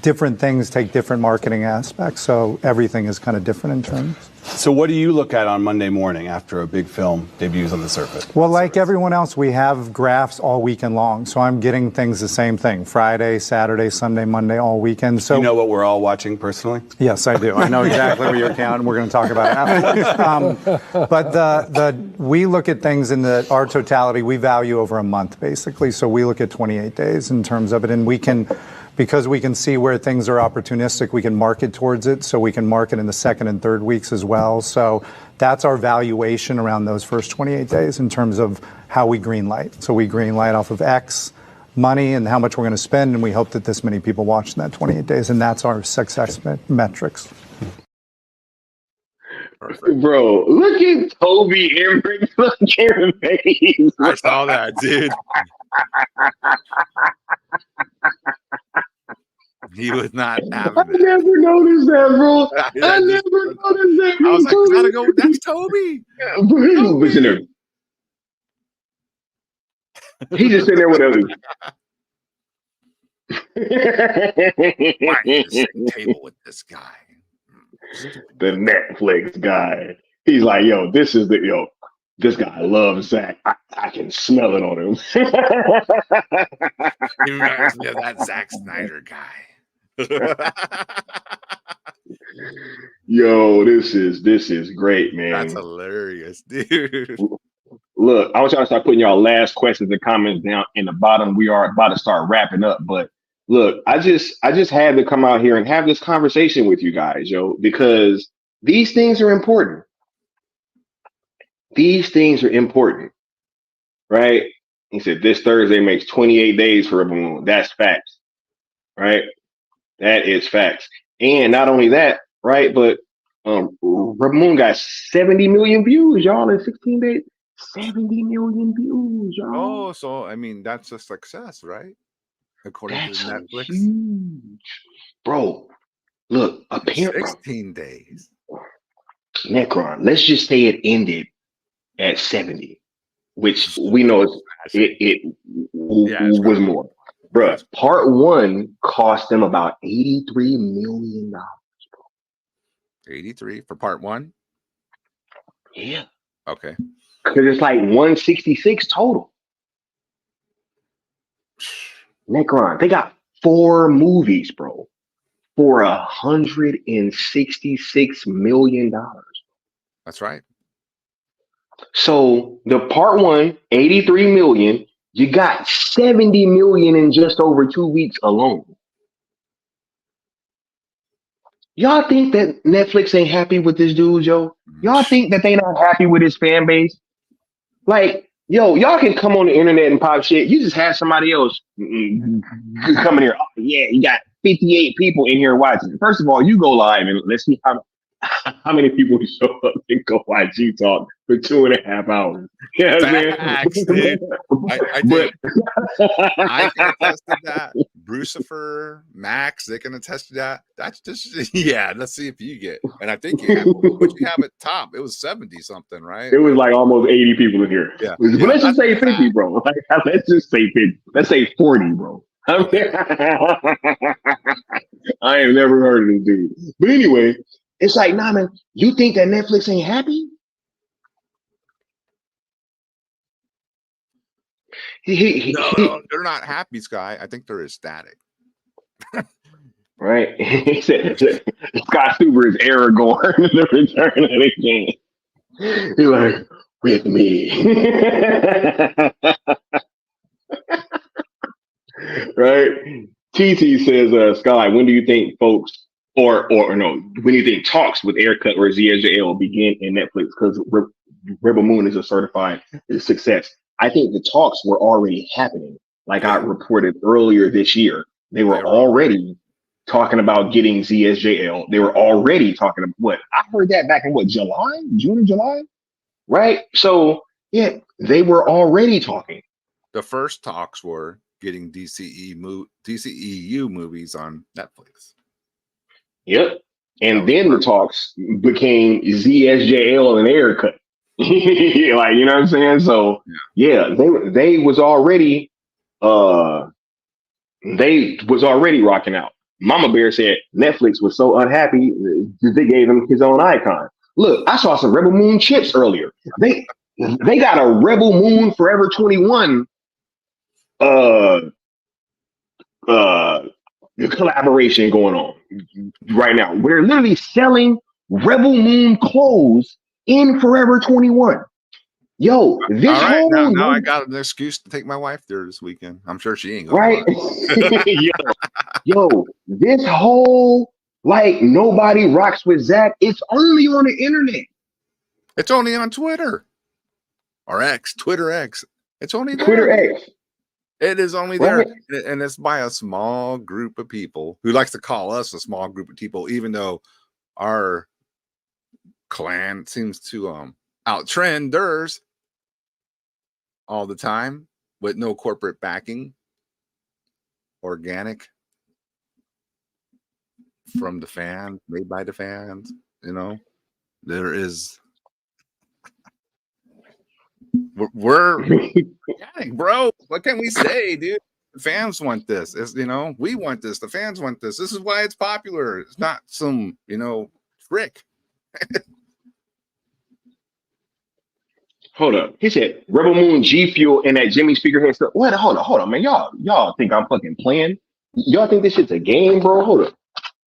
different things take different marketing aspects. So everything is kind of different in terms. So what do you look at on Monday morning after a big film debuts on the surface? Well, like everyone else, we have graphs all weekend long. So I'm getting things the same thing: Friday, Saturday, Sunday, Monday, all weekend. So you know what we're all watching personally? Yes, I do. I know exactly what you're counting. We're going to talk about it afterwards. But we look at things in our totality. We value over a month, basically. So we look at 28 days in terms of it, and we can, because we can see where things are opportunistic, we can market towards it. So we can market in the second and third weeks as well. So that's our valuation around those first 28 days in terms of how we green light. So we green light off of X money and how much we're going to spend, and we hope that this many people watch in that 28 days, and that's our success metrics. Bro, look at Toby Emmerich. Look at his face. I saw that, dude. He was not having I it. never noticed that, bro. I never noticed that. I was like, gotta go. That's Toby. Listen to him. He just sitting there with others. Why are you sitting table with this guy? The Netflix guy. He's like, yo, this guy loves Zack. I can smell it on him. He reminds me of that Zack Snyder guy. Yo, this is great, man. That's hilarious, dude. Look, I want y'all to start putting y'all last questions and comments down in the bottom. We are about to start wrapping up, but look, I just had to come out here and have this conversation with you guys, yo, because these things are important. These things are important, right? He said this Thursday makes 28 days for Rebel Moon. That's facts, right? That is facts. And not only that, right, but Rebel Moon got 70 million views, y'all, in 16 days. 70 million views, y'all. Oh, so I mean that's a success, right? According That's to Netflix. Huge. Bro, look, apparently 16 days. Necron, let's just say it ended at 70, which we know it was more. Bruh, part one cost them about $83 million. 83 for part one? Yeah. Okay. Because it's like 166 total. Necron, they got 4 movies, bro, for $166 million. That's right. So the part one, 83 million, you got 70 million in just over 2 weeks alone. Y'all think that Netflix ain't happy with this dude, yo? Y'all think that they not happy with his fan base? Like, Yo, y'all can come on the internet and pop shit. You just have somebody else come in here. Oh, yeah, you got 58 people in here watching. First of all, you go live and let's see how many people show up and go watch you talk for 2.5 hours. You know what I'm Facts, saying? dude. I can attest to that. Brucifer, Max, they can attest to that. That's just yeah. Let's see if you get. And I think you have what you have at top. It was 70 something, right? It was like almost 80 people in here. Yeah. But let's just say 50, bad. bro. Like, let's just say 50. Let's say 40, bro. I ain't never heard of this dude. But anyway, it's like, nah, man, you think that Netflix ain't happy? No, they're not happy, Sky. I think they're ecstatic. Right? He said Scott Stuber is Aragorn in the Return of the King. He's like, with me. Right? TT says, Sky, when do you think folks or no, when do you think talks with Aircut or ZSJL will begin in Netflix? Because Rebel Moon is a certified success. I think the talks were already happening. Like I reported earlier this year, they were already talking about getting ZSJL. They were already talking about what? I heard that back in what, July? June or July? Right? So yeah, they were already talking. The first talks were getting DCEU movies on Netflix. Yep. And then the talks became ZSJL and Aircut. Like, you know what I'm saying? So yeah, they was already rocking out. Mama Bear said Netflix was so unhappy that they gave him his own icon. Look, I saw some Rebel Moon chips earlier. They got a Rebel Moon Forever 21 collaboration going on right now. We're literally selling Rebel Moon clothes in Forever 21. Yo, this all right, whole now I got an excuse to take my wife there this weekend. I'm sure she ain't going. Right? yo, this whole like nobody rocks with Zack. It's only on the internet. It's only on Twitter or X, Twitter X. It's only there. Twitter X. It is only there, and it's by a small group of people who likes to call us a small group of people, even though our clan seems to outtrend theirs all the time with no corporate backing, organic from the fans, made by the fans. You know, there is. We're organic, bro. What can we say, dude? The fans want this. It's, you know, we want this. The fans want this. This is why it's popular. It's not some, you know, trick. Hold up. He said Rebel Moon, G Fuel, and that Jimmy Speakerhead stuff. What? Hold on, man. Y'all think I'm fucking playing? Y'all think this shit's a game, bro? Hold up.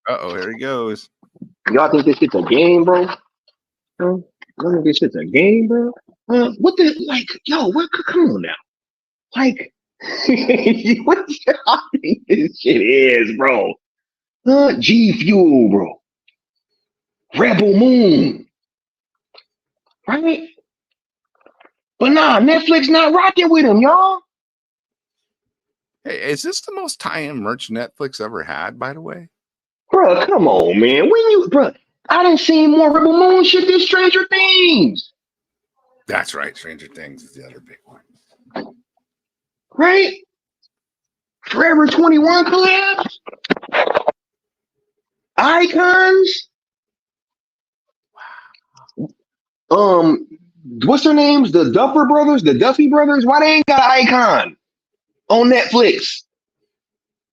Uh-oh, here he goes. Y'all think this shit's a game, bro? Y'all think this shit's a game, bro? What the, like, yo, what, come on now. Like, what y'all think this shit is, bro? G Fuel, bro. Rebel Moon. Right? But nah, Netflix not rocking with him, y'all. Hey, is this the most tie-in merch Netflix ever had, by the way? Bro, come on, man. I done seen more Rebel Moon shit than Stranger Things. That's right. Stranger Things is the other big one. Right? Forever 21 collabs? Icons? What's their names? The Duffer Brothers? The Duffy Brothers? Why they ain't got an icon on Netflix?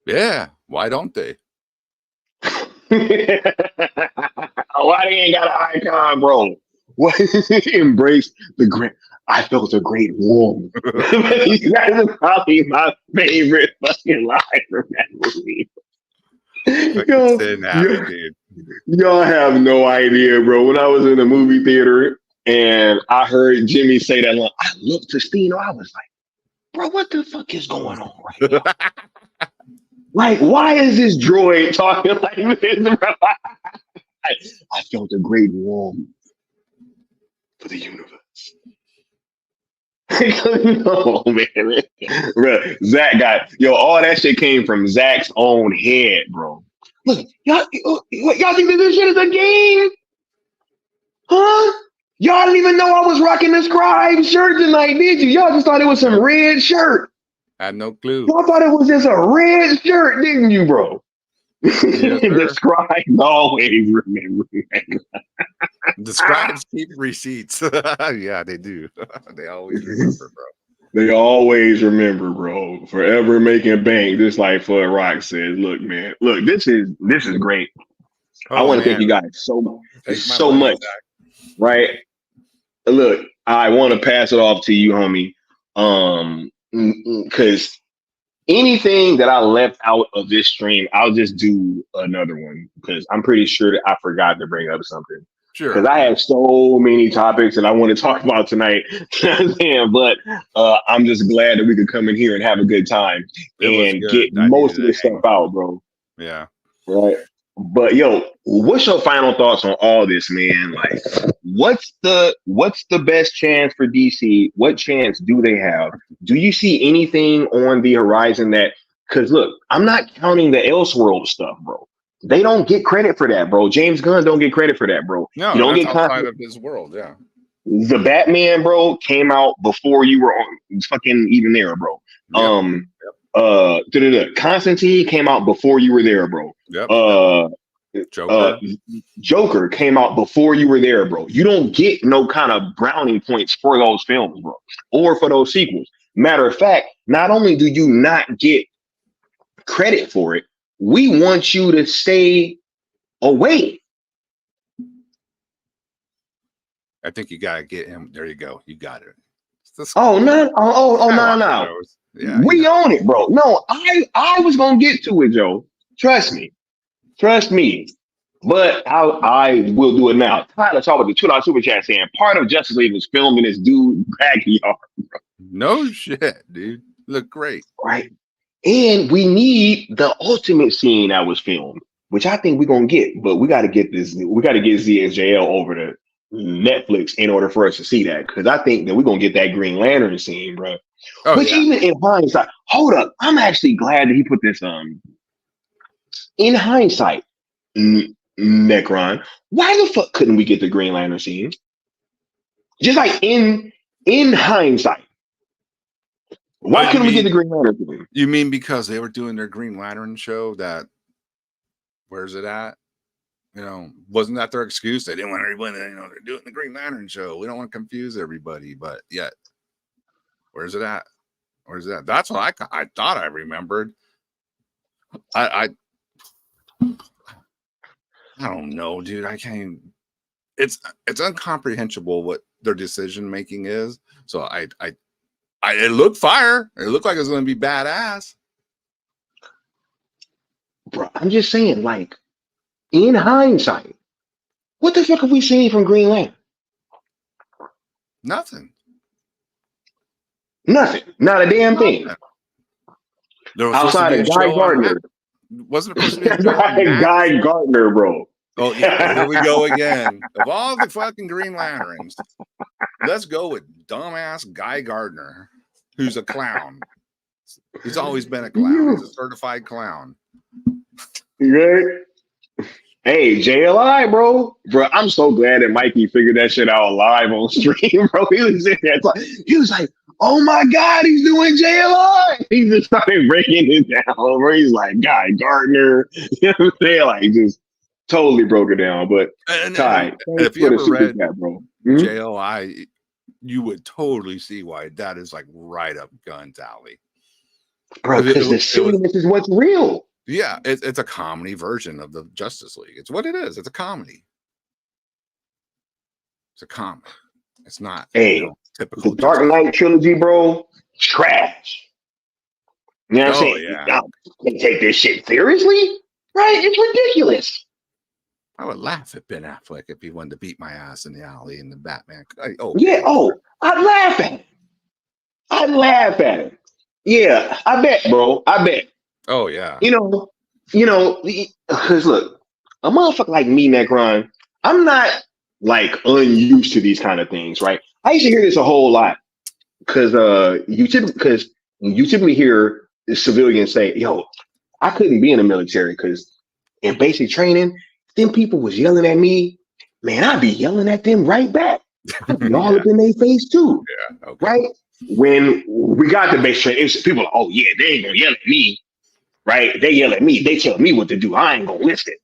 Yeah, why don't they? Why they ain't got an icon, bro? What? Embrace the great. I felt a great warmth. That is probably my favorite fucking line from that movie. Y'all have no idea, bro. When I was in the movie theater and I heard Jimmy say that line, I looked to Stino. I was like, bro, what the fuck is going on right now? Like, why is this droid talking like this, bro? I felt a great warmth for the universe. No, man. Bro, Zack got all that shit came from Zack's own head, bro. Look, y'all think that this shit is a game? Huh? Y'all didn't even know I was rocking the Scribe shirt tonight, did you? Y'all just thought it was some red shirt. I had no clue. Y'all thought it was just a red shirt, didn't you, bro? Yes, The Scribes always remember. The Scribes keep receipts. Yeah, they do. They always remember, bro. They always remember, bro. Forever making bank, just like Flood Rock says. Look, man. Look, this is great. I want to thank you guys so much. Right? Look, I want to pass it off to you, homie. Because anything that I left out of this stream, I'll just do another one because I'm pretty sure that I forgot to bring up something. Sure. Because I have so many topics that I want to talk about tonight. But I'm just glad that we could come in here and have a good time and get most of this stuff out, bro. Yeah. Right. But what's your final thoughts on all this, man? Like, what's the best chance for DC? What chance do they have? Do you see anything on the horizon that? Because look, I'm not counting the Elseworld stuff, bro. They don't get credit for that, bro. James Gunn don't get credit for that, bro. No, you don't that's get outside of his world. Yeah. The Batman, bro, came out before you were fucking even there, bro. Yep. Constantine came out before you were there, bro. Yep. Joker came out before you were there, bro. You don't get no kind of brownie points for those films, bro, or for those sequels. Matter of fact, not only do you not get credit for it, we want you to stay away. I think you gotta get him. There you go. You got it. No. Yeah, we own it, bro. No, I was gonna get to it, Joe. Trust me. But I will do it now. Tyler talk about the $2 super chat saying part of Justice League was filmed in this dude backyard. No shit, dude. Look great. Right. And we need the ultimate scene that was filmed, which I think we're gonna get, but we gotta get ZSJL over to Netflix in order for us to see that. Because I think that we're gonna get that Green Lantern scene, bro. Even in hindsight, hold up. I'm actually glad that he put this in hindsight, Necron. Why the fuck couldn't we get the Green Lantern scene? Just like in hindsight. Why couldn't we get the Green Lantern scene? You mean because they were doing their Green Lantern show that where's it at? Wasn't that their excuse? They didn't want everybody, they're doing the Green Lantern show. We don't want to confuse everybody, but yet, where's it at? Where's that? That's what I thought I remembered. I don't know, dude. I can't. It's incomprehensible what their decision making is. So it looked fire. It looked like it was going to be badass. Bro, I'm just saying, like, in hindsight, what the fuck have we seen from Green Lantern? Nothing. Not a damn thing. Outside of Guy Gardner. Wasn't it supposed to be Guy Gardner, bro? Oh, yeah, here we go again. Of all the fucking Green Lanterns, let's go with dumbass Guy Gardner, who's a clown. He's always been a clown. He's a certified clown. Right? Hey, JLI, bro. Bro, I'm so glad that Mikey figured that shit out live on stream, bro. He was like, oh my God, he's doing JLI. He just started breaking it down, bro. He's like, Guy Gardner. You know what I'm saying? Like, just totally broke it down. But Ty, if you ever read JLI, you would totally see why that is like right up Gunn's alley. Bro, because the silliness is what's real. Yeah, it's a comedy version of the Justice League. It's what it is. It's a comedy. It's a comedy. It's not typical. The Dark Knight trilogy, bro, trash. You know what I'm saying? Yeah. Y'all can't take this shit seriously, right? It's ridiculous. I would laugh at Ben Affleck if he wanted to beat my ass in the alley in the Batman. I'd laugh at it. Yeah, I bet, bro. I bet. Oh yeah. Because look, a motherfucker like me, Necron, I'm not like unused to these kind of things, right? I used to hear this a whole lot. because you typically hear civilians say, "Yo, I couldn't be in the military because in basic training, them people was yelling at me. Man, I'd be yelling at them right back. I'd be all Yeah. up in their face too, Yeah. Okay. right?" When we got the basic training, it's people, oh yeah, they ain't gonna yell at me, right? They yell at me, they tell me what to do. I ain't gonna listen.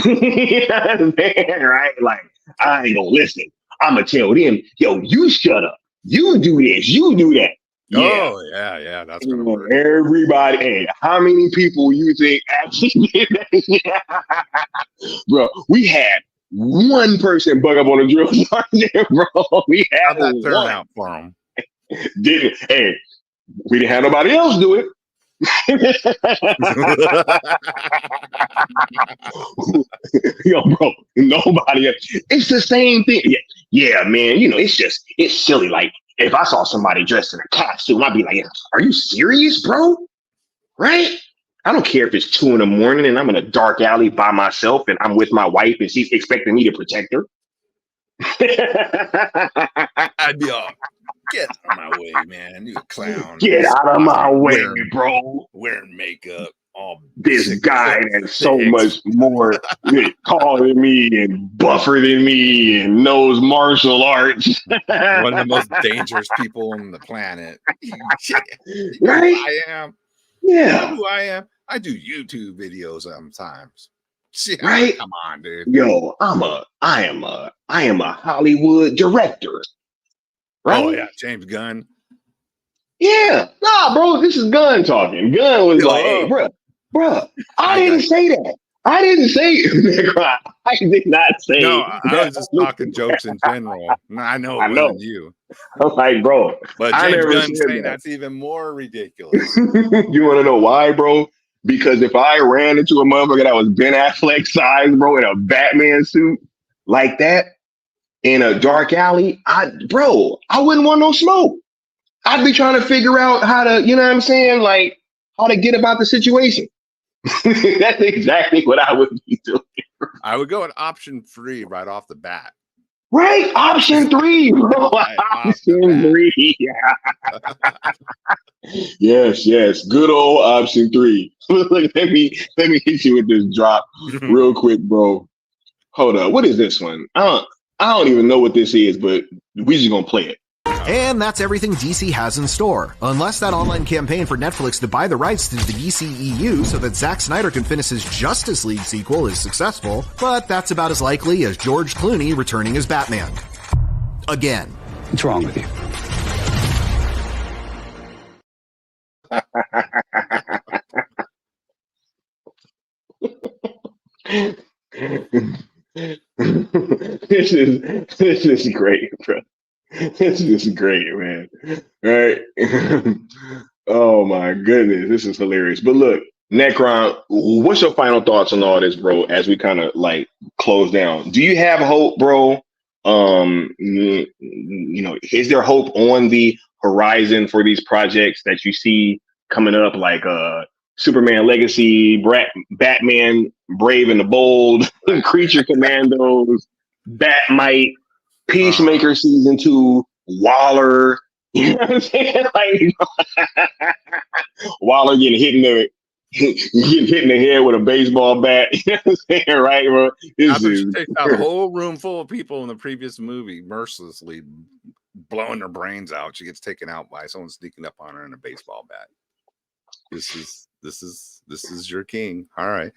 You know what I'm saying, right? Like, I ain't gonna listen. I'm gonna tell them, yo, you shut up. You do this. You do that. Yeah. Oh, yeah. That's gonna work. Everybody, hey, how many people you think actually did that? Bro, we had one person bug up on the drill sergeant, bro. We had How'd that turn one. out for him? Didn't, hey, we didn't have nobody else do it. Yo, bro, nobody else. It's the same thing. Yeah, man. You know, it's silly. Like, if I saw somebody dressed in a costume, I'd be like, are you serious, bro? Right? I don't care if it's 2 a.m. and I'm in a dark alley by myself and I'm with my wife and she's expecting me to protect her. I'd be all, get out of my way, man. You a clown. Get out of my way, bro. Wearing makeup. All this guy that's so much more taller than me and buffer than me and knows martial arts. One of the most dangerous people on the planet. You know Right? who I am. Yeah. You know who I am. I do YouTube videos sometimes. Yeah, right? Come on, dude. Yo, I am a Hollywood director. Right? Oh yeah, James Gunn. Yeah. Nah, bro, this is Gunn talking. Gunn was like, hey, bro, I didn't say that. I didn't say that. I did not say. No, I was just talking jokes in general. I know it wasn't you. I'm like, bro, but I James never Gunn said saying that. that's even more ridiculous. You want to know why, bro? Because if I ran into a motherfucker that was Ben Affleck size, bro, in a Batman suit like that in a dark alley, I wouldn't want no smoke. I'd be trying to figure out how to, you know what I'm saying? Like, how to get about the situation. That's exactly what I would be doing. I would go with option 3 right off the bat. Right, option 3, bro. Option 3. Yes. Good old option 3. Let me hit you with this drop real quick, bro. Hold up. What is this one? I don't even know what this is, but we just gonna play it. And that's everything DC has in store. Unless that online campaign for Netflix to buy the rights to the DCEU so that Zack Snyder can finish his Justice League sequel is successful, but that's about as likely as George Clooney returning as Batman. Again. What's wrong with you? This is great, bro. This is great, man. Right? Oh my goodness, this is hilarious. But look, Necron, what's your final thoughts on all this, bro? As we kind of like close down, do you have hope, bro? You know, is there hope on the horizon for these projects that you see coming up, like Superman Legacy, Batman Brave and the Bold, Creature Commandos, Batmite, Peacemaker season 2, Waller? You know what I'm saying? Like Waller getting hit in the head with a baseball bat. You know what I'm saying, right, bro? After she takes out a whole room full of people in the previous movie, mercilessly blowing their brains out, she gets taken out by someone sneaking up on her in a baseball bat. This is your king. All right.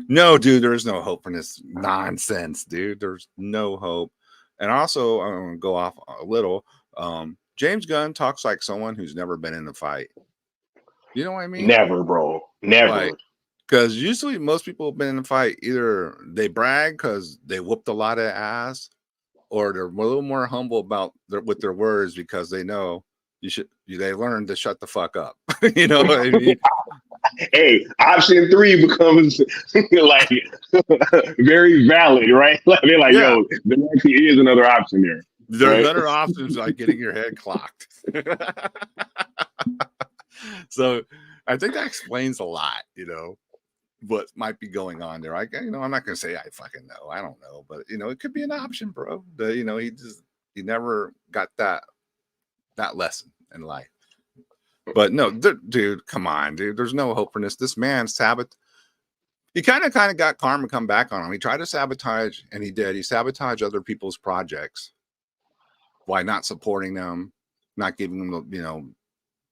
No, dude, there's no hope for this nonsense, dude. There's no hope. And also, I'm gonna go off a little. James Gunn talks like someone who's never been in a fight. You know what I mean? Never, bro. Never. Because usually most people have been in a fight. Either they brag because they whooped a lot of ass, or they're a little more humble about with their words because they know they learned to shut the fuck up. You know what I mean? Hey, option 3 becomes like very valid, right? Like, they're like, yo, there actually is another option there. There's other options like getting your head clocked. So I think that explains a lot, you know, what might be going on there. I'm not gonna say I fucking know. I don't know, but it could be an option, bro. He never got that lesson. in life. But no, dude, come on, dude. There's no hope for this. This man he kind of got karma come back on him. He tried to sabotage, and he did. He sabotaged other people's projects by not supporting them, not giving them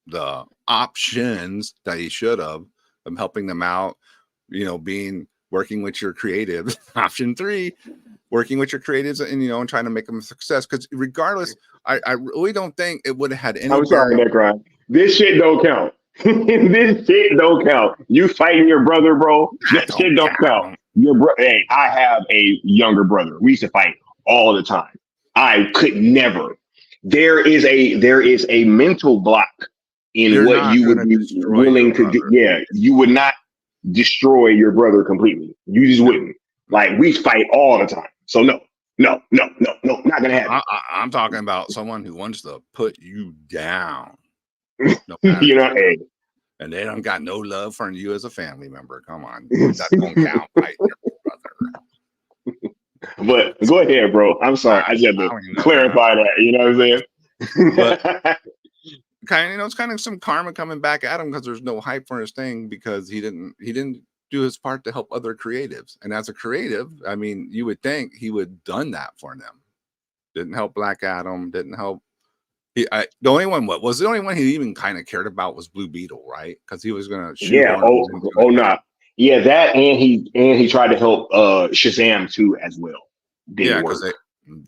the options that he should have, of helping them out, working with your creative. Option 3, working with your creatives and trying to make them a success. Because regardless, I really don't think it would have had any. I'm sorry, Necron. This shit don't count. This shit don't count. You fighting your brother, bro. That shit don't count. Hey, I have a younger brother. We used to fight all the time. I could never. There is a mental block in what you would be willing to do. Yeah, you would not destroy your brother completely. You just wouldn't. Like, we fight all the time. So no, not gonna happen. I'm talking about someone who wants to put you down. No hey. And they don't got no love for you as a family member. Come on, that don't count, right, your brother. But go ahead, bro. I'm sorry. I just had to clarify that. You know what I'm saying? But it's kind of some karma coming back at him, because there's no hype for his thing, because he didn't do his part to help other creatives. And as a creative, I mean, you would think he would have done that for them. Didn't help Black Adam. Didn't help. The only one he even kind of cared about was Blue Beetle, right? Because he was gonna shoot. Yeah. Yeah, that, and he tried to help Shazam too as well. Yeah, because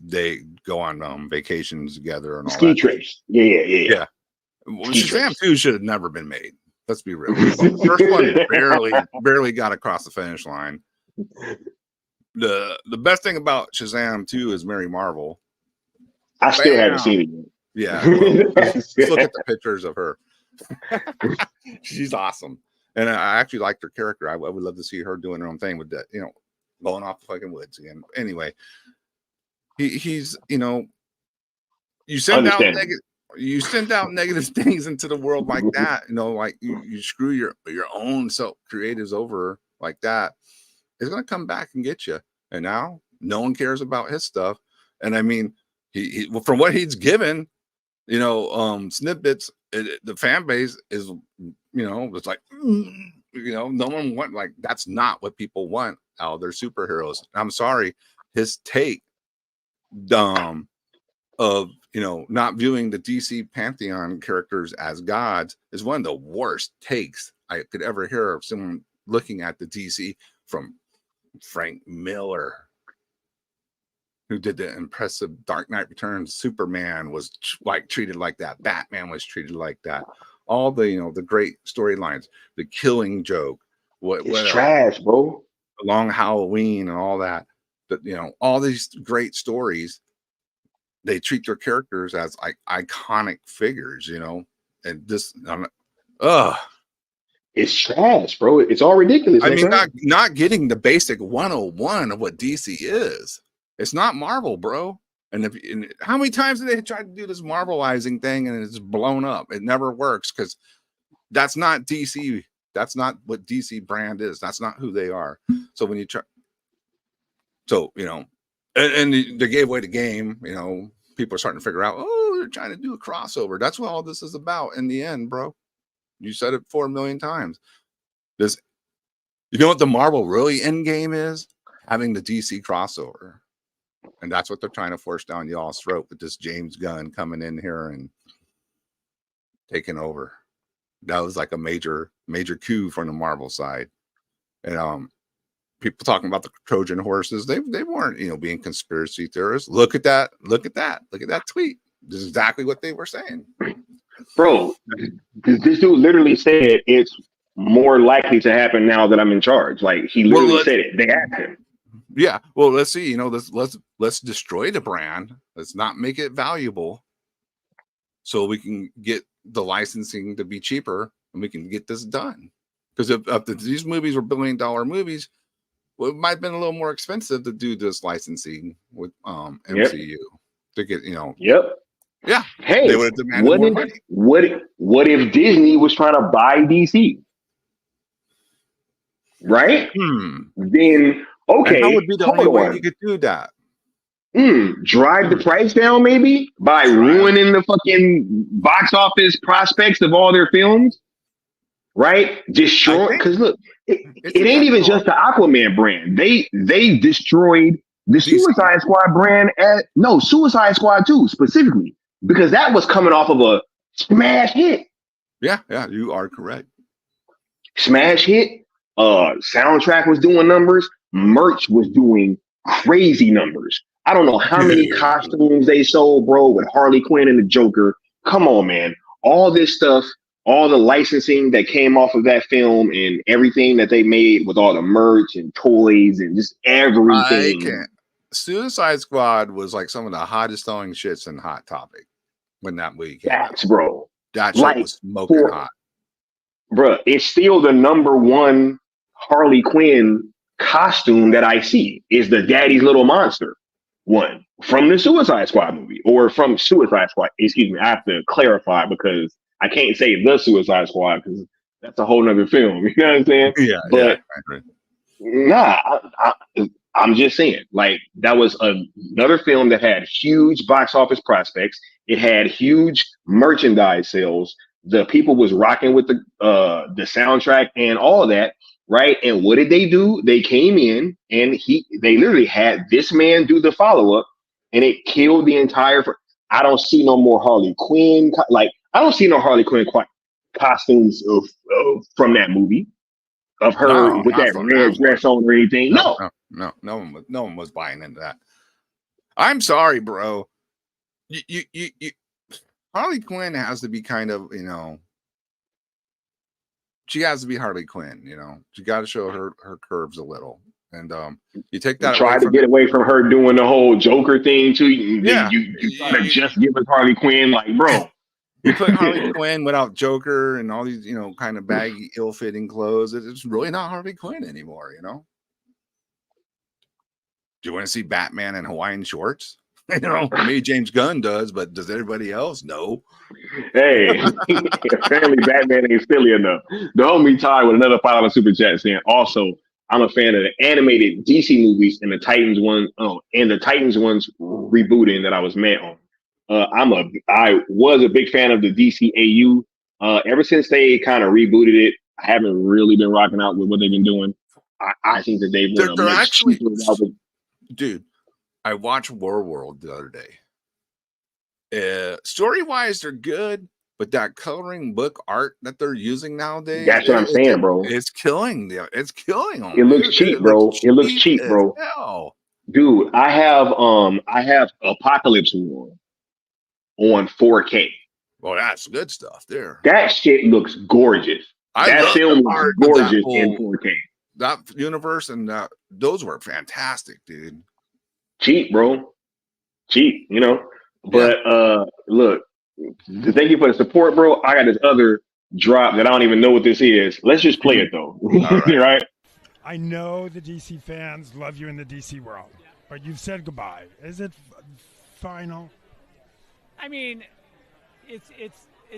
they go on vacations together and all ski trips. Yeah. Well, Shazam 2 should have never been made. Let's be real. First one barely got across the finish line. The best thing about Shazam 2 is Mary Marvel. I still haven't seen it yet. Yeah, well, just look at the pictures of her. She's awesome, and I actually liked her character. I would love to see her doing her own thing with that, blowing off the fucking woods again. Anyway, he's you send out negative things into the world like that. Like you screw your own self creatives over like that. It's gonna come back and get you. And now no one cares about his stuff. And I mean, he from what he's given. Snippets, the fan base is, it's like, no one want, like, that's not what people want out of their superheroes. I'm sorry, his take, of, not viewing the DC Pantheon characters as gods is one of the worst takes I could ever hear of someone looking at the DC, from Frank Miller, who did the impressive Dark Knight Returns. Superman was treated like that. Batman was treated like that. All the the great storylines, the Killing Joke, it's trash, bro. Long Halloween and all that. But all these great stories, they treat their characters as like iconic figures, and this, it's trash, bro. It's all ridiculous. I mean, not getting the basic 101 of what DC is. It's not Marvel, bro. And how many times did they try to do this Marvelizing thing and it's blown up? It never works, because that's not DC. That's not what DC brand is. That's not who they are. So when you try, and they gave away the game. People are starting to figure out, they're trying to do a crossover. That's what all this is about in the end, bro. You said it 4 million times. You know what the Marvel really Endgame is? Having the DC crossover. And that's what they're trying to force down y'all's throat with this James Gunn coming in here and taking over. That was like a major coup from the Marvel side. And people talking about the Trojan horses, they weren't being conspiracy theorists. Look at that tweet. This is exactly what they were saying. Bro, this dude literally said it's more likely to happen now that I'm in charge. Like, he literally said it. They asked him. Yeah, well, let's see. Let's destroy the brand. Let's not make it valuable, so we can get the licensing to be cheaper, and we can get this done. Because if these movies were $1 billion movies, well, it might have been a little more expensive to do this licensing with MCU to get Yep. Yeah. Hey, they would have demanded more money. What if Disney was trying to buy DC? Right? Then. Okay, and how would be the only way you could do that? drive the price down maybe by ruining the fucking box office prospects of all their films, right? Destroy, because look, it ain't even just the Aquaman brand. They destroyed the Suicide Squad brand Suicide Squad 2 specifically, because that was coming off of a smash hit. Yeah, you are correct. Smash hit. Soundtrack was doing numbers. Merch was doing crazy numbers. I don't know how many costumes they sold, bro, with Harley Quinn and the Joker. Come on, man. All this stuff, all the licensing that came off of that film and everything that they made with all the merch and toys and just everything. Suicide Squad was like some of the hottest selling shits in Hot Topic when that movie came out. Bro. That shit was smoking hot. Bro, it's still the number one Harley Quinn costume that I see is the Daddy's Little Monster one from the Suicide Squad movie, or from Suicide Squad. Excuse me, I have to clarify because I can't say the Suicide Squad because that's a whole nother film. You know what I'm saying? Yeah. But yeah. I'm just saying, like, that was another film that had huge box office prospects. It had huge merchandise sales. The people was rocking with the soundtrack and all that. Right. And what did they do? They came in and they literally had this man do the follow up, and it killed the entire. I don't see no more Harley Quinn. I don't see no Harley Quinn costumes from that movie of her with that red dress on or anything. No one was buying into that. I'm sorry, bro. You Harley Quinn has to be kind of, she has to be Harley Quinn, she got to show her curves a little, and you take that. Try to get away from her doing the whole Joker thing too. You try to just give us Harley Quinn, like, bro. You put Harley Quinn without Joker and all these, kind of baggy, ill-fitting clothes. It's really not Harley Quinn anymore. Do you want to see Batman in Hawaiian shorts? Maybe James Gunn does, but does everybody else? No. Hey, apparently Batman ain't silly enough. The homie Ty with another $5 super chat saying, also, I'm a fan of the animated DC movies and the Titans ones rebooting that I was met on. I was a big fan of the DCAU. Ever since they kind of rebooted it, I haven't really been rocking out with what they've been doing. I think that they've been actually, dude. I watched Warworld the other day. Story-wise, they're good, but that coloring book art that they're using nowadays, that's what I'm saying, bro. It's killing them. It's killing them. It looks cheap, bro. It looks cheap, bro. Dude, I have Apocalypse War on 4K. Well, that's good stuff there. That shit looks gorgeous. That film looks gorgeous in 4K. That universe and those were fantastic, dude. Cheap, bro. Cheap, But look, thank you for the support, bro. I got this other drop that I don't even know what this is. Let's just play it though. Right? I know the DC fans love you in the DC world, but you've said goodbye. Is it final? I mean, is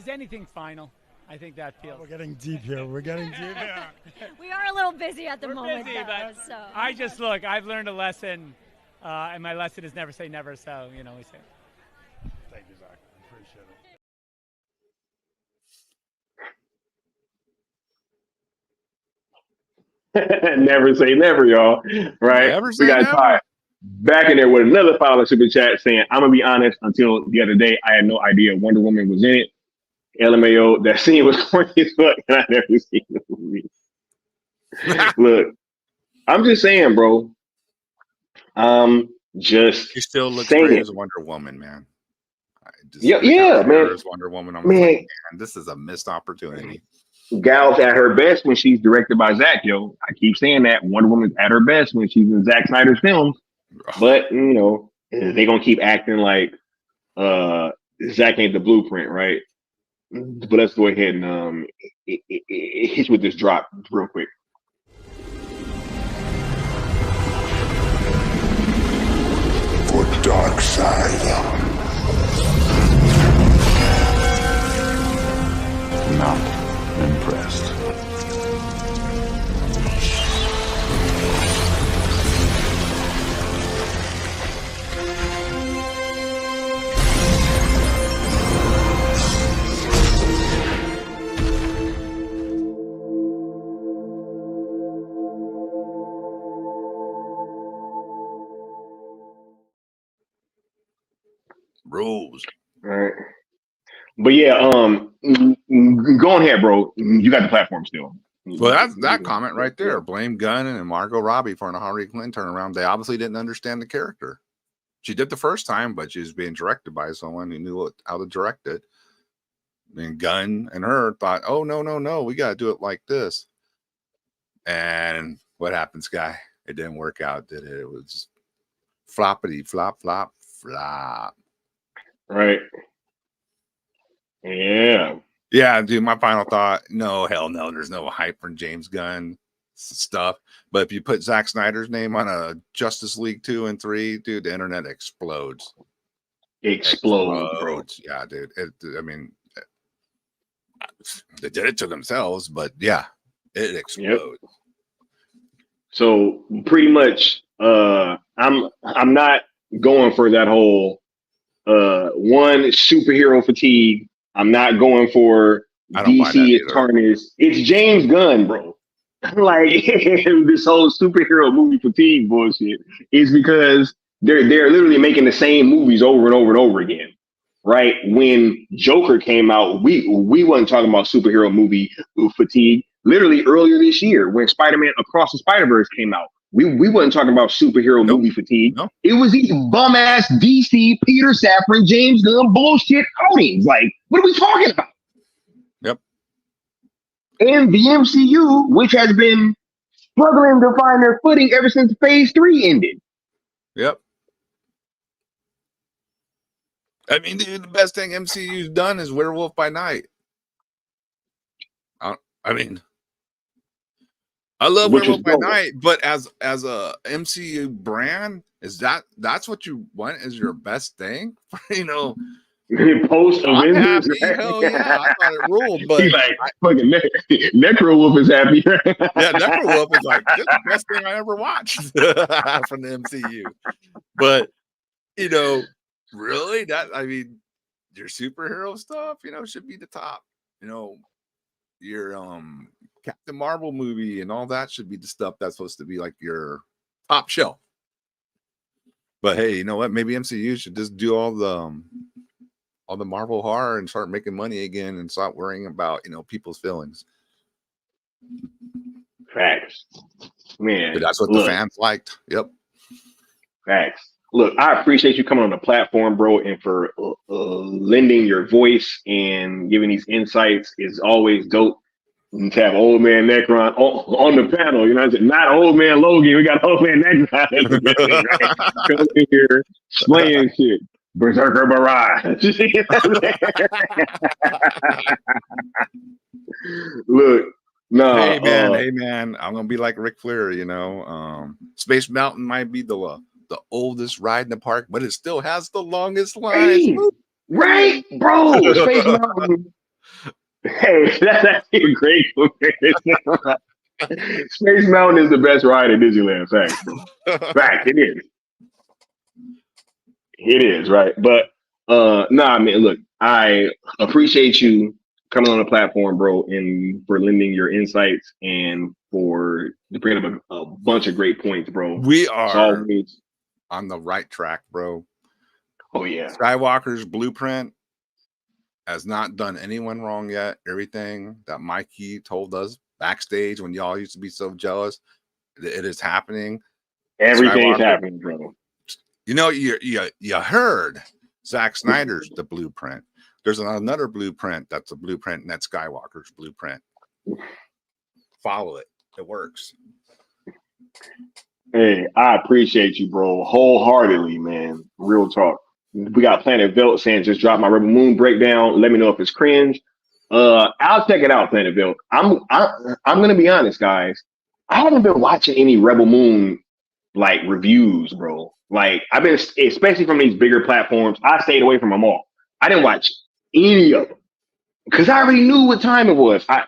anything final? I think that feels. We're getting deep here. We are a little busy at the moment, busy, but so. I've learned a lesson. And my lesson is never say never, so, we say. Thank you, Zack. Appreciate it. Never say never, y'all. Right? Never say we got never. Ty back in there with another $5 super chat saying, I'm going to be honest, until the other day, I had no idea Wonder Woman was in it. LMAO, that scene was corny as fuck, and I never seen the movie. Look, I'm just saying, bro. Just she still looks saying. great as Wonder Woman, man. Man. As Wonder Woman, I'm like, man, this is a missed opportunity. Gal's at her best when she's directed by Zack, yo. I keep saying that Wonder Woman's at her best when she's in Zack Snyder's films. But they gonna keep acting like Zack ain't the blueprint, right? But let's go ahead and hit you with this drop real quick. For dark side. Not impressed. Rules. All right. But yeah, go ahead, bro. You got the platform still. Well, that's that comment right there. Blame Gunn and Margot Robbie for an Harley Quinn turnaround. They obviously didn't understand the character. She did the first time, but she was being directed by someone who knew how to direct it. And Gunn and her thought, oh, no, we got to do it like this. And what happens, guy? It didn't work out, did it? It was floppity, flop, flop, flop. Right. Yeah. Yeah, dude, my final thought, no, hell no, there's no hype from James Gunn stuff. But if you put Zack Snyder's name on a Justice League 2 and 3, dude, the internet explodes. Explodes, bro. Yeah, dude. I mean, they did it to themselves, but yeah, it explodes. Yep. So pretty much, I'm not going for that whole one superhero fatigue. I'm not going for DC is tarnished. It's James Gunn, bro. Like this whole superhero movie fatigue bullshit is because they're literally making the same movies over and over and over again. Right? When Joker came out, we wasn't talking about superhero movie fatigue. Literally earlier this year, when Spider-Man Across the Spider-Verse came out, we wasn't talking about superhero movie fatigue. Nope. It was these bum ass DC Peter Safran, James Gunn bullshit outings. Like, what are we talking about? Yep. And the MCU, which has been struggling to find their footing ever since Phase 3 ended. Yep. I mean, dude, the best thing MCU's done is Werewolf by Night. I mean, I love Werewolf by Night, but as a MCU brand, that's what you want as your best thing? You know, post Avengers. Hell yeah, I thought it ruled. But he's like, fucking Necrowolf is happy. Yeah, Necrowolf is like, this is the best thing I ever watched from the MCU. But you know, really, I mean, your superhero stuff, you know, should be the top. You know, your Captain Marvel movie and all that should be the stuff that's supposed to be like your top shelf. But hey, you know what? Maybe MCU should just do all the Marvel horror and start making money again and stop worrying about, you know, people's feelings. Facts, man. But that's what the fans liked. Yep. Facts. Look, I appreciate you coming on the platform, bro, and for lending your voice and giving these insights. Is always dope to have old man Necron on the panel. You know what I'm saying? Not old man Logan. We got old man Necron coming in here slaying shit. Berserker Barrage. Look, no. Hey man, I'm gonna be like Ric Flair. You know, Space Mountain might be the oldest ride in the park, but it still has the longest lines. Hey, right, bro? Space Mountain. Hey, that's actually a great comparison. Space Mountain is the best ride at Disneyland. Fact, it is. It is, right? But nah, man, look, I appreciate you coming on the platform, bro, and for lending your insights and for bringing up a bunch of great points, bro. We are on the right track, bro. Oh yeah. Skywalker's blueprint has not done anyone wrong yet. Everything that Mikey told us backstage when y'all used to be so jealous, it is happening. Everything's happening, bro. You know, you heard Zack Snyder's the blueprint. There's another blueprint that's a blueprint, and that's Skywalker's blueprint. Follow it. It works. Hey, I appreciate you, bro, wholeheartedly, man. Real talk. We got Planet Velt saying just drop my Rebel Moon breakdown. Let me know if it's cringe. I'll check it out, Planet Velt. I'm gonna be honest, guys. I haven't been watching any Rebel Moon like reviews, bro. Like I've been, especially from these bigger platforms. I stayed away from them all. I didn't watch any of them because I already knew what time it was. I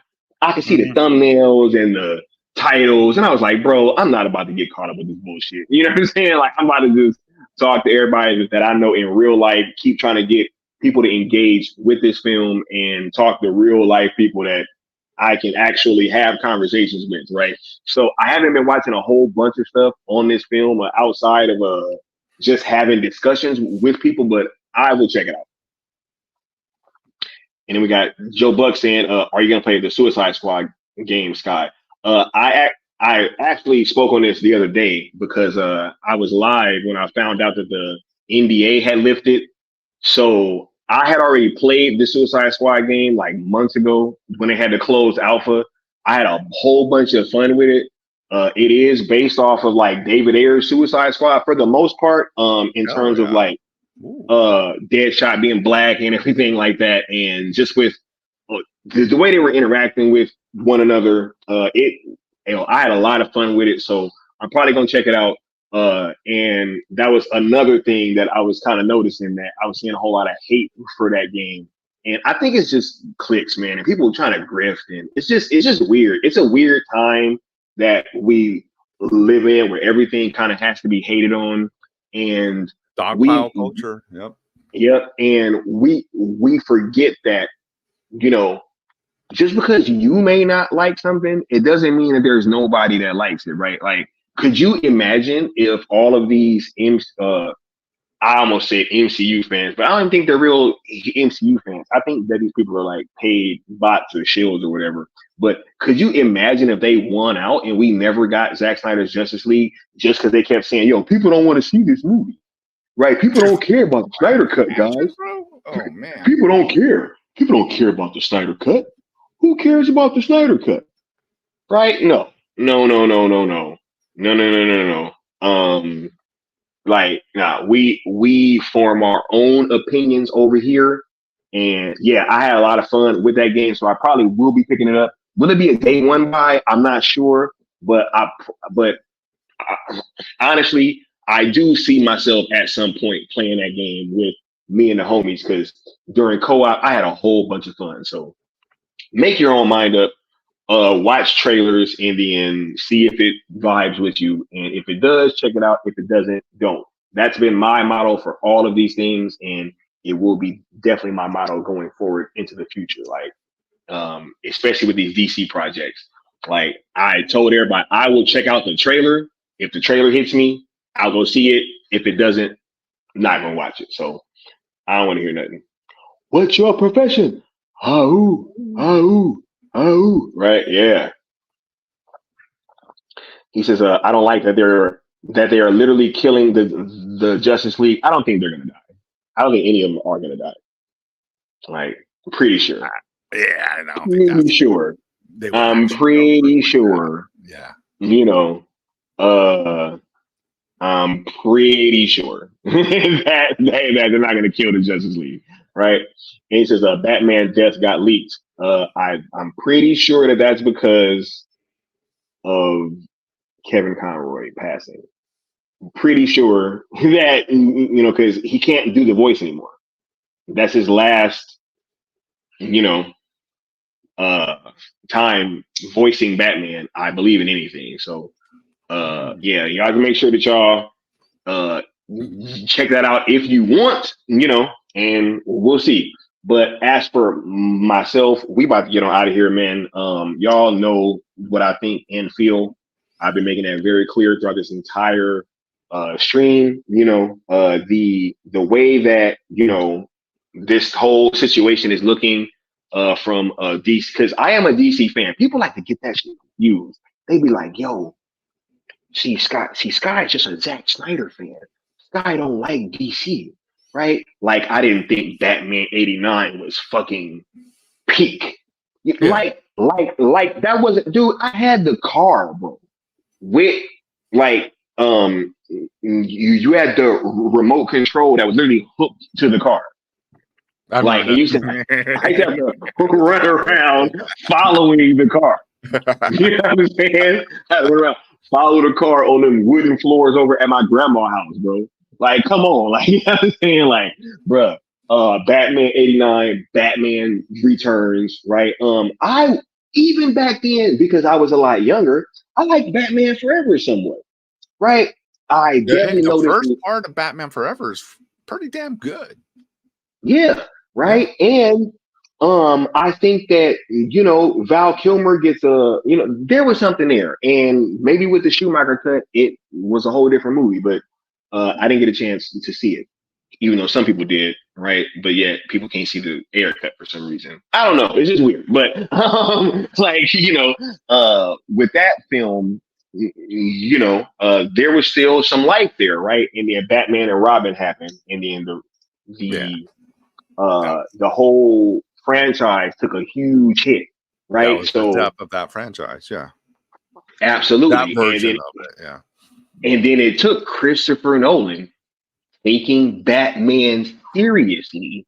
could see the thumbnails and the titles, and I was like, bro, I'm not about to get caught up with this bullshit. You know what I'm saying? Like I'm about to just talk to everybody that I know in real life, keep trying to get people to engage with this film and talk to real life people that I can actually have conversations with, right? So I haven't been watching a whole bunch of stuff on this film outside of just having discussions with people, but I will check it out. And then we got Joe Buck saying, "Are you gonna play the Suicide Squad game, Sky?" I actually spoke on this the other day because I was live when I found out that the NDA had lifted. So I had already played the Suicide Squad game like months ago when they had the closed alpha. I had a whole bunch of fun with it. It is based off of like David Ayer's Suicide Squad for the most part, in terms of like Deadshot being black and everything like that, and just with the way they were interacting with one another. I had a lot of fun with it, so I'm probably gonna check it out. And that was another thing that I was kind of noticing, that I was seeing a whole lot of hate for that game. And I think it's just clicks, man, and people trying to grift, and it's just weird. It's a weird time that we live in where everything kind of has to be hated on, and dogpile culture. Yep. And we forget that, just because you may not like something, it doesn't mean that there's nobody that likes it, right? Like, could you imagine if all of these I almost said MCU fans, but I don't think they're real MCU fans. I think that these people are like paid bots or shills or whatever. But could you imagine if they won out and we never got Zack Snyder's Justice League just because they kept saying, "Yo, people don't want to see this movie," right? People don't care about the Snyder Cut, guys. Oh man, people don't care. People don't care about the Snyder Cut. Who cares about the Snyder Cut? Right? No. Like, nah, we form our own opinions over here. And yeah, I had a lot of fun with that game, so I probably will be picking it up. Will it be a day one buy? I'm not sure, but honestly, I do see myself at some point playing that game with me and the homies, because during co-op, I had a whole bunch of fun. So make your own mind up. Watch trailers and then see if it vibes with you. And if it does, check it out. If it doesn't, don't. That's been my motto for all of these things, and it will be definitely my motto going forward into the future. Like, especially with these DC projects. Like, I told everybody, I will check out the trailer. If the trailer hits me, I'll go see it. If it doesn't, I'm not gonna watch it. So I don't want to hear nothing. What's your profession? Right? Yeah. He says, I don't like that they are literally killing the Justice League. I don't think they're gonna die. I don't think any of them are gonna die. Like, I'm pretty sure. Yeah, I know. Pretty sure. I'm pretty sure. Yeah. I'm pretty sure that they're not going to kill the Justice League, right? And he says, Batman's death got leaked. I'm pretty sure that that's because of Kevin Conroy passing. I'm pretty sure that, because he can't do the voice anymore. That's his last, time voicing Batman, I believe, in anything. So, yeah, y'all can make sure that y'all check that out if you want, and we'll see. But as for myself, we about to get on out of here, man. Y'all know what I think and feel. I've been making that very clear throughout this entire stream. The way that this whole situation is looking from DC, because I am a DC fan. People like to get that shit confused. They be like, "Yo, see, Sky is just a Zack Snyder fan. Sky don't like DC, right?" Like, I didn't think Batman '89 was fucking peak. Yeah. Like that wasn't, dude. I had the car, bro. With like, you had the remote control that was literally hooked to the car. Like, you used to have to run around following the car. You know what I'm saying? I had to run around, follow the car on them wooden floors over at my grandma's house, bro. Like, come on. Like, you know what I'm saying? Like, bro, Batman '89, Batman Returns, right? I, even back then, because I was a lot younger, I liked Batman Forever somewhat, right? I definitely noticed. The first part of Batman Forever is pretty damn good. Yeah, right? Yeah. And I think that, Val Kilmer gets there was something there. And maybe with the Schumacher cut, it was a whole different movie, but I didn't get a chance to see it, even though some people did. right? But yet people can't see the air cut for some reason. I don't know. It's just weird. But like, with that film, there was still some life there, right? And then Batman and Robin happened, and then the whole franchise took a huge hit, right? That was the depth of that franchise, yeah. Absolutely. That version of it, yeah. And then it took Christopher Nolan taking Batman seriously,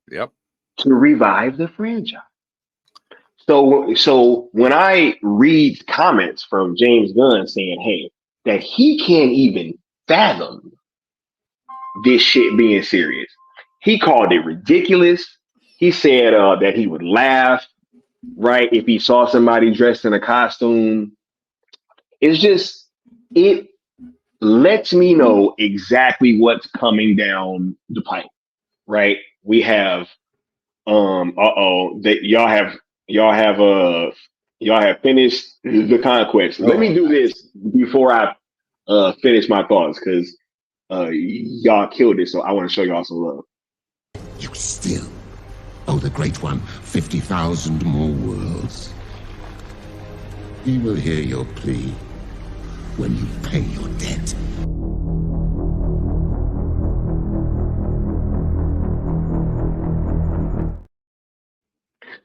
yep, to revive the franchise. So when I read comments from James Gunn saying, hey, that he can't even fathom this shit being serious. He called it ridiculous. He said that he would laugh, right, if he saw somebody dressed in a costume. It's just, it lets me know exactly what's coming down the pipe, right? We have, that y'all have finished the conquest. Let me do this before I finish my thoughts, because y'all killed it. So I want to show y'all some love. You still owe the Great One 50,000 more worlds. He will hear your plea when you pay your debt.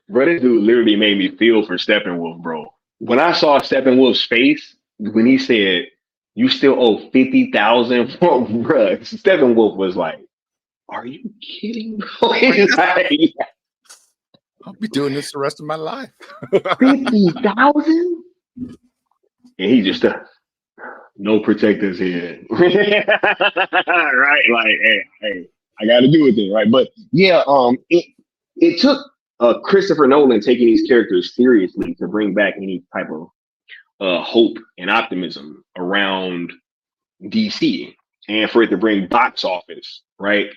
Bro, this dude literally made me feel for Steppenwolf, bro. When I saw Steppenwolf's face, when he said, you still owe 50,000, bro, Steppenwolf was like, are you kidding, bro? He's like, I'll be doing this the rest of my life. 50,000? And he just, no protectors here. Right? Like, hey, I got to do it then, right? But yeah, it took Christopher Nolan taking these characters seriously to bring back any type of hope and optimism around DC, and for it to bring box office, right?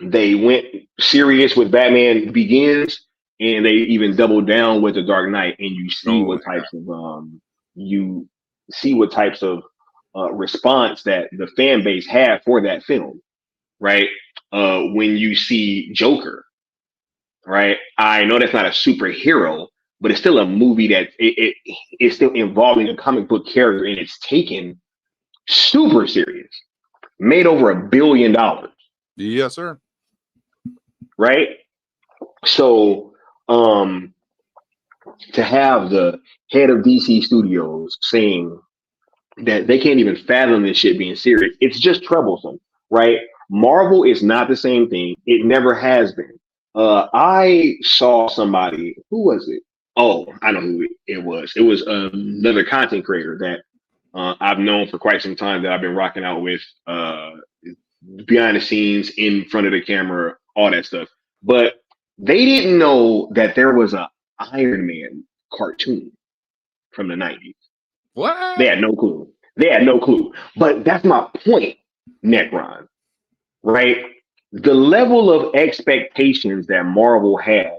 They went serious with Batman Begins, and they even doubled down with The Dark Knight, and you see what types of response that the fan base had for that film, right? When you see Joker, right? I know that's not a superhero, but it's still a movie that it's still involving a comic book character, and it's taken super serious. Made over $1 billion. Yes, sir. Right? So to have the head of DC Studios saying that they can't even fathom this shit being serious, it's just troublesome, right? Marvel is not the same thing. It never has been. I saw somebody, who was it? Oh, I know who it was. It was another content creator that I've known for quite some time, that I've been rocking out with behind the scenes, in front of the camera, all that stuff. But they didn't know that there was a Iron Man cartoon from the 90s. What? They had no clue. But that's my point, Necron, right? The level of expectations that Marvel had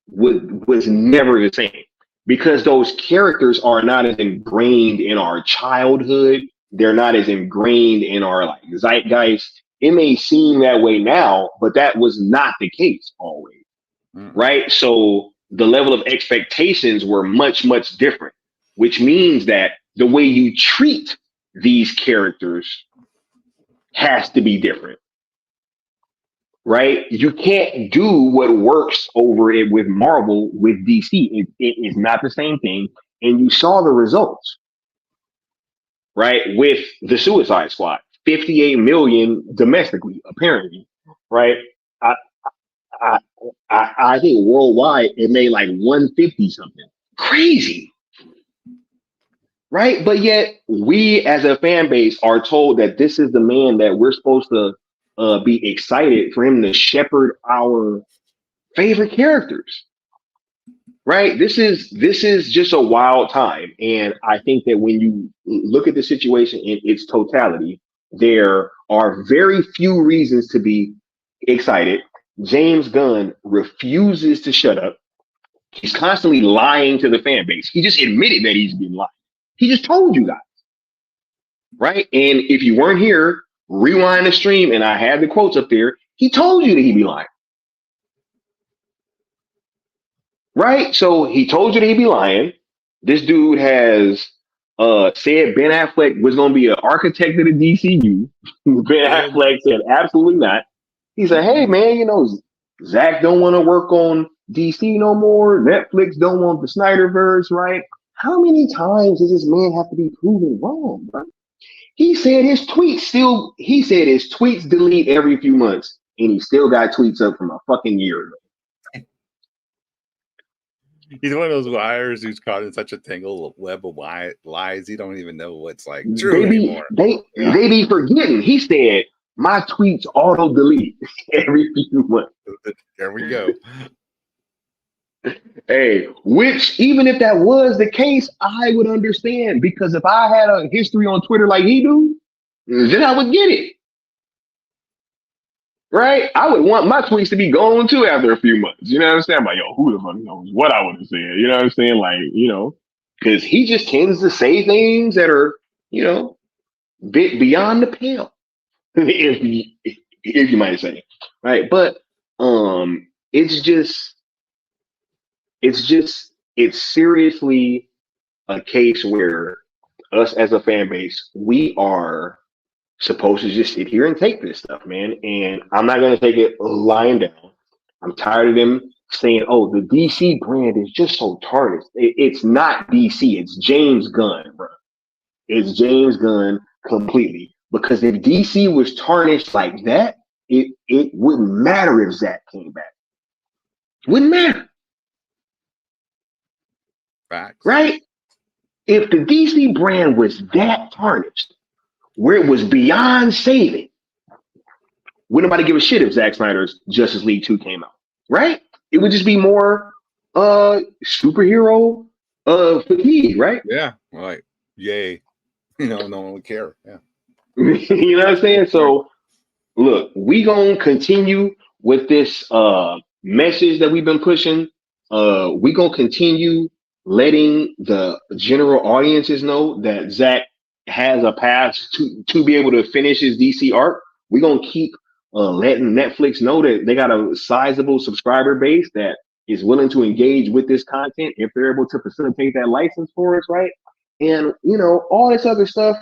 was never the same, because those characters are not as ingrained in our childhood. They're not as ingrained in our like zeitgeist. It may seem that way now, but that was not the case always, right? So the level of expectations were much, much different, which means that the way you treat these characters has to be different, right? You can't do what works over it with Marvel, with DC. It is not the same thing. And you saw the results, right? With the Suicide Squad, 58 million domestically, apparently, right? I think worldwide it made like 150 something. Crazy. Right? But yet we as a fan base are told that this is the man that we're supposed to be excited for him to shepherd our favorite characters. Right? This is just a wild time. And I think that when you look at the situation in its totality, there are very few reasons to be excited. James Gunn refuses to shut up. He's constantly lying to the fan base. He just admitted that he's been lying. He just told you guys, right? And if you weren't here, rewind the stream, and I had the quotes up there. He told you that he'd be lying. Right? So he told you that he'd be lying. This dude has said Ben Affleck was going to be an architect of the DCU. Ben Affleck said absolutely not. He said, hey, man, you know, Zack don't want to work on DC no more. Netflix don't want the Snyderverse, right? How many times does this man have to be proven wrong, bro? He said his tweets delete every few months, and he still got tweets up from a fucking year ago. He's one of those liars who's caught in such a tangled web of lies. He don't even know what's like They true be anymore. they be forgetting. He said my tweets auto delete every few months. There we go. Hey, which even if that was the case, I would understand, because if I had a history on Twitter like he do, then I would get it. Right? I would want my tweets to be gone too after a few months. You know what I'm saying? I'm like, yo, who the fuck knows what I would have said? You know what I'm saying? Like, you know, because he just tends to say things that are, you know, bit beyond the pale, if you might say, right? But it's seriously a case where us as a fan base, we are supposed to just sit here and take this stuff, man. And I'm not going to take it lying down. I'm tired of them saying, oh, the DC brand is just so tarnished. It's not DC. It's James Gunn, bro. It's James Gunn completely. Because if DC was tarnished like that, it wouldn't matter if Zack came back. Wouldn't matter. Facts. Right? If the DC brand was that tarnished, where it was beyond saving, wouldn't nobody give a shit if Zack Snyder's Justice League 2 came out, right? It would just be more superhero fatigue, right? Yeah, like yay, you know, no one would care. Yeah, you know what I'm saying? So, look, we gonna continue with this message that we've been pushing. We gonna continue letting the general audiences know that Zack has a path to be able to finish his DC arc. We're gonna keep letting Netflix know that they got a sizable subscriber base that is willing to engage with this content if they're able to facilitate that license for us, right? And you know, all this other stuff,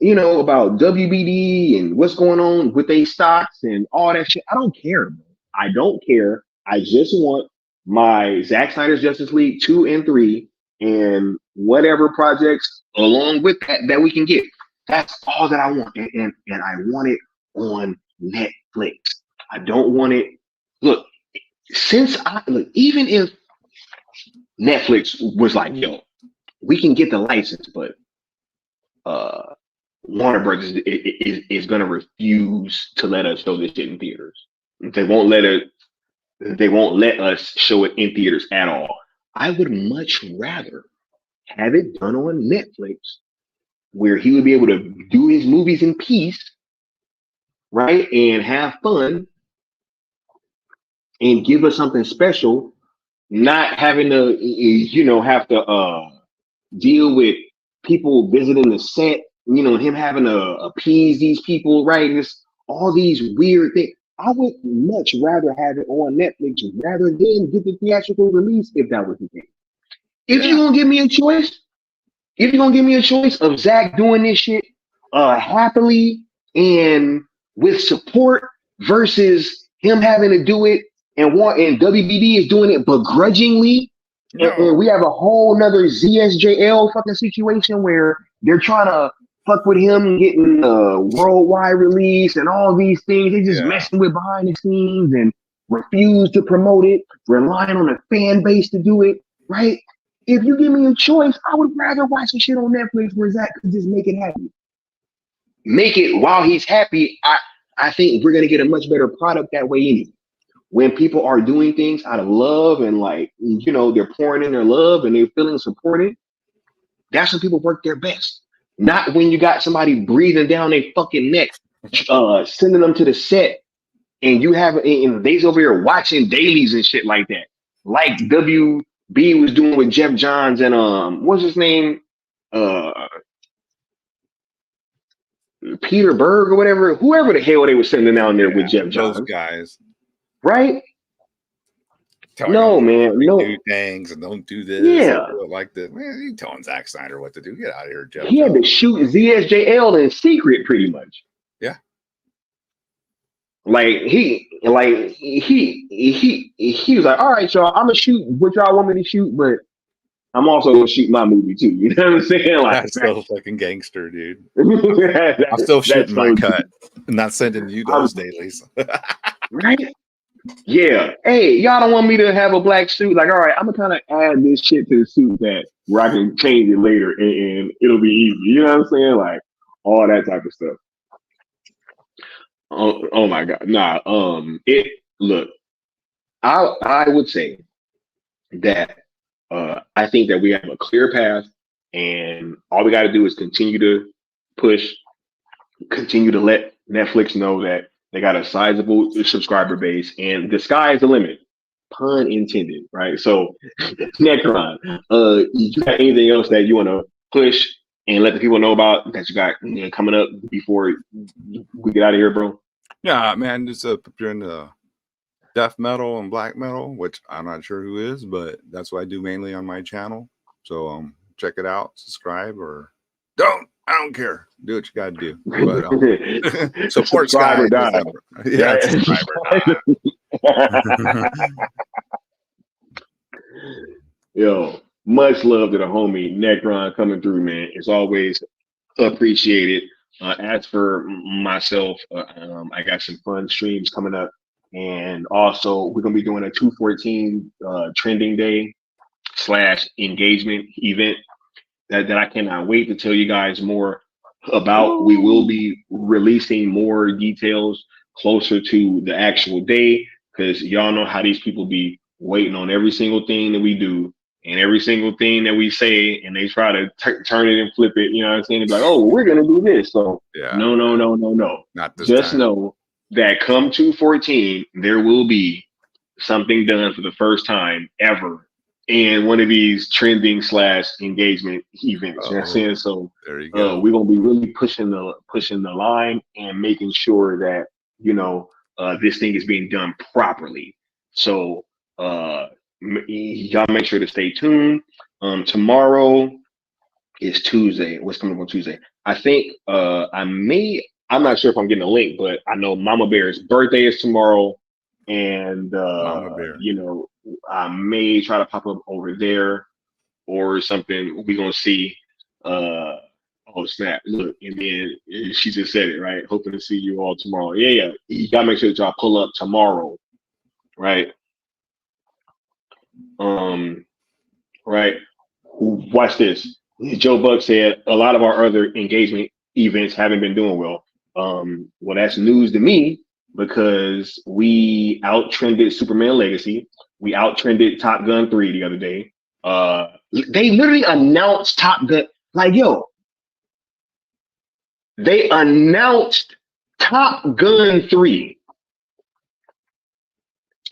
you know, about WBD and what's going on with their stocks and all that shit. I don't care, bro. I don't care. I just want my Zack Snyder's Justice League 2 and 3 and whatever projects along with that we can get. That's all that I want. And I want it on Netflix. I don't want it. Look, even if Netflix was like, yo, we can get the license, but Warner Brothers is going to refuse to let us show this shit in theaters. They won't let us show it in theaters at all. I would much rather have it done on Netflix, where he would be able to do his movies in peace, right, and have fun, and give us something special, not having to, you know, have to deal with people visiting the set, you know, him having to appease these people, right? Just all these weird things. I would much rather have it on Netflix rather than get the theatrical release if that was the case. If you're gonna give me a choice, of Zack doing this shit happily and with support versus him having to do it and WBD is doing it begrudgingly, and we have a whole nother ZSJL fucking situation where they're trying to fuck with him getting a worldwide release and all these things. They're just messing with behind the scenes and refuse to promote it, relying on a fan base to do it, right? If you give me a choice, I would rather watch the shit on Netflix where Zack could just make it happen. Make it while he's happy. I think we're going to get a much better product that way anyway. When people are doing things out of love and like, you know, they're pouring in their love and they're feeling supported, that's when people work their best. Not when you got somebody breathing down their fucking neck, sending them to the set, and you have and they's over here watching dailies and shit like that. Like WB was doing with Jeff Johns and what's his name? Peter Berg or whatever, whoever the hell they were sending down there with Jeff Those Johns, guys. right? Telling No, them man, to no. do things and don't do this. Yeah. And do it like this. Man, you telling Zack Snyder what to do. Get out of here, Jeff He had to Johns. shoot ZSJL in secret, pretty much. Yeah. Like he was like, all right, y'all, I'm gonna shoot what y'all want me to shoot, but I'm also gonna shoot my movie too. You know what I'm saying? Like That's so fucking gangster, dude. I'm still shooting my cut. I'm not sending you those dailies. Right? Yeah. Hey, y'all don't want me to have a black suit? Like, all right, I'm gonna kind of add this shit to the suit that where I can change it later and it'll be easy. You know what I'm saying? Like all that type of stuff. Oh my God. Nah. Look, I would say that I think that we have a clear path, and all we got to do is continue to push, continue to let Netflix know that they got a sizable subscriber base, and the sky is the limit, pun intended, right? So, Necron, you got anything else that you want to push and let the people know about that you got coming up before we get out of here, bro? Yeah, man, just if you're into death metal and black metal, which I'm not sure who is, but that's what I do mainly on my channel. So check it out, subscribe, or don't. I don't care. Do what you got to do. But support Sky. Yeah, subscriber die. Yo, much love to the homie Necron coming through, man. It's always appreciated. As for myself, I got some fun streams coming up, and also we're gonna be doing a 214 trending day / engagement event that I cannot wait to tell you guys more about. We will be releasing more details closer to the actual day, because y'all know how these people be waiting on every single thing that we do and every single thing that we say, and they try to turn it and flip it. You know what I'm saying? It's like, oh, we're gonna do this. So yeah, no. Not this Just time. know that come 214, there will be something done for the first time ever in one of these trending / engagement events. You know what I'm saying? So there you go. We're gonna be really pushing the line and making sure that this thing is being done properly. So y'all make sure to stay tuned. Tomorrow is Tuesday. What's coming up on Tuesday? I think I'm not sure if I'm getting a link, but I know Mama Bear's birthday is tomorrow, and Mama Bear. I may try to pop up over there or something. We're gonna see. Oh snap! Look, and then she just said it right. Hoping to see you all tomorrow. Yeah. You gotta make sure that y'all pull up tomorrow, right? Right. Watch this. Joe Buck said a lot of our other engagement events haven't been doing well. Well, that's news to me, because we out-trended Superman Legacy. We out-trended Top Gun 3 the other day. They literally announced Top Gun. Like, yo, they announced Top Gun 3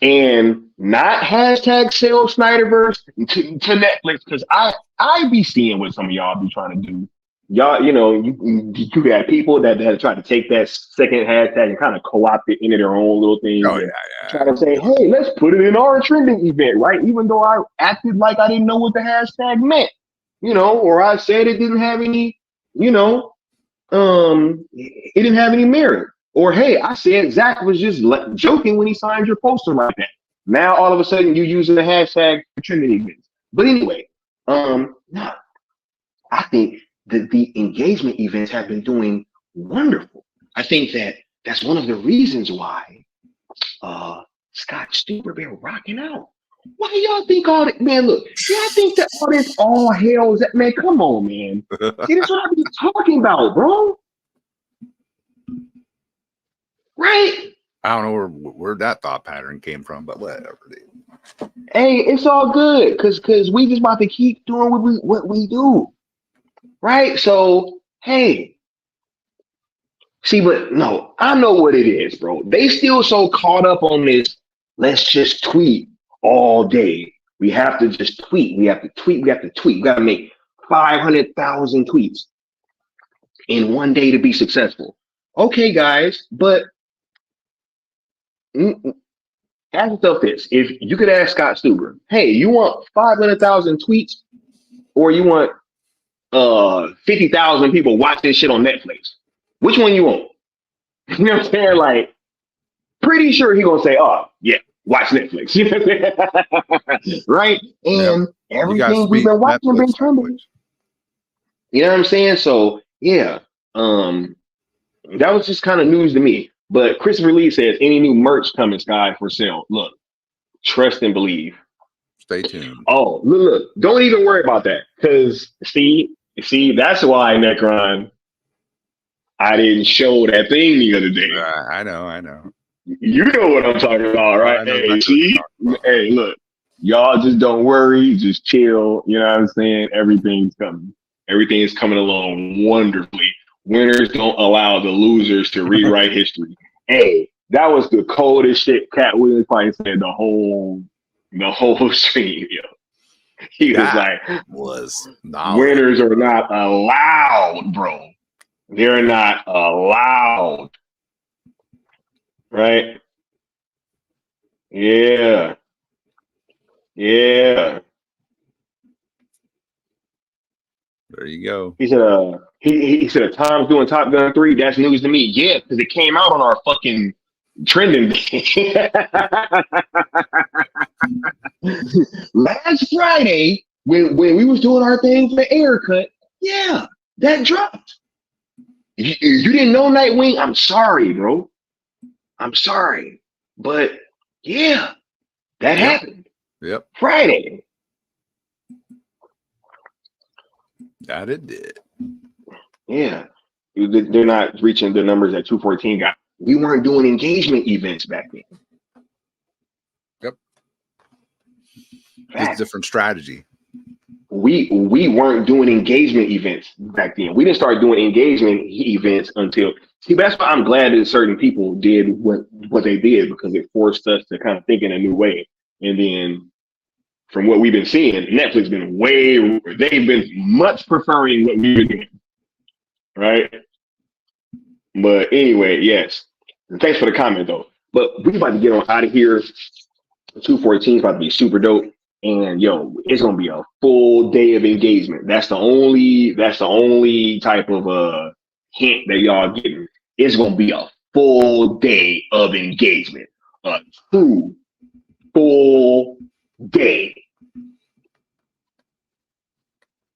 and not hashtag sell Snyderverse to Netflix, because I be seeing what some of y'all be trying to do. Y'all, you got people that try to take that second hashtag and kind of co-opt it into their own little thing. Oh, yeah. Try to say, hey, let's put it in our trending event, right? Even though I acted like I didn't know what the hashtag meant, or I said it didn't have any, it didn't have any merit. Or, hey, I said Zack was just joking when he signed your poster like that. Now, all of a sudden, you're using the hashtag for trending events. But anyway, I think that the engagement events have been doing wonderful. I think that's one of the reasons why Scott Stuber been rocking out. Why y'all think all that? Man, look, y'all think that all hell is that? Man, come on, man. See, that's what I be talking about, bro. Right? I don't know where that thought pattern came from, but whatever, dude. Hey, it's all good, cause we just about to keep doing what we do, right? So hey, see, but no, I know what it is, bro. They still so caught up on this. Let's just tweet all day. We have to just tweet. We have to tweet. We have to tweet. We got to make 500,000 tweets. in one day to be successful. Okay, guys, but ask yourself this. If you could ask Scott Stuber, hey, you want 500,000 tweets or you want 50,000 people watch this shit on Netflix? Which one you want? You know what I'm saying? Like, pretty sure he's gonna say, oh, yeah, watch Netflix. You know what I'm saying? Right? And everything we've been watching has been trending. You know what I'm saying? So yeah, that was just kind of news to me. But Christopher Lee says any new merch coming, Sky, for sale. Look, trust and believe. Stay tuned. Oh, look, don't even worry about that. Because see, that's why, Necron, I didn't show that thing the other day. I know. You know what I'm talking about, right? Hey, see? Hey, look, y'all just don't worry, just chill. You know what I'm saying? Everything's coming. Everything is coming along wonderfully. Winners don't allow the losers to rewrite history. Hey, that was the coldest shit Cat Williams probably said the whole stream, yo. He was like, winners are not allowed, bro. They're not allowed. Right? Yeah. Yeah. There you go. He said, he said, Tom's doing Top Gun 3. That's news to me. Yeah, because it came out on our fucking trending day. Last Friday, when we was doing our thing for Air Cut, yeah, that dropped. You didn't know Nightwing? I'm sorry, bro. I'm sorry. But yeah, that happened. Yep. Friday. That it did. Yeah. They're not reaching the numbers that 214 got. We weren't doing engagement events back then. Yep. It's a different strategy. We weren't doing engagement events back then. We didn't start doing engagement events until that's why I'm glad that certain people did what they did, because it forced us to kind of think in a new way. And then from what we've been seeing, Netflix they've been much preferring what we've been doing. Right? But anyway, yes. And thanks for the comment though. But we're about to get on out of here. 214 is about to be super dope. And yo, it's gonna be a full day of engagement. That's the only type of hint that y'all getting. It's gonna be a full day of engagement. A true full day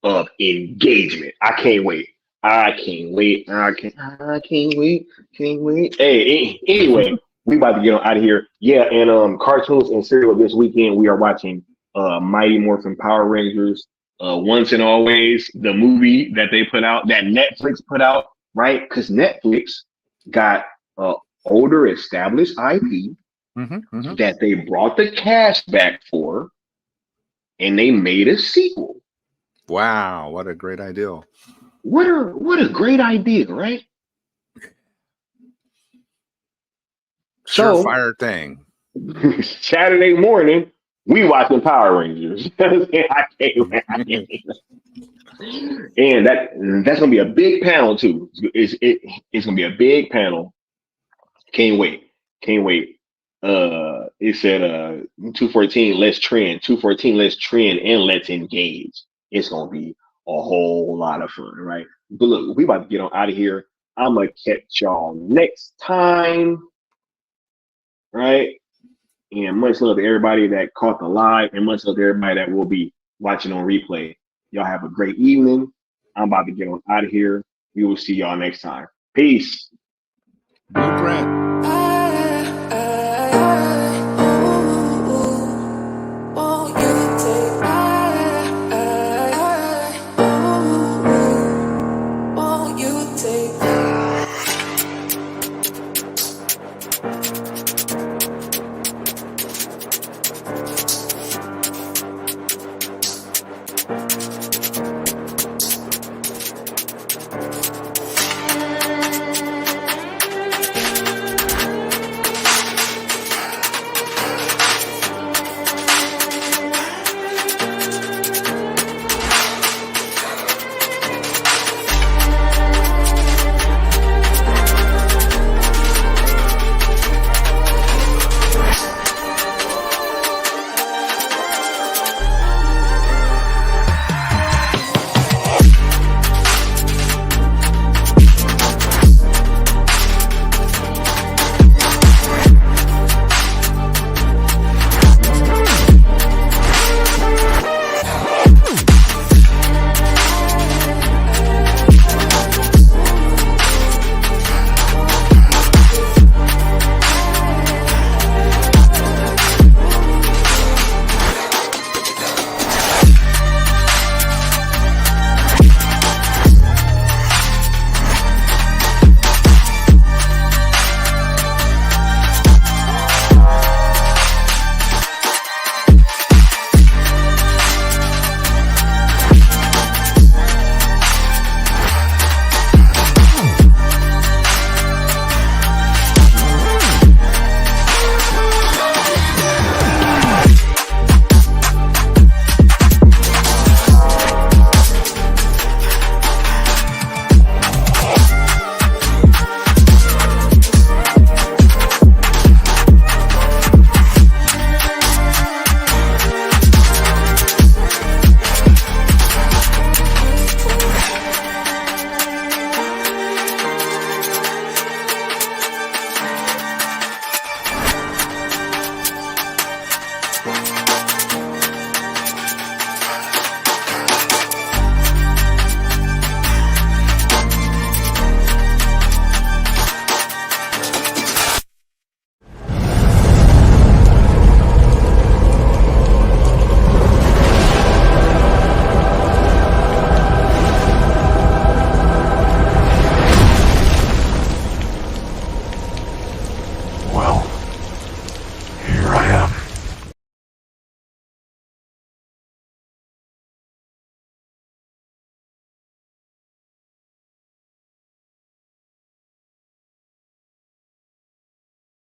of engagement. I can't wait. Can't wait. Hey, anyway, we about to get on out of here. Yeah, and cartoons and cereal this weekend. We are watching Mighty Morphin Power Rangers, Once and Always, the movie that they put out, that Netflix put out, right? Because Netflix got older established IP that they brought the cash back for, and they made a sequel. Wow, what a great idea. What a great idea, right? Surefire thing. Saturday morning, we watching Power Rangers. I can't wait. And that's gonna be a big panel too. It's gonna be a big panel. Can't wait. It said 214, let's trend. 214, let's trend and let's engage. It's gonna be a whole lot of fun, right? But look, we about to get on out of here. I'm gonna catch y'all next time, right? And much love to everybody that caught the live, and much love to everybody that will be watching on replay. Y'all have a great evening. I'm about to get on out of here. We will see y'all next time. Peace. Blueprint.